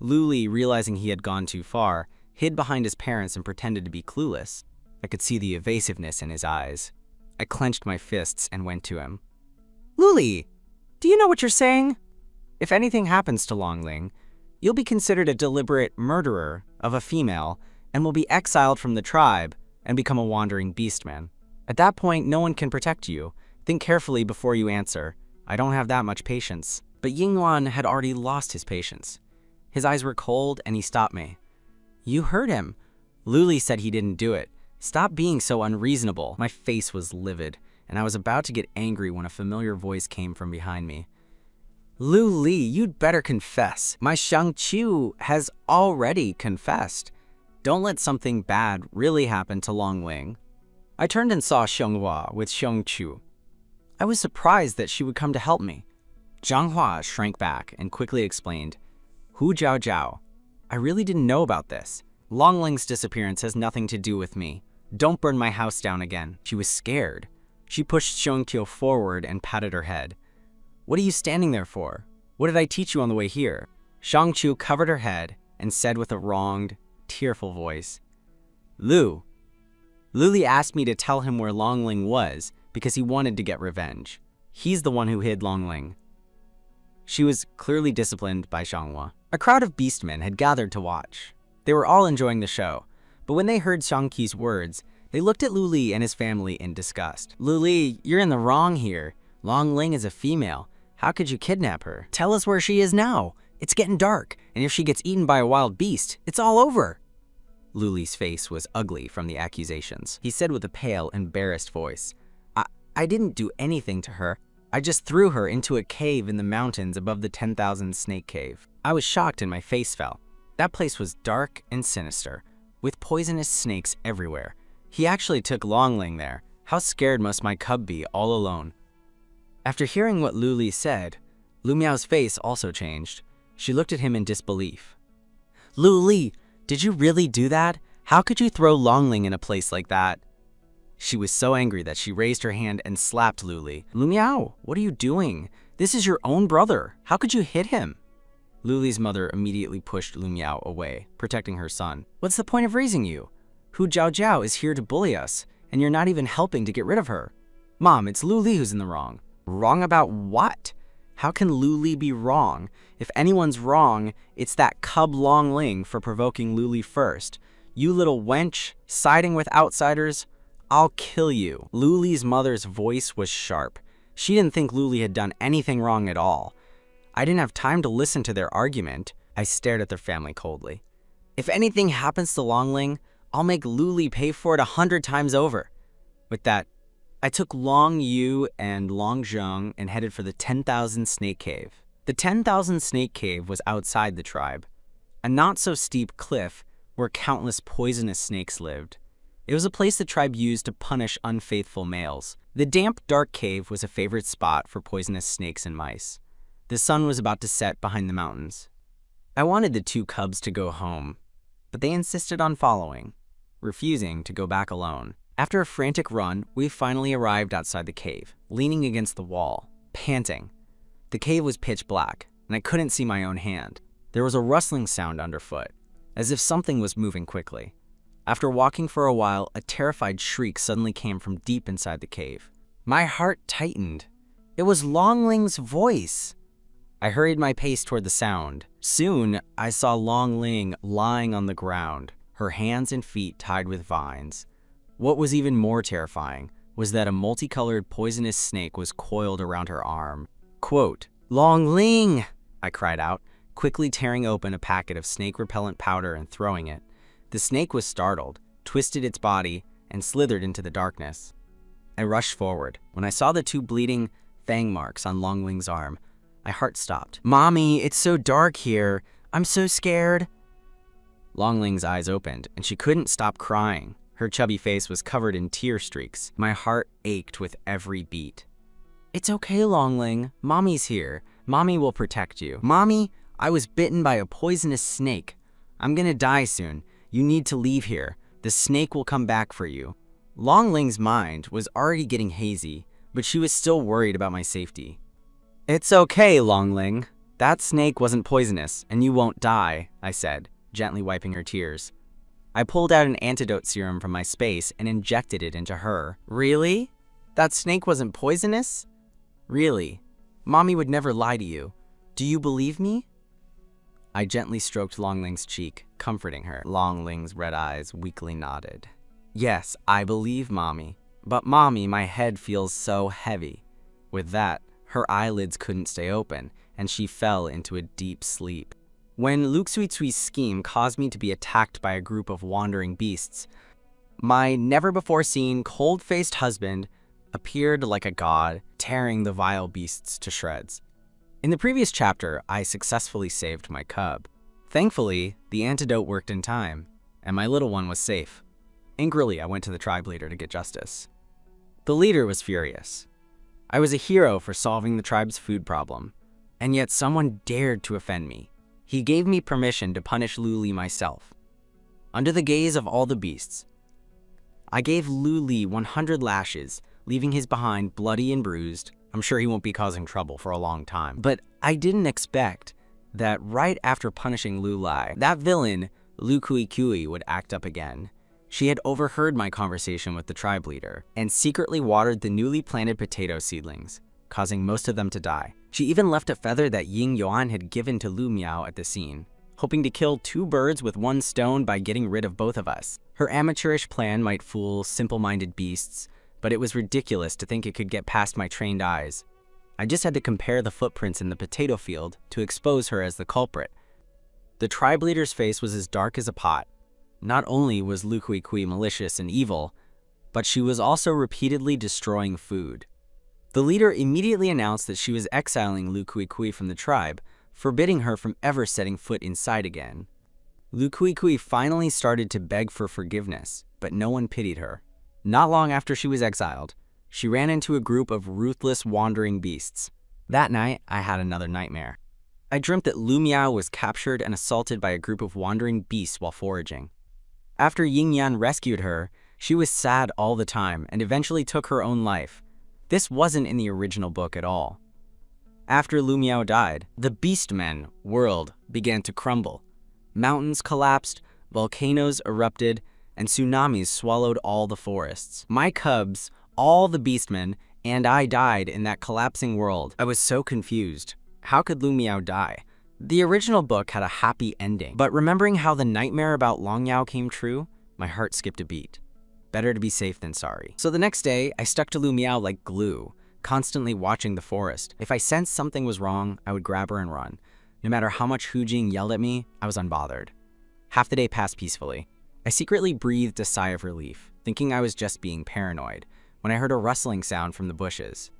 Speaker 1: Lu Li, realizing he had gone too far, hid behind his parents and pretended to be clueless. I could see the evasiveness in his eyes. I clenched my fists and went to him. "Lu Li, do you know what you're saying? If anything happens to Long Ling, you'll be considered a deliberate murderer of a female and will be exiled from the tribe and become a wandering beastman. At that point, no one can protect you. Think carefully before you answer. I don't have that much patience." But Ying Yuan had already lost his patience. His eyes were cold and he stopped me. "You heard him. Lu Li said he didn't do it. Stop being so unreasonable." My face was livid, and I was about to get angry when a familiar voice came from behind me. "Lu Li, you'd better confess. My Shang-Chu has already confessed. Don't let something bad really happen to Long Ling." I turned and saw Xianghua with Shang-Chu. I was surprised that she would come to help me. Zhanghua shrank back and quickly explained, "Hu Jiaojiao, I really didn't know about this. Long Ling's disappearance has nothing to do with me. Don't burn my house down again." She was scared. She pushed Xiongqiu forward and patted her head. "What are you standing there for? What did I teach you on the way here?" Shang-Chu covered her head and said with a wronged, tearful voice, Lu Li asked me to tell him where Long Ling was because he wanted to get revenge. He's the one who hid Long Ling." She was clearly disciplined by Zhanghua. A crowd of beastmen had gathered to watch. They were all enjoying the show, but when they heard Shang-Qi's words, they looked at Lu Li and his family in disgust. "Lu Li, you're in the wrong here. Long Ling is a female. How could you kidnap her? Tell us where she is now. It's getting dark, and if she gets eaten by a wild beast, it's all over." Lu Li's face was ugly from the accusations. He said with a pale, embarrassed voice, I didn't do anything to her. I just threw her into a cave in the mountains above the 10,000 snake cave." I was shocked and my face fell. That place was dark and sinister, with poisonous snakes everywhere. He actually took Long Ling there. How scared must my cub be all alone? After hearing what Lu Li said, Lu Miao's face also changed. She looked at him in disbelief. Lu Li, did you really do that? How could you throw Longling in a place like that? She was so angry that she raised her hand and slapped Lu Li. Lu Miao, what are you doing? This is your own brother. How could you hit him? Lu Li's mother immediately pushed Lu Miao away, protecting her son. What's the point of raising you? Hu Jiao Jiao is here to bully us, and you're not even helping to get rid of her. Mom, it's Lu Li who's in the wrong. Wrong about what? How can Lu Li be wrong? If anyone's wrong, it's that cub Longling for provoking Lu Li first. You little wench, siding with outsiders, I'll kill you. Lu Li's mother's voice was sharp. She didn't think Lu Li had done anything wrong at all. I didn't have time to listen to their argument. I stared at their family coldly. If anything happens to Longling, I'll make Lu Li pay for it 100 times over. With that, I took Long Yu and Long Zheng and headed for the 10,000 Snake Cave. The 10,000 Snake Cave was outside the tribe, a not-so-steep cliff where countless poisonous snakes lived. It was a place the tribe used to punish unfaithful males. The damp, dark cave was a favorite spot for poisonous snakes and mice. The sun was about to set behind the mountains. I wanted the two cubs to go home, but they insisted on following, refusing to go back alone. After a frantic run, we finally arrived outside the cave, leaning against the wall, panting. The cave was pitch black, and I couldn't see my own hand. There was a rustling sound underfoot, as if something was moving quickly. After walking for a while, a terrified shriek suddenly came from deep inside the cave. My heart tightened. It was Longling's voice. I hurried my pace toward the sound. Soon, I saw Longling lying on the ground, her hands and feet tied with vines. What was even more terrifying was that a multicolored poisonous snake was coiled around her arm. Quote, "Longling!" I cried out, quickly tearing open a packet of snake-repellent powder and throwing it. The snake was startled, twisted its body, and slithered into the darkness. I rushed forward. When I saw the two bleeding fang marks on Longling's arm, my heart stopped. Mommy, it's so dark here. I'm so scared. Longling's eyes opened, and she couldn't stop crying. Her chubby face was covered in tear streaks. My heart ached with every beat. It's okay, Longling. Mommy's here. Mommy will protect you. Mommy, I was bitten by a poisonous snake. I'm gonna die soon. You need to leave here. The snake will come back for you. Longling's mind was already getting hazy, but she was still worried about my safety. It's okay, Longling. That snake wasn't poisonous, and you won't die, I said, gently wiping her tears. I pulled out an antidote serum from my space and injected it into her. Really? That snake wasn't poisonous? Really? Mommy would never lie to you. Do you believe me? I gently stroked Longling's cheek, comforting her. Longling's red eyes weakly nodded. Yes, I believe, Mommy. But Mommy, my head feels so heavy. With that, her eyelids couldn't stay open, and she fell into a deep sleep. When Lu Xuicui's scheme caused me to be attacked by a group of wandering beasts, my never-before-seen, cold-faced husband appeared like a god, tearing the vile beasts to shreds. In the previous chapter, I successfully saved my cub. Thankfully, the antidote worked in time, and my little one was safe. Angrily, I went to the tribe leader to get justice. The leader was furious. I was a hero for solving the tribe's food problem, and yet someone dared to offend me. He gave me permission to punish Lu Li myself. Under the gaze of all the beasts, I gave Lu Li 100 lashes, leaving his behind bloody and bruised. I'm sure he won't be causing trouble for a long time. But I didn't expect that right after punishing Lu Li, that villain, Lu Kui would act up again. She had overheard my conversation with the tribe leader and secretly watered the newly planted potato seedlings, causing most of them to die. She even left a feather that Ying Yuan had given to Lu Miao at the scene, hoping to kill two birds with one stone by getting rid of both of us. Her amateurish plan might fool simple-minded beasts, but it was ridiculous to think it could get past my trained eyes. I just had to compare the footprints in the potato field to expose her as the culprit. The tribe leader's face was as dark as a pot. Not only was Lu Kui malicious and evil, but she was also repeatedly destroying food. The leader immediately announced that she was exiling Lu Kui from the tribe, forbidding her from ever setting foot inside again. Lu Kui finally started to beg for forgiveness, but no one pitied her. Not long after she was exiled, she ran into a group of ruthless wandering beasts. That night, I had another nightmare. I dreamt that Lu Miao was captured and assaulted by a group of wandering beasts while foraging. After Yin Yan rescued her, she was sad all the time and eventually took her own life. This wasn't in the original book at all. After Lu Miao died, the Beastmen world began to crumble. Mountains collapsed, volcanoes erupted, and tsunamis swallowed all the forests. My cubs, all the Beastmen, and I died in that collapsing world. I was so confused. How could Lu Miao die? The original book had a happy ending, but remembering how the nightmare about Long Yao came true, my heart skipped a beat. Better to be safe than sorry. So the next day, I stuck to Lu Miao like glue, constantly watching the forest. If I sensed something was wrong, I would grab her and run. No matter how much Hu Jing yelled at me, I was unbothered. Half the day passed peacefully. I secretly breathed a sigh of relief, thinking I was just being paranoid, when I heard a rustling sound from the bushes.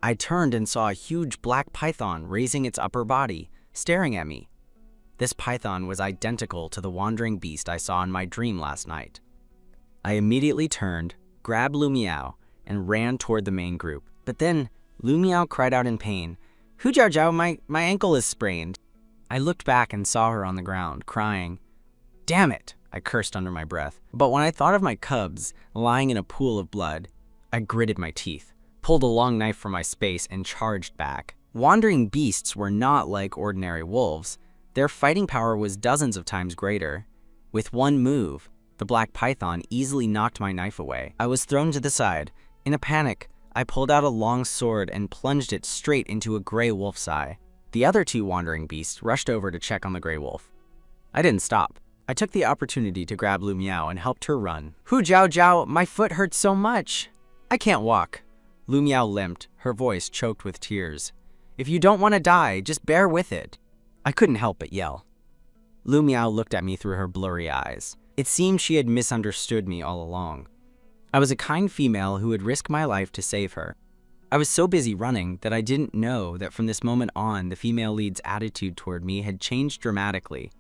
Speaker 1: I turned and saw a huge black python raising its upper body, staring at me. This python was identical to the wandering beast I saw in my dream last night. I immediately turned, grabbed Lu Miao, and ran toward the main group. But then, Lu Miao cried out in pain, "Hu Jiao Jiao, my ankle is sprained." I looked back and saw her on the ground, crying. "Damn it," I cursed under my breath. But when I thought of my cubs lying in a pool of blood, I gritted my teeth, pulled a long knife from my space, and charged back. Wandering beasts were not like ordinary wolves. Their fighting power was dozens of times greater. With one move, the black python easily knocked my knife away. I was thrown to the side. In a panic, I pulled out a long sword and plunged it straight into a gray wolf's eye. The other two wandering beasts rushed over to check on the gray wolf. I didn't stop. I took the opportunity to grab Lu Miao and helped her run. "Hu Jiao Jiao, my foot hurts so much. I can't walk." Lu Miao limped, her voice choked with tears. "If you don't want to die, just bear with it." I couldn't help but yell. Lu Miao looked at me through her blurry eyes. It seemed she had misunderstood me all along. I was a kind female who would risk my life to save her. I was so busy running that I didn't know that from this moment on, the female lead's attitude toward me had changed dramatically.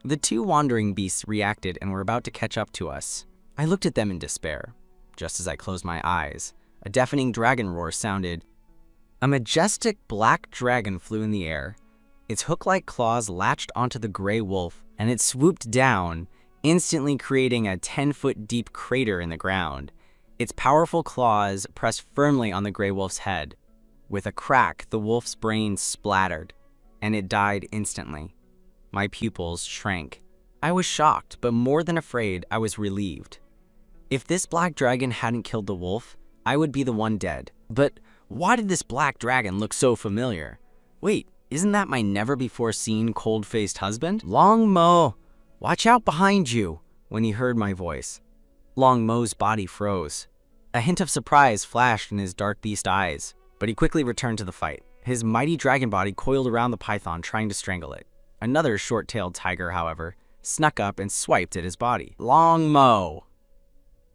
Speaker 1: The two wandering beasts reacted and were about to catch up to us. I looked at them in despair. Just as I closed my eyes, a deafening dragon roar sounded. A majestic black dragon flew in the air. Its hook-like claws latched onto the gray wolf, and it swooped down, instantly creating a 10-foot deep crater in the ground. Its powerful claws pressed firmly on the gray wolf's head. With a crack, the wolf's brain splattered, and it died instantly. My pupils shrank. I was shocked, but more than afraid, I was relieved. If this black dragon hadn't killed the wolf, I would be the one dead. But why did this black dragon look so familiar? Wait, isn't that my never-before-seen cold-faced husband? "Long Mo, watch out behind you," when he heard my voice. Long Mo's body froze. A hint of surprise flashed in his dark beast eyes, but he quickly returned to the fight. His mighty dragon body coiled around the python, trying to strangle it. Another short-tailed tiger, however, snuck up and swiped at his body. "Long Mo!"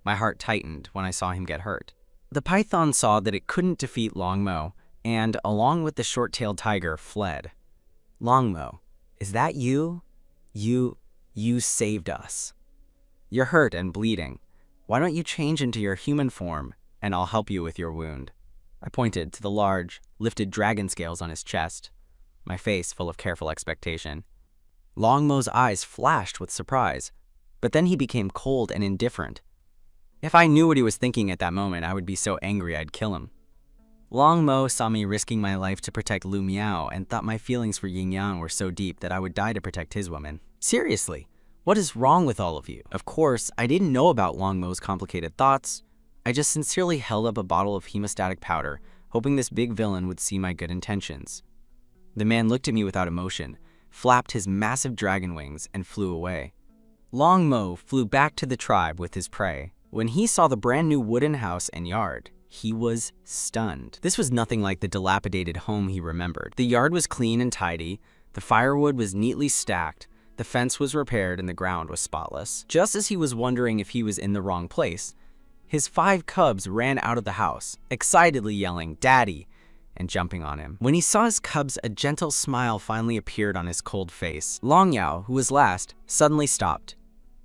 Speaker 1: My heart tightened when I saw him get hurt. The python saw that it couldn't defeat Long Mo, and, along with the short-tailed tiger, fled. "Long Mo, is that you? You saved us. You're hurt and bleeding. Why don't you change into your human form, and I'll help you with your wound." I pointed to the large, lifted dragon scales on his chest, my face full of careful expectation. Long Mo's eyes flashed with surprise, but then he became cold and indifferent. If I knew what he was thinking at that moment, I would be so angry I'd kill him. Long Mo saw me risking my life to protect Lu Miao and thought my feelings for Yin Yang were so deep that I would die to protect his woman. Seriously, what is wrong with all of you? Of course, I didn't know about Long Mo's complicated thoughts. I just sincerely held up a bottle of hemostatic powder, hoping this big villain would see my good intentions. The man looked at me without emotion, flapped his massive dragon wings, and flew away. Long Mo flew back to the tribe with his prey. When he saw the brand new wooden house and yard, he was stunned. This was nothing like the dilapidated home he remembered. The yard was clean and tidy, the firewood was neatly stacked, the fence was repaired, and the ground was spotless. Just as he was wondering if he was in the wrong place, his 5 cubs ran out of the house, excitedly yelling, "Daddy!" and jumping on him. When he saw his cubs, a gentle smile finally appeared on his cold face. Long Yao, who was last, suddenly stopped.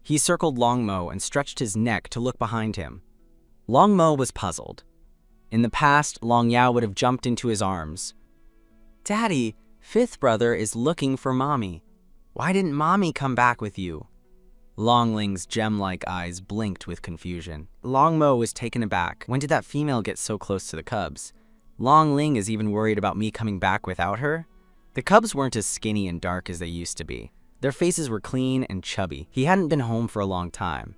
Speaker 1: He circled Long Mo and stretched his neck to look behind him. Long Mo was puzzled. In the past, Long Yao would have jumped into his arms, Daddy, fifth brother is looking for mommy. Why didn't mommy come back with you? Long Ling's gem-like eyes blinked with confusion. Long Mo was taken aback. When did that female get so close to the cubs? Long Ling is even worried about me coming back without her? The cubs weren't as skinny and dark as they used to be. Their faces were clean and chubby. He hadn't been home for a long time.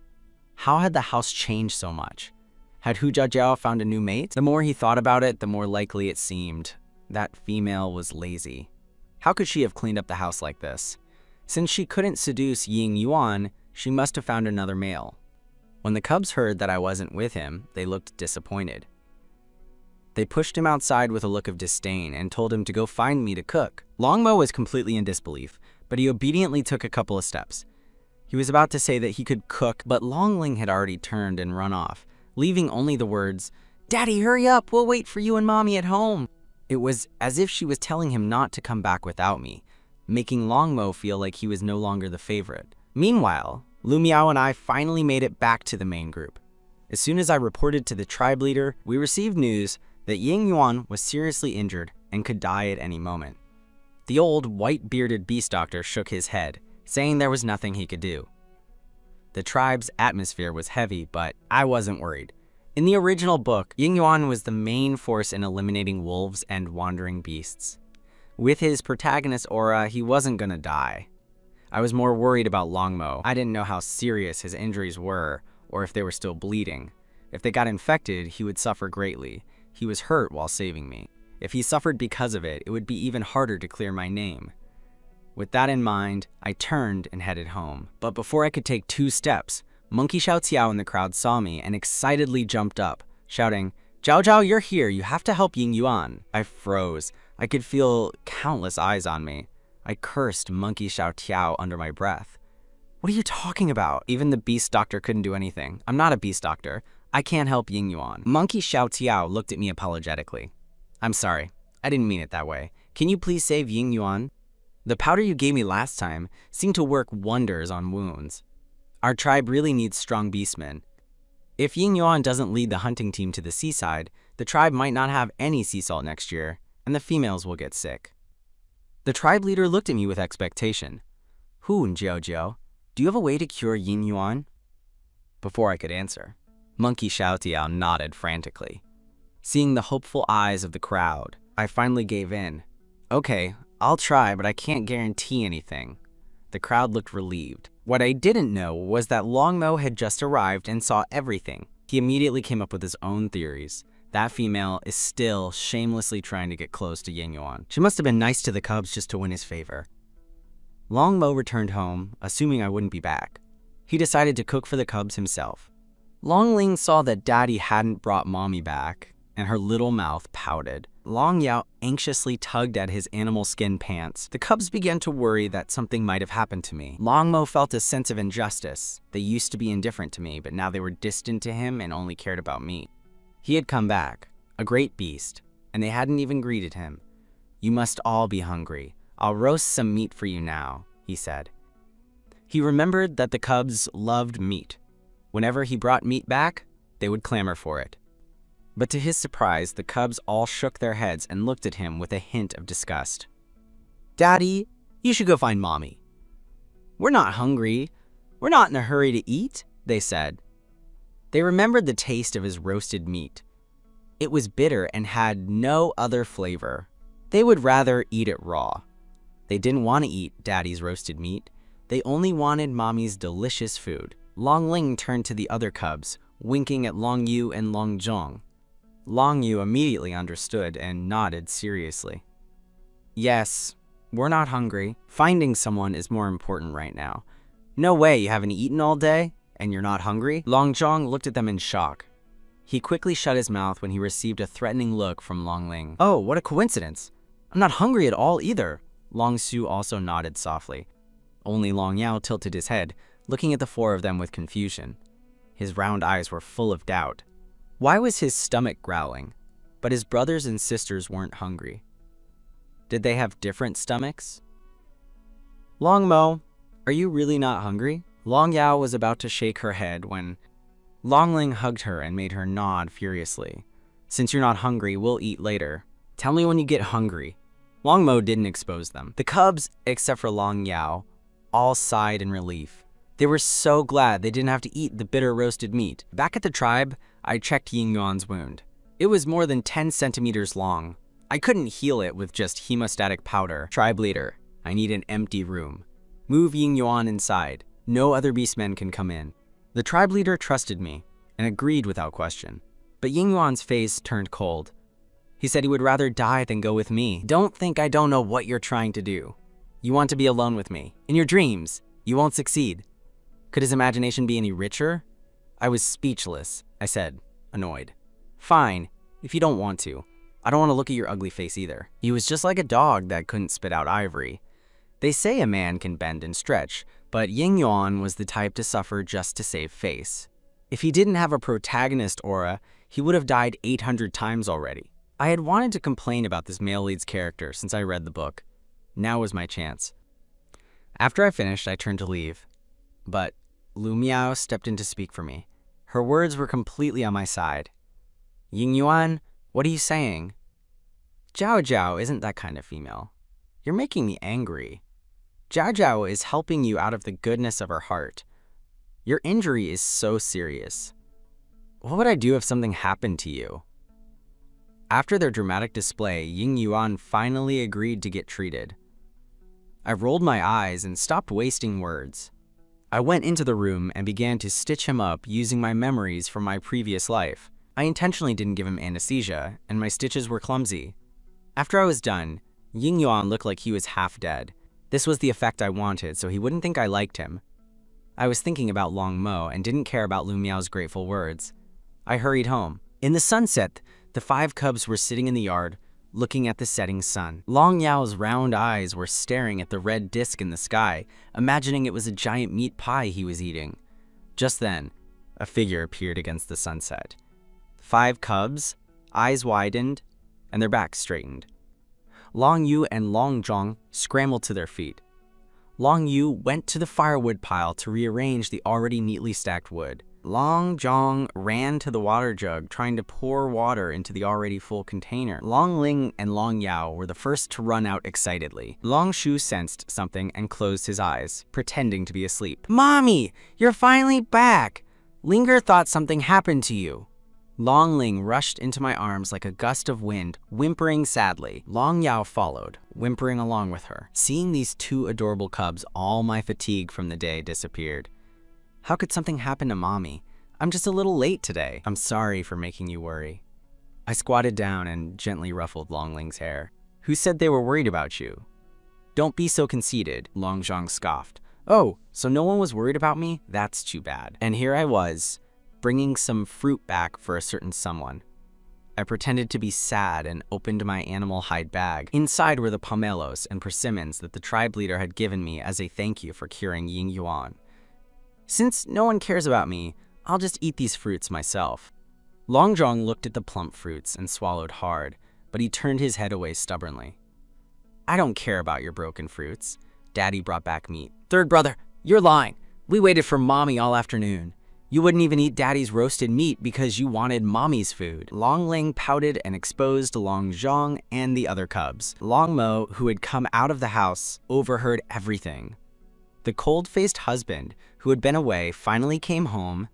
Speaker 1: How had the house changed so much? Had Hu Jiajiao found a new mate? The more he thought about it, the more likely it seemed. That female was lazy. How could she have cleaned up the house like this? Since she couldn't seduce Ying Yuan, she must have found another male. When the cubs heard that I wasn't with him, they looked disappointed. They pushed him outside with a look of disdain and told him to go find me to cook. Long Mo was completely in disbelief, but he obediently took a couple of steps. He was about to say that he could cook, but Long Ling had already turned and run off, leaving only the words, "Daddy, hurry up, we'll wait for you and mommy at home." It was as if she was telling him not to come back without me, making Long Mo feel like he was no longer the favorite. Meanwhile, Lu Miao and I finally made it back to the main group. As soon as I reported to the tribe leader, we received news that Ying Yuan was seriously injured and could die at any moment. The old, white-bearded beast doctor shook his head, saying there was nothing he could do. The tribe's atmosphere was heavy, but I wasn't worried. In the original book, Ying Yuan was the main force in eliminating wolves and wandering beasts. With his protagonist aura, he wasn't gonna die. I was more worried about Long Mo. I didn't know how serious his injuries were, or if they were still bleeding. If they got infected, he would suffer greatly. He was hurt while saving me. If he suffered because of it, it would be even harder to clear my name. With that in mind, I turned and headed home. But before I could take 2 steps, Monkey Xiao Xiao in the crowd saw me and excitedly jumped up, shouting, "Zhao Zhao, you're here. You have to help Ying Yuan." I froze. I could feel countless eyes on me. I cursed Monkey Xiao Tiao under my breath. "What are you talking about?" Even the beast doctor couldn't do anything. I'm not a beast doctor. I can't help Ying Yuan. Monkey Xiao Tiao looked at me apologetically. "I'm sorry. I didn't mean it that way. Can you please save Ying Yuan? The powder you gave me last time seemed to work wonders on wounds. Our tribe really needs strong beastmen. If Ying Yuan doesn't lead the hunting team to the seaside, the tribe might not have any sea salt next year, and the females will get sick." The tribe leader looked at me with expectation. "Hu Jiao, do you have a way to cure Ying Yuan?" Before I could answer, Monkey Xiao Tiao nodded frantically. Seeing the hopeful eyes of the crowd, I finally gave in. "Okay, I'll try, but I can't guarantee anything." The crowd looked relieved. What I didn't know was that Long Mo had just arrived and saw everything. He immediately came up with his own theories. That female is still shamelessly trying to get close to Ying Yuan. She must have been nice to the cubs just to win his favor. Long Mo returned home, assuming I wouldn't be back. He decided to cook for the cubs himself. Long Ling saw that Daddy hadn't brought Mommy back, and her little mouth pouted. Long Yao anxiously tugged at his animal skin pants. The cubs began to worry that something might have happened to me. Long Mo felt a sense of injustice. They used to be indifferent to me, but now they were distant to him and only cared about me. He had come back, a great beast, and they hadn't even greeted him. "You must all be hungry. I'll roast some meat for you now," he said. He remembered that the cubs loved meat. Whenever he brought meat back, they would clamor for it. But to his surprise, the cubs all shook their heads and looked at him with a hint of disgust. "Daddy, you should go find Mommy." "We're not hungry. We're not in a hurry to eat," they said. They remembered the taste of his roasted meat. It was bitter and had no other flavor. They would rather eat it raw. They didn't want to eat Daddy's roasted meat. They only wanted Mommy's delicious food. Long Ling turned to the other cubs, winking at Long Yu and Long Zhong. Long Yu immediately understood and nodded seriously. "Yes, we're not hungry. Finding someone is more important right now. No way you haven't eaten all day and you're not hungry?" Long Zhong looked at them in shock. He quickly shut his mouth when he received a threatening look from Long Ling. "Oh, what a coincidence. I'm not hungry at all either." Long Su also nodded softly. Only Long Yao tilted his head, looking at the 4 of them with confusion. His round eyes were full of doubt. Why was his stomach growling, but his brothers and sisters weren't hungry? Did they have different stomachs? "Long Mo, are you really not hungry?" Long Yao was about to shake her head when Long Ling hugged her and made her nod furiously. "Since you're not hungry, we'll eat later. Tell me when you get hungry. Long Mo didn't expose them. The cubs, except for Long Yao, all sighed in relief. They were so glad they didn't have to eat the bitter roasted meat. Back at the tribe, I checked Ying Yuan's wound. It was more than 10 centimeters long. I couldn't heal it with just hemostatic powder. Tribe leader, I need an empty room. Move Ying Yuan inside. No other beastmen can come in. The tribe leader trusted me and agreed without question. But Ying Yuan's face turned cold. He said he would rather die than go with me. Don't think I don't know what you're trying to do. You want to be alone with me. In your dreams, you won't succeed. Could his imagination be any richer? I was speechless, I said, annoyed. Fine, if you don't want to. I don't want to look at your ugly face either. He was just like a dog that couldn't spit out ivory. They say a man can bend and stretch, but Ying Yuan was the type to suffer just to save face. If he didn't have a protagonist aura, he would have died 800 times already. I had wanted to complain about this male lead's character since I read the book. Now was my chance. After I finished, I turned to leave. But Lu Miao stepped in to speak for me. Her words were completely on my side. Ying Yuan, what are you saying? Zhao Zhao isn't that kind of female. You're making me angry. Zhao Zhao is helping you out of the goodness of her heart. Your injury is so serious. What would I do if something happened to you? After their dramatic display, Ying Yuan finally agreed to get treated. I rolled my eyes and stopped wasting words. I went into the room and began to stitch him up using my memories from my previous life. I intentionally didn't give him anesthesia, and my stitches were clumsy. After I was done, Ying Yuan looked like he was half dead. This was the effect I wanted, so he wouldn't think I liked him. I was thinking about Long Mo and didn't care about Lu Miao's grateful words. I hurried home. In the sunset, the 5 cubs were sitting in the yard, looking at the setting sun. Long Yao's round eyes were staring at the red disc in the sky, imagining it was a giant meat pie he was eating. Just then, a figure appeared against the sunset. 5 cubs, eyes widened, and their backs straightened. Long Yu and Long Zhong scrambled to their feet. Long Yu went to the firewood pile to rearrange the already neatly stacked wood. Long Zhong ran to the water jug, trying to pour water into the already full container. Long Ling and Long Yao were the first to run out excitedly. Long Shu sensed something and closed his eyes, pretending to be asleep. Mommy, you're finally back! Linger thought something happened to you. Long Ling rushed into my arms like a gust of wind, whimpering sadly. Long Yao followed, whimpering along with her. Seeing these 2 adorable cubs, all my fatigue from the day disappeared. How could something happen to Mommy? I'm just a little late today. I'm sorry for making you worry. I squatted down and gently ruffled Long Ling's hair. Who said they were worried about you? Don't be so conceited, Long Zhong scoffed. Oh, so no one was worried about me? That's too bad. And here I was, bringing some fruit back for a certain someone. I pretended to be sad and opened my animal hide bag. Inside were the pomelos and persimmons that the tribe leader had given me as a thank you for curing Ying Yuan. Since no one cares about me, I'll just eat these fruits myself. Long Zhong looked at the plump fruits and swallowed hard, but he turned his head away stubbornly. I don't care about your broken fruits. Daddy brought back meat. Third brother, you're lying. We waited for Mommy all afternoon. You wouldn't even eat Daddy's roasted meat because you wanted Mommy's food. Long Ling pouted and exposed Long Zhong and the other cubs. Long Mo, who had come out of the house, overheard everything. The cold-faced husband, who had been away, finally came home,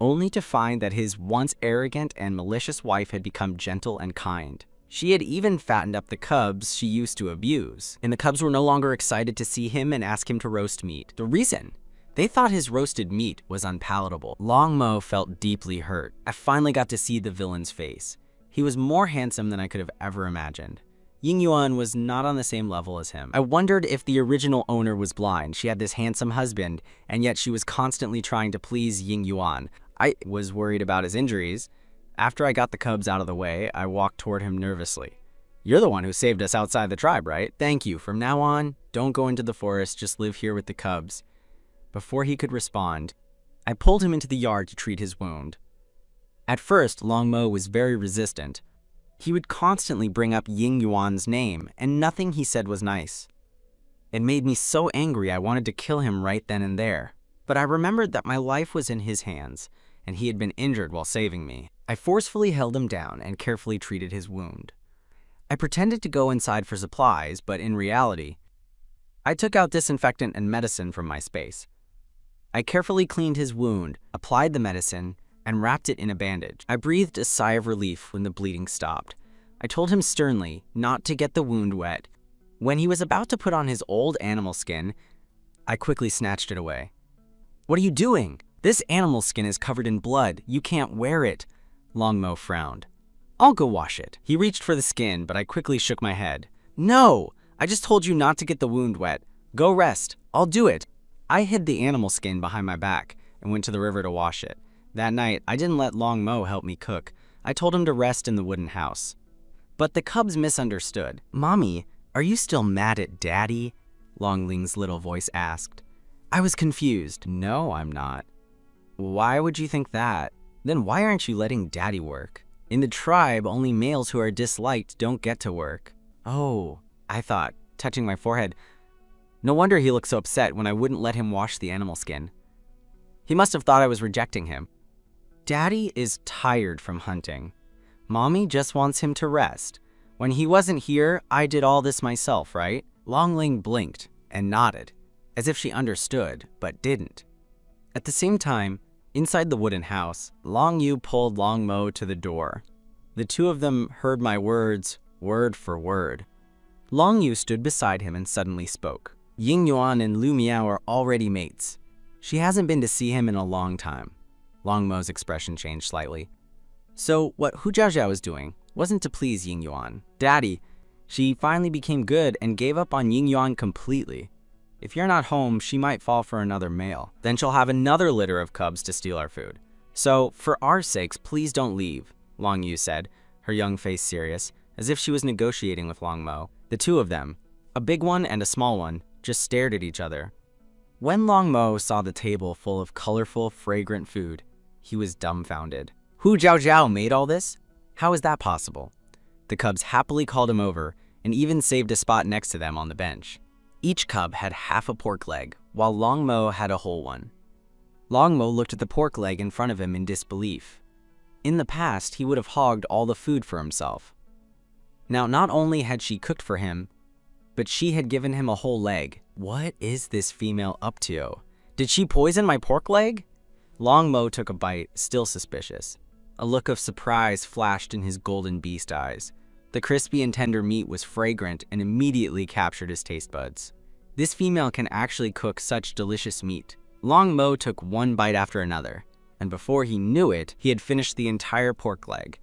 Speaker 1: only to find that his once arrogant and malicious wife had become gentle and kind. She had even fattened up the cubs she used to abuse, and the cubs were no longer excited to see him and ask him to roast meat. The reason? They thought his roasted meat was unpalatable. Long Mo felt deeply hurt. I finally got to see the villain's face. He was more handsome than I could have ever imagined. Ying Yuan was not on the same level as him. I wondered if the original owner was blind. She had this handsome husband, and yet she was constantly trying to please Ying Yuan. I was worried about his injuries. After I got the cubs out of the way, I walked toward him nervously. You're the one who saved us outside the tribe, right? Thank you. From now on, don't go into the forest, just live here with the cubs. Before he could respond, I pulled him into the yard to treat his wound. At first, Long Mo was very resistant. He would constantly bring up Ying Yuan's name, and nothing he said was nice. It made me so angry I wanted to kill him right then and there. But I remembered that my life was in his hands, and he had been injured while saving me. I forcefully held him down and carefully treated his wound. I pretended to go inside for supplies, but in reality, I took out disinfectant and medicine from my space. I carefully cleaned his wound, applied the medicine, and wrapped it in a bandage. I breathed a sigh of relief when the bleeding stopped. I told him sternly not to get the wound wet. When he was about to put on his old animal skin, I quickly snatched it away. "What are you doing? This animal skin is covered in blood. You can't wear it." Longmo frowned. "I'll go wash it." He reached for the skin, but I quickly shook my head. "No! I just told you not to get the wound wet. Go rest. I'll do it." I hid the animal skin behind my back and went to the river to wash it. That night, I didn't let Longmo help me cook. I told him to rest in the wooden house. But the cubs misunderstood. "Mommy, are you still mad at Daddy?" Longling's little voice asked. I was confused. "No, I'm not." "Why would you think that? Then why aren't you letting Daddy work? In the tribe, only males who are disliked don't get to work." "Oh," I thought, touching my forehead. No wonder he looked so upset when I wouldn't let him wash the animal skin. He must have thought I was rejecting him. Daddy is tired from hunting. Mommy just wants him to rest. When he wasn't here, I did all this myself, right? Longling blinked and nodded, as if she understood, but didn't. At the same time, inside the wooden house, Long Yu pulled Longmo to the door. The two of them heard my words, word for word. Long Yu stood beside him and suddenly spoke. "Ying Yuan and Lu Miao are already mates. She hasn't been to see him in a long time." Longmo's expression changed slightly. "So what Hu Zhaozhao is doing wasn't to please Ying Yuan. Daddy, she finally became good and gave up on Ying Yuan completely. If you're not home, she might fall for another male. Then she'll have another litter of cubs to steal our food. So, for our sakes, please don't leave," Long Yu said, her young face serious, as if she was negotiating with Longmo. The two of them, a big one and a small one, just stared at each other. When Longmo saw the table full of colorful, fragrant food, he was dumbfounded. "Hu Zhaozhao made all this? How is that possible?" The cubs happily called him over and even saved a spot next to them on the bench. Each cub had half a pork leg, while Longmo had a whole one. Longmo looked at the pork leg in front of him in disbelief. In the past, he would have hogged all the food for himself. Now, not only had she cooked for him, but she had given him a whole leg. What is this female up to? Did she poison my pork leg? Longmo took a bite, still suspicious. A look of surprise flashed in his golden beast eyes. The crispy and tender meat was fragrant and immediately captured his taste buds. This female can actually cook such delicious meat. Longmo took one bite after another, and before he knew it, he had finished the entire pork leg.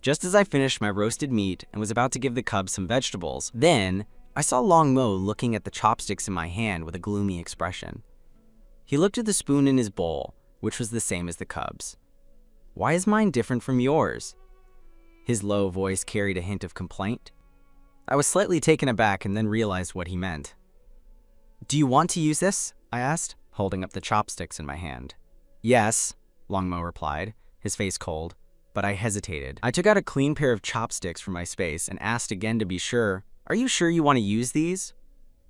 Speaker 1: Just as I finished my roasted meat and was about to give the cubs some vegetables, then I saw Longmo looking at the chopsticks in my hand with a gloomy expression. He looked at the spoon in his bowl, which was the same as the cubs. "Why is mine different from yours?" His low voice carried a hint of complaint. I was slightly taken aback and then realized what he meant. "Do you want to use this?" I asked, holding up the chopsticks in my hand. "Yes," Longmo replied, his face cold, but I hesitated. I took out a clean pair of chopsticks from my space and asked again to be sure. "Are you sure you want to use these?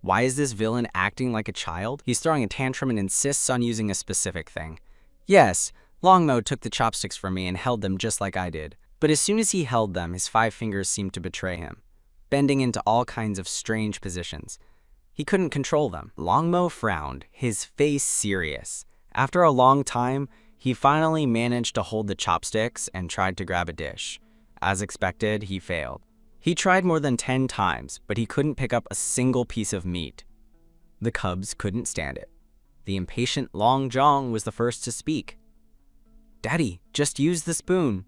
Speaker 1: Why is this villain acting like a child? He's throwing a tantrum and insists on using a specific thing." Yes, Longmo took the chopsticks from me and held them just like I did. But as soon as he held them, his 5 fingers seemed to betray him, bending into all kinds of strange positions. He couldn't control them. Longmo frowned, his face serious. After a long time, he finally managed to hold the chopsticks and tried to grab a dish. As expected, he failed. He tried more than 10 times, but he couldn't pick up a single piece of meat. The cubs couldn't stand it. The impatient Long Zhong was the first to speak. "Daddy, just use the spoon.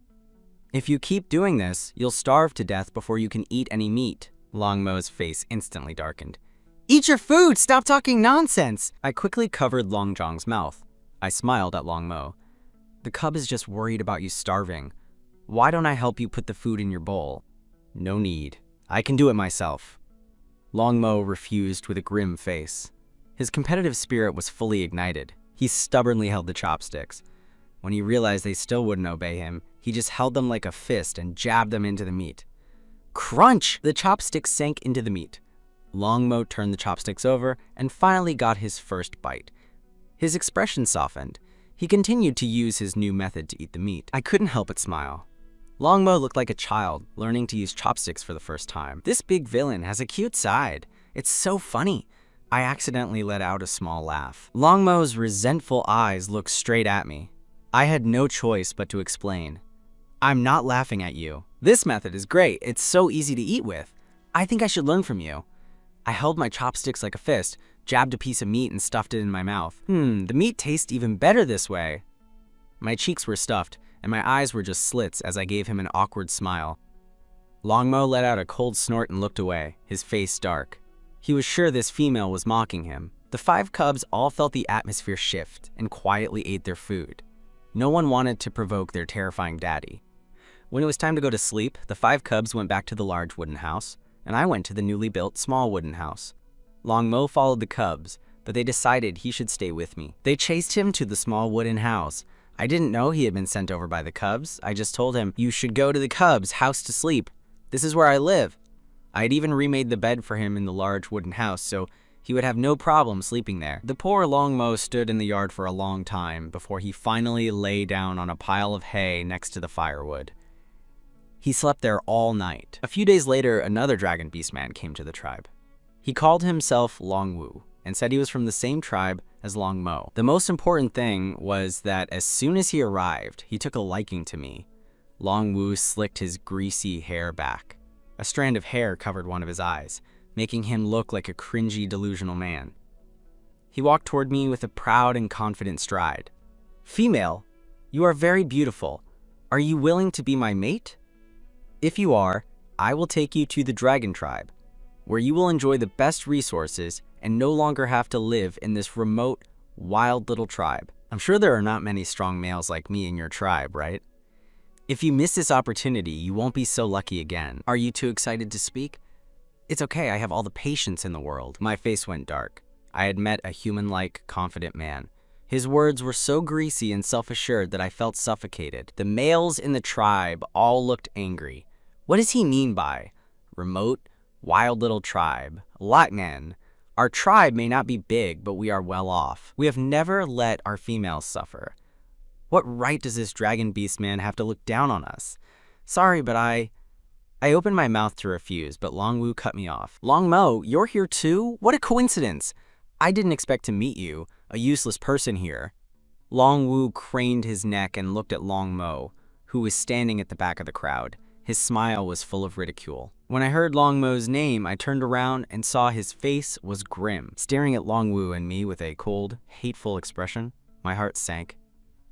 Speaker 1: If you keep doing this, you'll starve to death before you can eat any meat." Longmo's face instantly darkened. "Eat your food! Stop talking nonsense!" I quickly covered Long Zhong's mouth. I smiled at Longmo. "The cub is just worried about you starving. Why don't I help you put the food in your bowl?" "No need. I can do it myself." Longmo refused with a grim face. His competitive spirit was fully ignited. He stubbornly held the chopsticks. When he realized they still wouldn't obey him, he just held them like a fist and jabbed them into the meat. Crunch! The chopsticks sank into the meat. Longmo turned the chopsticks over and finally got his first bite. His expression softened. He continued to use his new method to eat the meat. I couldn't help but smile. Long Mo looked like a child learning to use chopsticks for the first time. This big villain has a cute side. It's so funny. I accidentally let out a small laugh. Long Mo's resentful eyes looked straight at me. I had no choice but to explain. I'm not laughing at you. This method is great. It's so easy to eat with. I think I should learn from you. I held my chopsticks like a fist, jabbed a piece of meat and stuffed it in my mouth. The meat tastes even better this way. My cheeks were stuffed, and my eyes were just slits as I gave him an awkward smile. Long Mo let out a cold snort and looked away, his face dark. He was sure this female was mocking him. The 5 cubs all felt the atmosphere shift and quietly ate their food. No one wanted to provoke their terrifying daddy. When it was time to go to sleep, the 5 cubs went back to the large wooden house, and I went to the newly built small wooden house. Long Mo followed the cubs, but they decided he should stay with me. They chased him to the small wooden house. I didn't know he had been sent over by the cubs. I just told him, "You should go to the cubs' house to sleep. This is where I live." I had even remade the bed for him in the large wooden house, so he would have no problem sleeping there. The poor Long Mo stood in the yard for a long time before he finally lay down on a pile of hay next to the firewood. He slept there all night. A few days later, another dragon beast man came to the tribe. He called himself Long Wu and said he was from the same tribe as Long Mo. The most important thing was that as soon as he arrived, he took a liking to me. Long Wu slicked his greasy hair back. A strand of hair covered one of his eyes, making him look like a cringy, delusional man. He walked toward me with a proud and confident stride. "Female, you are very beautiful. Are you willing to be my mate? If you are, I will take you to the Dragon Tribe, where you will enjoy the best resources and no longer have to live in this remote, wild little tribe. I'm sure there are not many strong males like me in your tribe, right? If you miss this opportunity, you won't be so lucky again. Are you too excited to speak? It's okay, I have all the patience in the world." My face went dark. I had met a human-like, confident man. His words were so greasy and self-assured that I felt suffocated. The males in the tribe all looked angry. What does he mean by remote, wild little tribe? Latman. Our tribe may not be big, but we are well off. We have never let our females suffer. What right does this dragon beast man have to look down on us? Sorry, but I opened my mouth to refuse, but Long Wu cut me off. "Long Mo, you're here too? What a coincidence. I didn't expect to meet you, a useless person here." Long Wu craned his neck and looked at Long Mo, who was standing at the back of the crowd. His smile was full of ridicule. When I heard Long Mo's name, I turned around and saw his face was grim. Staring at Long Wu and me with a cold, hateful expression, my heart sank.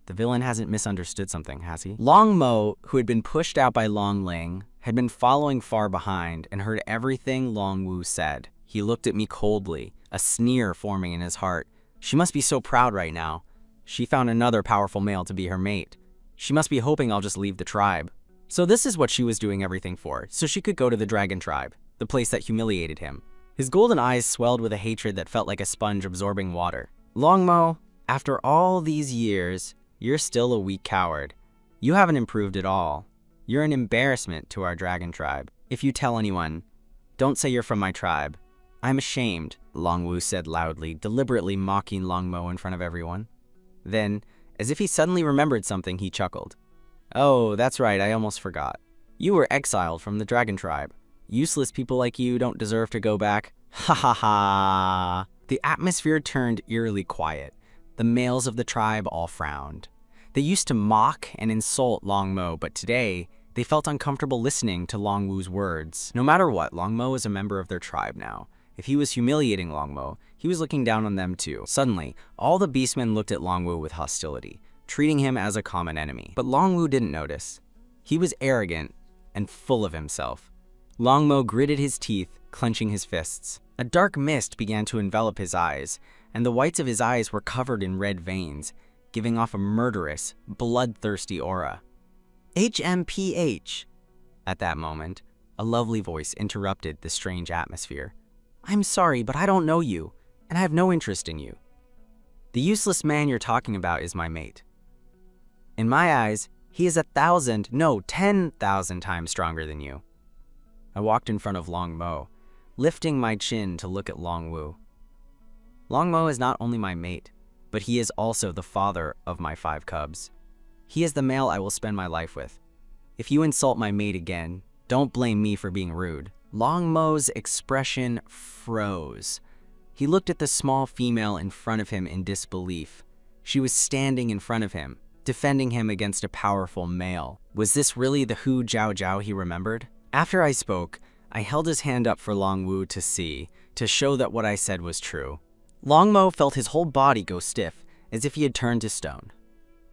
Speaker 1: The villain hasn't misunderstood something, has he? Long Mo, who had been pushed out by Long Ling, had been following far behind and heard everything Long Wu said. He looked at me coldly, a sneer forming in his heart. She must be so proud right now. She found another powerful male to be her mate. She must be hoping I'll just leave the tribe. So this is what she was doing everything for, so she could go to the Dragon Tribe, the place that humiliated him. His golden eyes swelled with a hatred that felt like a sponge absorbing water. "Long Mo, after all these years, you're still a weak coward. You haven't improved at all. You're an embarrassment to our Dragon Tribe. If you tell anyone, don't say you're from my tribe. I'm ashamed," Long Wu said loudly, deliberately mocking Long Mo in front of everyone. Then, as if he suddenly remembered something, he chuckled. "Oh, that's right, I almost forgot. You were exiled from the Dragon Tribe. Useless people like you don't deserve to go back. Ha ha ha." The atmosphere turned eerily quiet. The males of the tribe all frowned. They used to mock and insult Long Mo, but today, they felt uncomfortable listening to Long Wu's words. No matter what, Long Mo is a member of their tribe now. If he was humiliating Long Mo, he was looking down on them too. Suddenly, all the beastmen looked at Long Wu with hostility, treating him as a common enemy. But Long Wu didn't notice. He was arrogant and full of himself. Long Mo gritted his teeth, clenching his fists. A dark mist began to envelop his eyes, and the whites of his eyes were covered in red veins, giving off a murderous, bloodthirsty aura. HMPH. At that moment, a lovely voice interrupted the strange atmosphere. "I'm sorry, but I don't know you, and I have no interest in you. The useless man you're talking about is my mate. In my eyes, he is 1,000, no, 10,000 times stronger than you." I walked in front of Long Mo, lifting my chin to look at Long Wu. Long Mo is not only my mate, but he is also the father of my 5 cubs. He is the male I will spend my life with. If you insult my mate again, don't blame me for being rude." Longmo's expression froze. He looked at the small female in front of him in disbelief. She was standing in front of him, defending him against a powerful male. Was this really the Hu Jiao Jiao he remembered? After I spoke, I held his hand up for Longwu to see, to show that what I said was true. Longmo felt his whole body go stiff, as if he had turned to stone.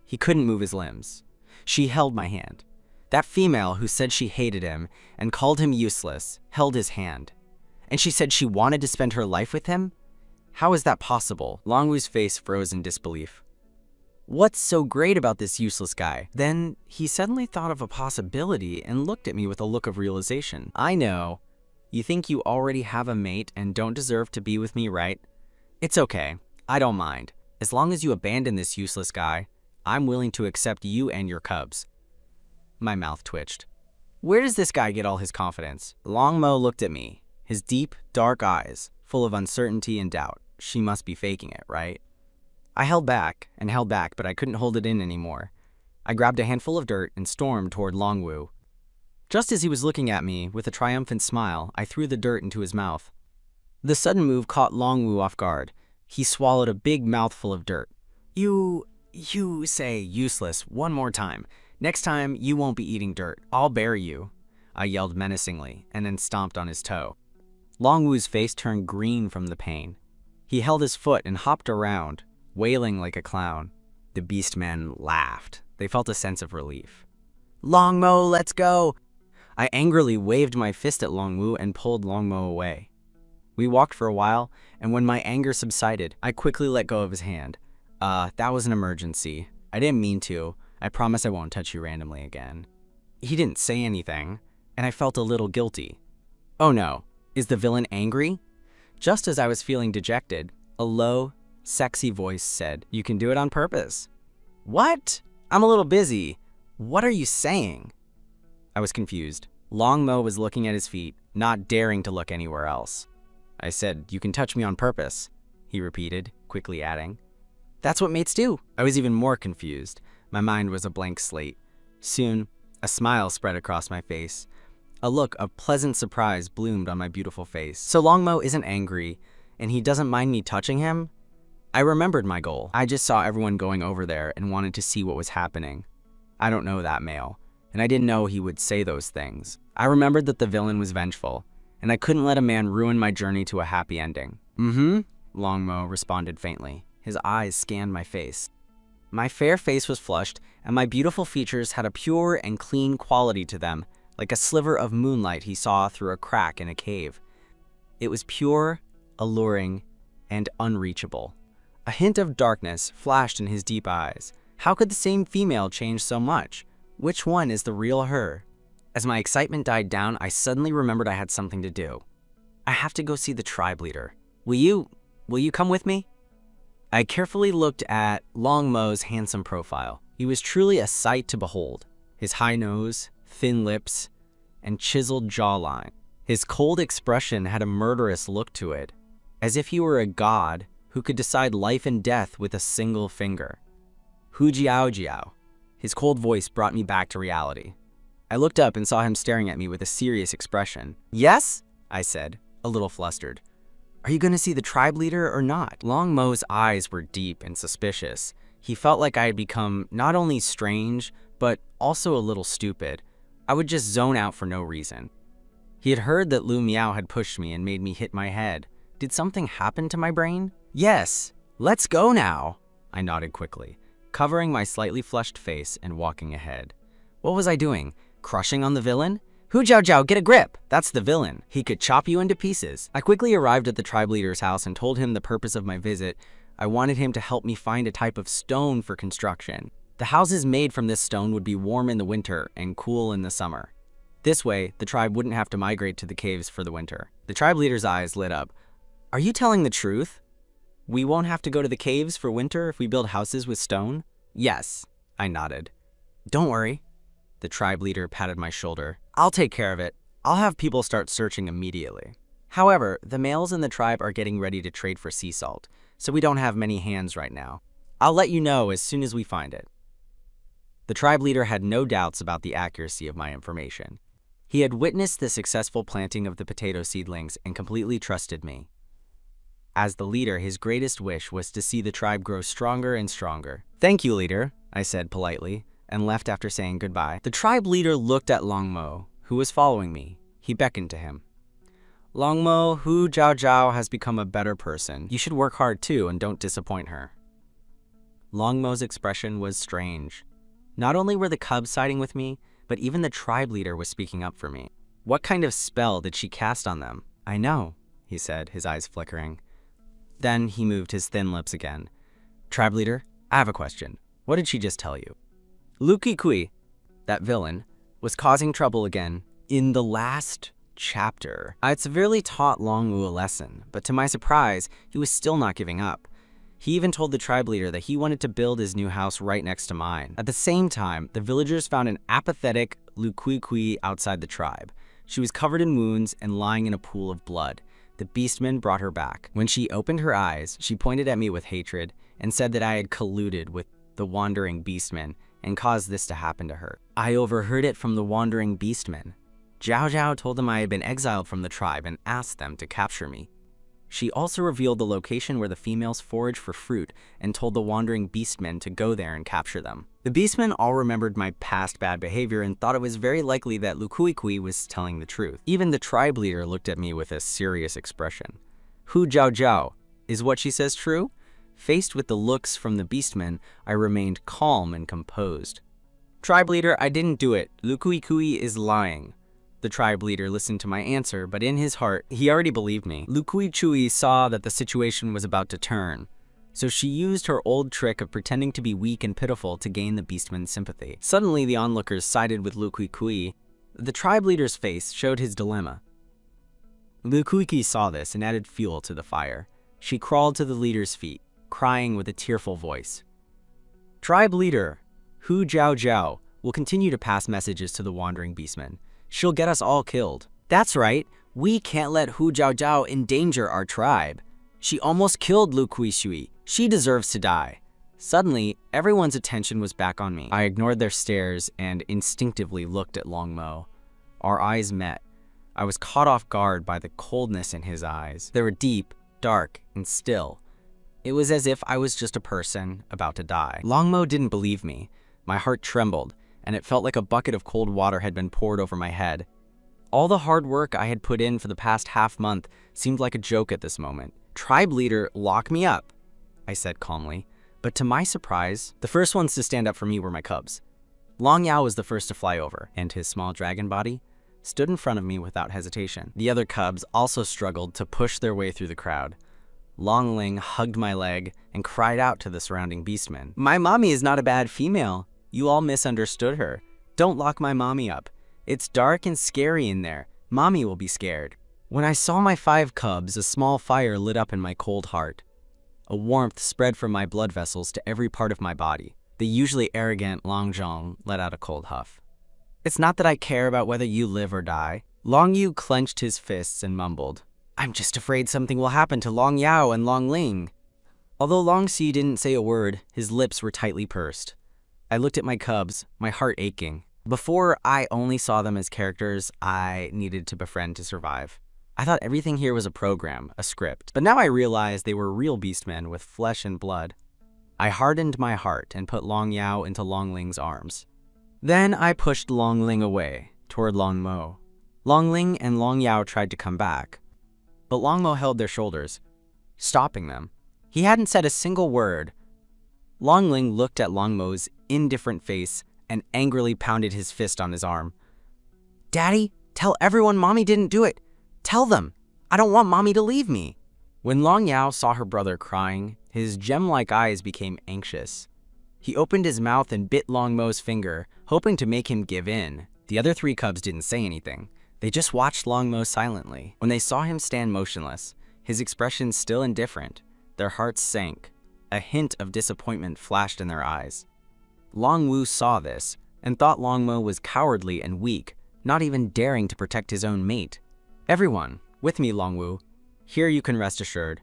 Speaker 1: He couldn't move his limbs. She held my hand. That female who said she hated him and called him useless held his hand. And she said she wanted to spend her life with him? How is that possible? Longwu's face froze in disbelief. What's so great about this useless guy? Then he suddenly thought of a possibility and looked at me with a look of realization. I know. You think you already have a mate and don't deserve to be with me, right? It's okay. I don't mind. As long as you abandon this useless guy, I'm willing to accept you and your cubs. My mouth twitched. Where does this guy get all his confidence? Longmo looked at me, his deep, dark eyes, full of uncertainty and doubt. She must be faking it, right? I held back, but I couldn't hold it in anymore. I grabbed a handful of dirt and stormed toward Longwu. Just as he was looking at me with a triumphant smile, I threw the dirt into his mouth. The sudden move caught Longwu off guard. He swallowed a big mouthful of dirt. You say useless one more time. Next time, you won't be eating dirt. I'll bury you, I yelled menacingly, and then stomped on his toe. Longwu's face turned green from the pain. He held his foot and hopped around, wailing like a clown. The beast men laughed. They felt a sense of relief. Longmo, let's go! I angrily waved my fist at Longwu and pulled Longmo away. We walked for a while, and when my anger subsided, I quickly let go of his hand. That was an emergency. I didn't mean to. I promise I won't touch you randomly again. He didn't say anything, and I felt a little guilty. Oh no, is the villain angry? Just as I was feeling dejected, a low, sexy voice said, "You can do it on purpose." What? I'm a little busy. What are you saying? I was confused. Longmo was looking at his feet, not daring to look anywhere else. I said, "You can touch me on purpose," he repeated, quickly adding, "That's what mates do." I was even more confused. My mind was a blank slate. Soon, a smile spread across my face. A look of pleasant surprise bloomed on my beautiful face. So Longmo isn't angry, and he doesn't mind me touching him? I remembered my goal. I just saw everyone going over there and wanted to see what was happening. I don't know that male, and I didn't know he would say those things. I remembered that the villain was vengeful, and I couldn't let a man ruin my journey to a happy ending. Longmo responded faintly. His eyes scanned my face. My fair face was flushed, and my beautiful features had a pure and clean quality to them, like a sliver of moonlight he saw through a crack in a cave. It was pure, alluring, and unreachable. A hint of darkness flashed in his deep eyes. How could the same female change so much? Which one is the real her? As my excitement died down, I suddenly remembered I had something to do. I have to go see the tribe leader. Will you come with me? I carefully looked at Longmo's handsome profile. He was truly a sight to behold. His high nose, thin lips, and chiseled jawline. His cold expression had a murderous look to it, as if he were a god who could decide life and death with a single finger. Hu Jiao Jiao. His cold voice brought me back to reality. I looked up and saw him staring at me with a serious expression. Yes? I said, a little flustered. Are you going to see the tribe leader or not? Longmo's eyes were deep and suspicious. He felt like I had become not only strange, but also a little stupid. I would just zone out for no reason. He had heard that Lu Miao had pushed me and made me hit my head. Did something happen to my brain? Yes, let's go now. I nodded quickly, covering my slightly flushed face and walking ahead. What was I doing? Crushing on the villain? Hu Jiao Jiao, get a grip! That's the villain. He could chop you into pieces. I quickly arrived at the tribe leader's house and told him the purpose of my visit. I wanted him to help me find a type of stone for construction. The houses made from this stone would be warm in the winter and cool in the summer. This way, the tribe wouldn't have to migrate to the caves for the winter. The tribe leader's eyes lit up. Are you telling the truth? We won't have to go to the caves for winter if we build houses with stone? Yes, I nodded. Don't worry. The tribe leader patted my shoulder. I'll take care of it. I'll have people start searching immediately. However, the males in the tribe are getting ready to trade for sea salt, so we don't have many hands right now. I'll let you know as soon as we find it. The tribe leader had no doubts about the accuracy of my information. He had witnessed the successful planting of the potato seedlings and completely trusted me. As the leader, his greatest wish was to see the tribe grow stronger and stronger. "Thank you, leader," I said politely, and left after saying goodbye. The tribe leader looked at Longmo, who was following me. He beckoned to him. "Longmo, Hu Jiao Jiao has become a better person. You should work hard too and don't disappoint her." Longmo's expression was strange. Not only were the cubs siding with me, but even the tribe leader was speaking up for me. "What kind of spell did she cast on them?" "I know," he said, his eyes flickering. Then he moved his thin lips again. "Tribe leader, I have a question. What did she just tell you?" Luki Kui, that villain, was causing trouble again. In the last chapter, I had severely taught Longwu a lesson, but to my surprise, he was still not giving up. He even told the tribe leader that he wanted to build his new house right next to mine. At the same time, the villagers found an apathetic Lukui Kui outside the tribe. She was covered in wounds and lying in a pool of blood. The beastmen brought her back. When she opened her eyes, she pointed at me with hatred and said that I had colluded with the wandering beastmen and caused this to happen to her. I overheard it from the wandering beastmen. Jiao Jiao told them I had been exiled from the tribe and asked them to capture me. She also revealed the location where the females forage for fruit and told the wandering beastmen to go there and capture them. The beastmen all remembered my past bad behavior and thought it was very likely that Lukui Kui was telling the truth. Even the tribe leader looked at me with a serious expression. "Hu Jiao Jiao, is what she says true?" Faced with the looks from the beastmen, I remained calm and composed. "Tribe leader, I didn't do it. Lukui Kui is lying." The tribe leader listened to my answer, but in his heart, he already believed me. Lukui Chui saw that the situation was about to turn, so she used her old trick of pretending to be weak and pitiful to gain the beastman's sympathy. Suddenly, the onlookers sided with Lukui Kui. The tribe leader's face showed his dilemma. Lukui Kui saw this and added fuel to the fire. She crawled to the leader's feet, crying with a tearful voice. "Tribe leader, Hu Jiao Jiao, will continue to pass messages to the wandering beastmen. She'll get us all killed." "That's right. We can't let Hu Jiao Jiao endanger our tribe. She almost killed Lu Kui Shui. She deserves to die." Suddenly, everyone's attention was back on me. I ignored their stares and instinctively looked at Longmo. Our eyes met. I was caught off guard by the coldness in his eyes. They were deep, dark, and still. It was as if I was just a person about to die. Longmo didn't believe me. My heart trembled, and it felt like a bucket of cold water had been poured over my head. All the hard work I had put in for the past half-month seemed like a joke at this moment. "Tribe leader, lock me up," I said calmly. But to my surprise, the first ones to stand up for me were my cubs. Long Yao was the first to fly over, and his small dragon body stood in front of me without hesitation. The other cubs also struggled to push their way through the crowd. Long Ling hugged my leg and cried out to the surrounding beastmen. "My mommy is not a bad female. You all misunderstood her. Don't lock my mommy up. It's dark and scary in there. Mommy will be scared." When I saw my 5 cubs, a small fire lit up in my cold heart. A warmth spread from my blood vessels to every part of my body. The usually arrogant Long Zhong let out a cold huff. "It's not that I care about whether you live or die." Long Yu clenched his fists and mumbled, "I'm just afraid something will happen to Long Yao and Long Ling." Although Long Si didn't say a word, his lips were tightly pursed. I looked at my cubs, my heart aching. Before, I only saw them as characters I needed to befriend to survive. I thought everything here was a program, a script. But now I realized they were real beastmen with flesh and blood. I hardened my heart and put Long Yao into Long Ling's arms. Then I pushed Long Ling away, toward Long Mo. Long Ling and Long Yao tried to come back, but Long Mo held their shoulders, stopping them. He hadn't said a single word. Long Ling looked at Long Mo's indifferent face and angrily pounded his fist on his arm. "Daddy, tell everyone Mommy didn't do it. Tell them. I don't want Mommy to leave me." When Long Yao saw her brother crying, his gem-like eyes became anxious. He opened his mouth and bit Long Mo's finger, hoping to make him give in. The other 3 cubs didn't say anything. They just watched Long Mo silently. When they saw him stand motionless, his expression still indifferent, their hearts sank. A hint of disappointment flashed in their eyes. Long Wu saw this and thought Long Mo was cowardly and weak, not even daring to protect his own mate. "Everyone, with me, Long Wu. Here you can rest assured.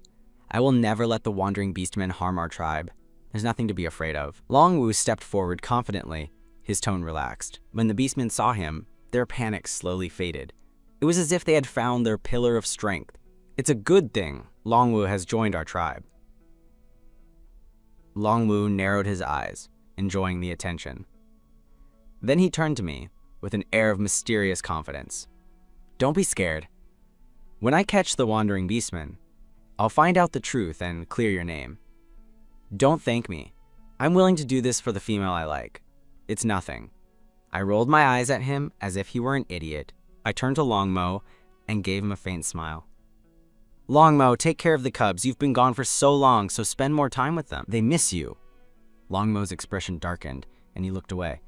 Speaker 1: I will never let the wandering beastmen harm our tribe. There's nothing to be afraid of." Long Wu stepped forward confidently, His tone relaxed. When the beastmen saw him, their panic slowly faded. It was as if they had found their pillar of strength. It's a good thing Longwu has joined our tribe. Longwu narrowed his eyes, enjoying the attention. Then he turned to me with an air of mysterious confidence. Don't be scared. When I catch the wandering beastman, I'll find out the truth and clear your name. Don't thank me. I'm willing to do this for the female I like. It's nothing. I rolled my eyes at him as if he were an idiot. I turned to Longmo and gave him a faint smile. Longmo, take care of the cubs. You've been gone for so long, so spend more time with them. They miss you. Longmo's expression darkened, and he looked away.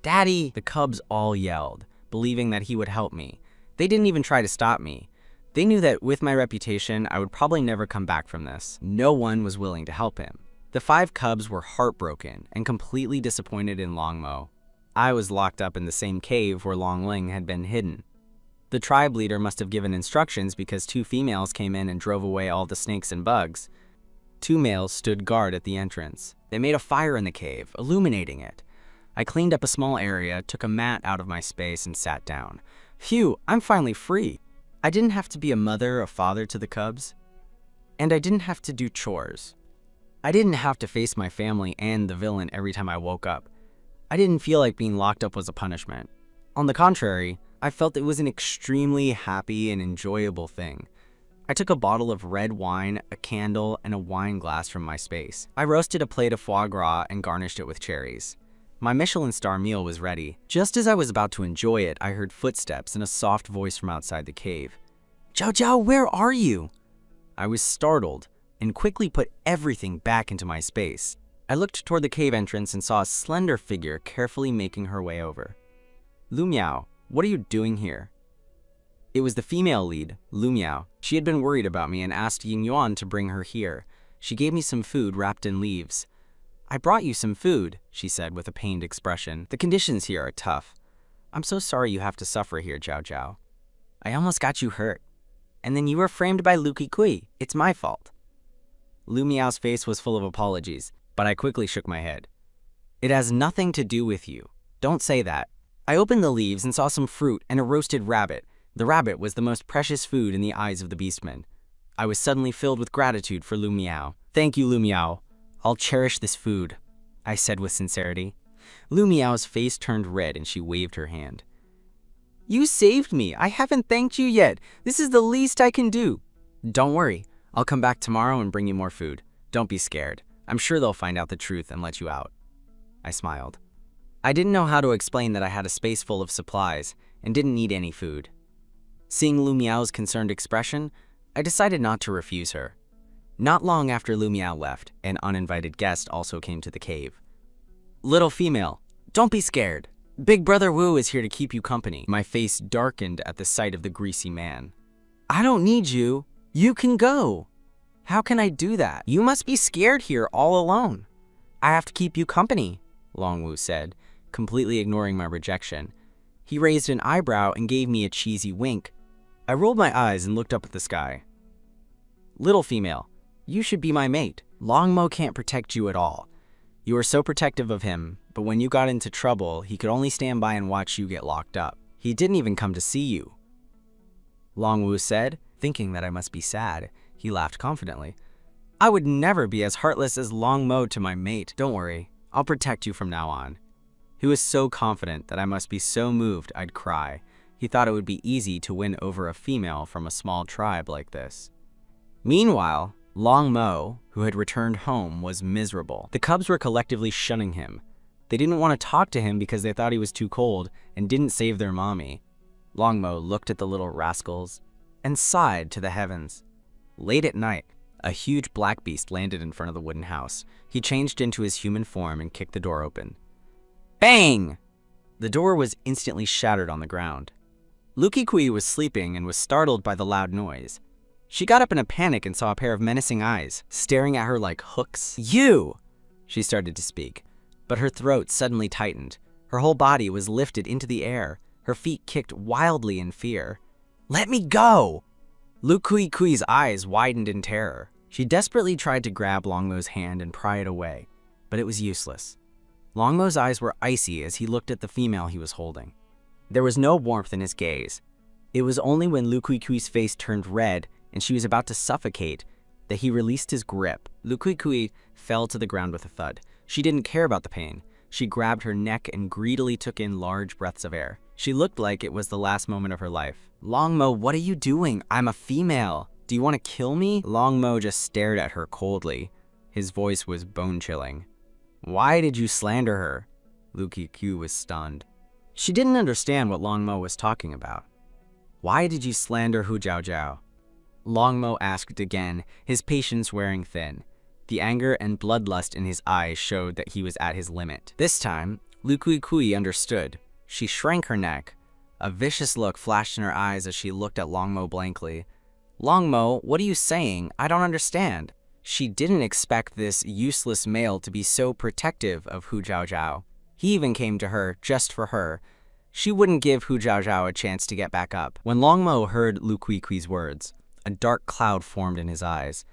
Speaker 1: Daddy! The cubs all yelled, believing that he would help me. They didn't even try to stop me. They knew that with my reputation, I would probably never come back from this. No one was willing to help him. The 5 cubs were heartbroken and completely disappointed in Longmo. I was locked up in the same cave where Longling had been hidden. The tribe leader must have given instructions because 2 females came in and drove away all the snakes and bugs. 2 males stood guard at the entrance. They made a fire in the cave, illuminating it. I cleaned up a small area, took a mat out of my space, and sat down. Phew, I'm finally free. I didn't have to be a mother or father to the cubs. And I didn't have to do chores. I didn't have to face my family and the villain every time I woke up. I didn't feel like being locked up was a punishment. On the contrary, I felt it was an extremely happy and enjoyable thing. I took a bottle of red wine, a candle, and a wine glass from my space. I roasted a plate of foie gras and garnished it with cherries. My Michelin star meal was ready. Just as I was about to enjoy it, I heard footsteps and a soft voice from outside the cave. Zhao Zhao, where are you? I was startled and quickly put everything back into my space. I looked toward the cave entrance and saw a slender figure carefully making her way over. Lu Miao, what are you doing here? It was the female lead, Lu Miao. She had been worried about me and asked Ying Yuan to bring her here. She gave me some food wrapped in leaves. I brought you some food, she said with a pained expression. The conditions here are tough. I'm so sorry you have to suffer here, Zhao Zhao. I almost got you hurt. And then you were framed by Luki Kui. It's my fault. Lu Miao's face was full of apologies, but I quickly shook my head. It has nothing to do with you. Don't say that. I opened the leaves and saw some fruit and a roasted rabbit. The rabbit was the most precious food in the eyes of the beastmen. I was suddenly filled with gratitude for Lu Miao. Thank you, Lu Miao. I'll cherish this food, I said with sincerity. Lu Miao's face turned red and she waved her hand. You saved me. I haven't thanked you yet. This is the least I can do. Don't worry. I'll come back tomorrow and bring you more food. Don't be scared. I'm sure they'll find out the truth and let you out. I smiled. I didn't know how to explain that I had a space full of supplies and didn't need any food. Seeing Lu Miao's concerned expression, I decided not to refuse her. Not long after Lu Miao left, an uninvited guest also came to the cave. Little female, don't be scared. Big Brother Wu is here to keep you company. My face darkened at the sight of the greasy man. I don't need you. You can go. How can I do that? You must be scared here all alone. I have to keep you company, Longwu said, completely ignoring my rejection. He raised an eyebrow and gave me a cheesy wink. I rolled my eyes and looked up at the sky. Little female, you should be my mate. Longmo can't protect you at all. You were so protective of him, but when you got into trouble, he could only stand by and watch you get locked up. He didn't even come to see you. Longwu said, thinking that I must be sad. He laughed confidently. I would never be as heartless as Longmo to my mate. Don't worry, I'll protect you from now on. He was so confident that I must be so moved I'd cry. He thought it would be easy to win over a female from a small tribe like this. Meanwhile, Longmo, who had returned home, was miserable. The cubs were collectively shunning him. They didn't want to talk to him because they thought he was too cold and didn't save their mommy. Longmo looked at the little rascals and sighed to the heavens. Late at night, a huge black beast landed in front of the wooden house. He changed into his human form and kicked the door open. Bang! The door was instantly shattered on the ground. Luki Kui was sleeping and was startled by the loud noise. She got up in a panic and saw a pair of menacing eyes, staring at her like hooks. You! She started to speak, but her throat suddenly tightened. Her whole body was lifted into the air. Her feet kicked wildly in fear. Let me go! Luki Kui's eyes widened in terror. She desperately tried to grab Longmo's hand and pry it away, but it was useless. Longmo's eyes were icy as he looked at the female he was holding. There was no warmth in his gaze. It was only when Lu Kui's face turned red and she was about to suffocate that he released his grip. Lu Kui fell to the ground with a thud. She didn't care about the pain. She grabbed her neck and greedily took in large breaths of air. She looked like it was the last moment of her life. Longmo, what are you doing? I'm a female. Do you want to kill me? Longmo just stared at her coldly. His voice was bone-chilling. Why did you slander her? Lu Kui was stunned. She didn't understand what Longmo was talking about. Why did you slander Hu Zhaozhao? Longmo asked again, his patience wearing thin. The anger and bloodlust in his eyes showed that he was at his limit. This time, Lu Kui understood. She shrank her neck. A vicious look flashed in her eyes as she looked at Longmo blankly. Longmo, what are you saying? I don't understand. She didn't expect this useless male to be so protective of Hu Zhaozhao. He even came to her just for her. She wouldn't give Hu Zhaozhao a chance to get back up. When Longmo heard Lu Kui's words, a dark cloud formed in his eyes.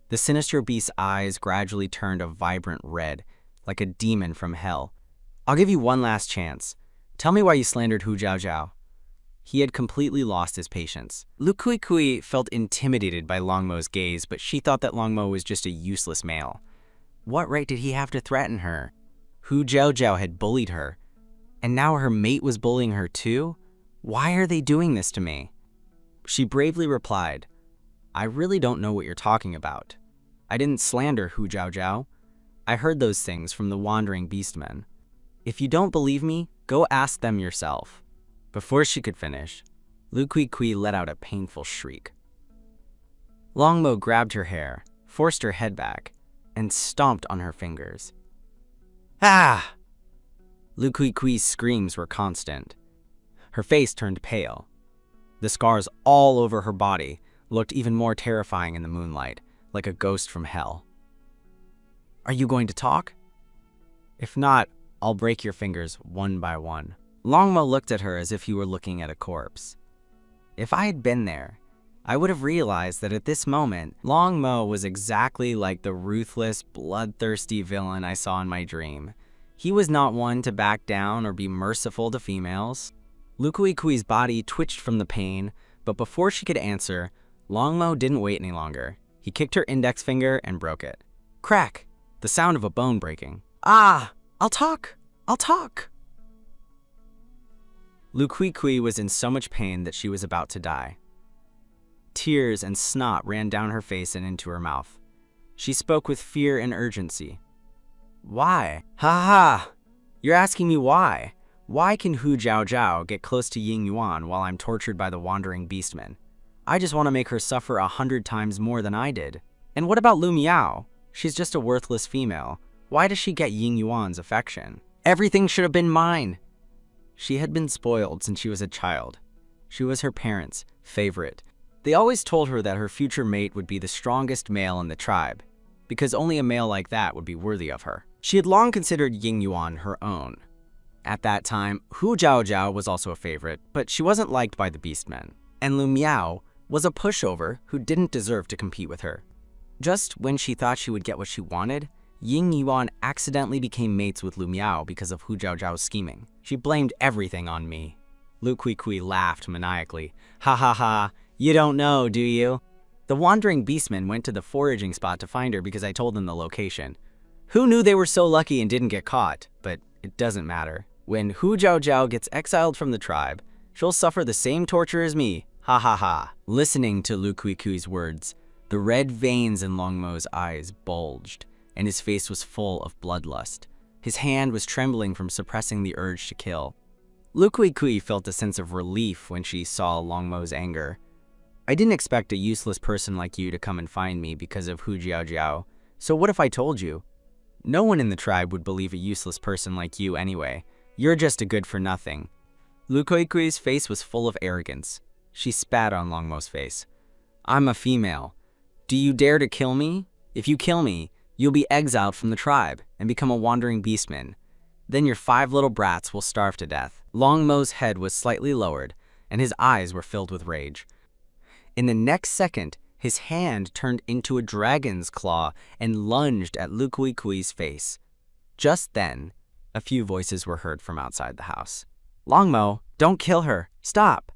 Speaker 1: The sinister beast's eyes gradually turned a vibrant red, like a demon from hell. I'll give you one last chance. Tell me why you slandered Hu Zhaozhao. He had completely lost his patience. Lu Kui felt intimidated by Longmo's gaze, but she thought that Longmo was just a useless male. What right did he have to threaten her? Hu Zhaozhao had bullied her, and now her mate was bullying her too? Why are they doing this to me? She bravely replied, I really don't know what you're talking about. I didn't slander Hu Zhaozhao. I heard those things from the wandering beastmen. If you don't believe me, go ask them yourself. Before she could finish, Lu Kui let out a painful shriek. Longmo grabbed her hair, forced her head back, and stomped on her fingers. Ah! Lu Kui's screams were constant. Her face turned pale. The scars all over her body looked even more terrifying in the moonlight, like a ghost from hell. Are you going to talk? If not, I'll break your fingers one by one. Longmo looked at her as if he were looking at a corpse. If I had been there, I would have realized that at this moment, Longmo was exactly like the ruthless, bloodthirsty villain I saw in my dream. He was not one to back down or be merciful to females. Lu Kui's body twitched from the pain, but before she could answer, Longmo didn't wait any longer. He kicked her index finger and broke it. Crack! The sound of a bone breaking. Ah! I'll talk! I'll talk! Lu Kui was in so much pain that she was about to die. Tears and snot ran down her face and into her mouth. She spoke with fear and urgency. Why? Ha ha! You're asking me why? Why can Hu Zhaozhao get close to Ying Yuan while I'm tortured by the wandering beastmen? I just want to make her suffer 100 times more than I did. And what about Lu Miao? She's just a worthless female. Why does she get Ying Yuan's affection? Everything should have been mine. She had been spoiled since she was a child. She was her parents' favorite. They always told her that her future mate would be the strongest male in the tribe, because only a male like that would be worthy of her. She had long considered Ying Yuan her own. At that time, Hu Zhaozhao was also a favorite, but she wasn't liked by the beastmen. And Lu Miao was a pushover who didn't deserve to compete with her. Just when she thought she would get what she wanted, Ying Yuan accidentally became mates with Lu Miao because of Hu Zhaozhao's scheming. She blamed everything on me. Lu Kui laughed maniacally. Ha ha ha, you don't know, do you? The wandering beastmen went to the foraging spot to find her because I told them the location. Who knew they were so lucky and didn't get caught? But it doesn't matter. When Hu Zhaozhao gets exiled from the tribe, she'll suffer the same torture as me. Ha ha ha. Listening to Lu Kui's words, the red veins in Longmo's eyes bulged, and his face was full of bloodlust. His hand was trembling from suppressing the urge to kill. Lu Kui felt a sense of relief when she saw Longmo's anger. I didn't expect a useless person like you to come and find me because of Hu Zhaozhao. So what if I told you? No one in the tribe would believe a useless person like you anyway. You're just a good-for-nothing. Lu Kui's face was full of arrogance. She spat on Longmo's face. I'm a female. Do you dare to kill me? If you kill me, you'll be exiled from the tribe and become a wandering beastman. Then your 5 little brats will starve to death. Longmo's head was slightly lowered, and his eyes were filled with rage. In the next second, his hand turned into a dragon's claw and lunged at Lu Kui's face. Just then, A few voices were heard from outside the house. "Longmo, don't kill her! Stop!"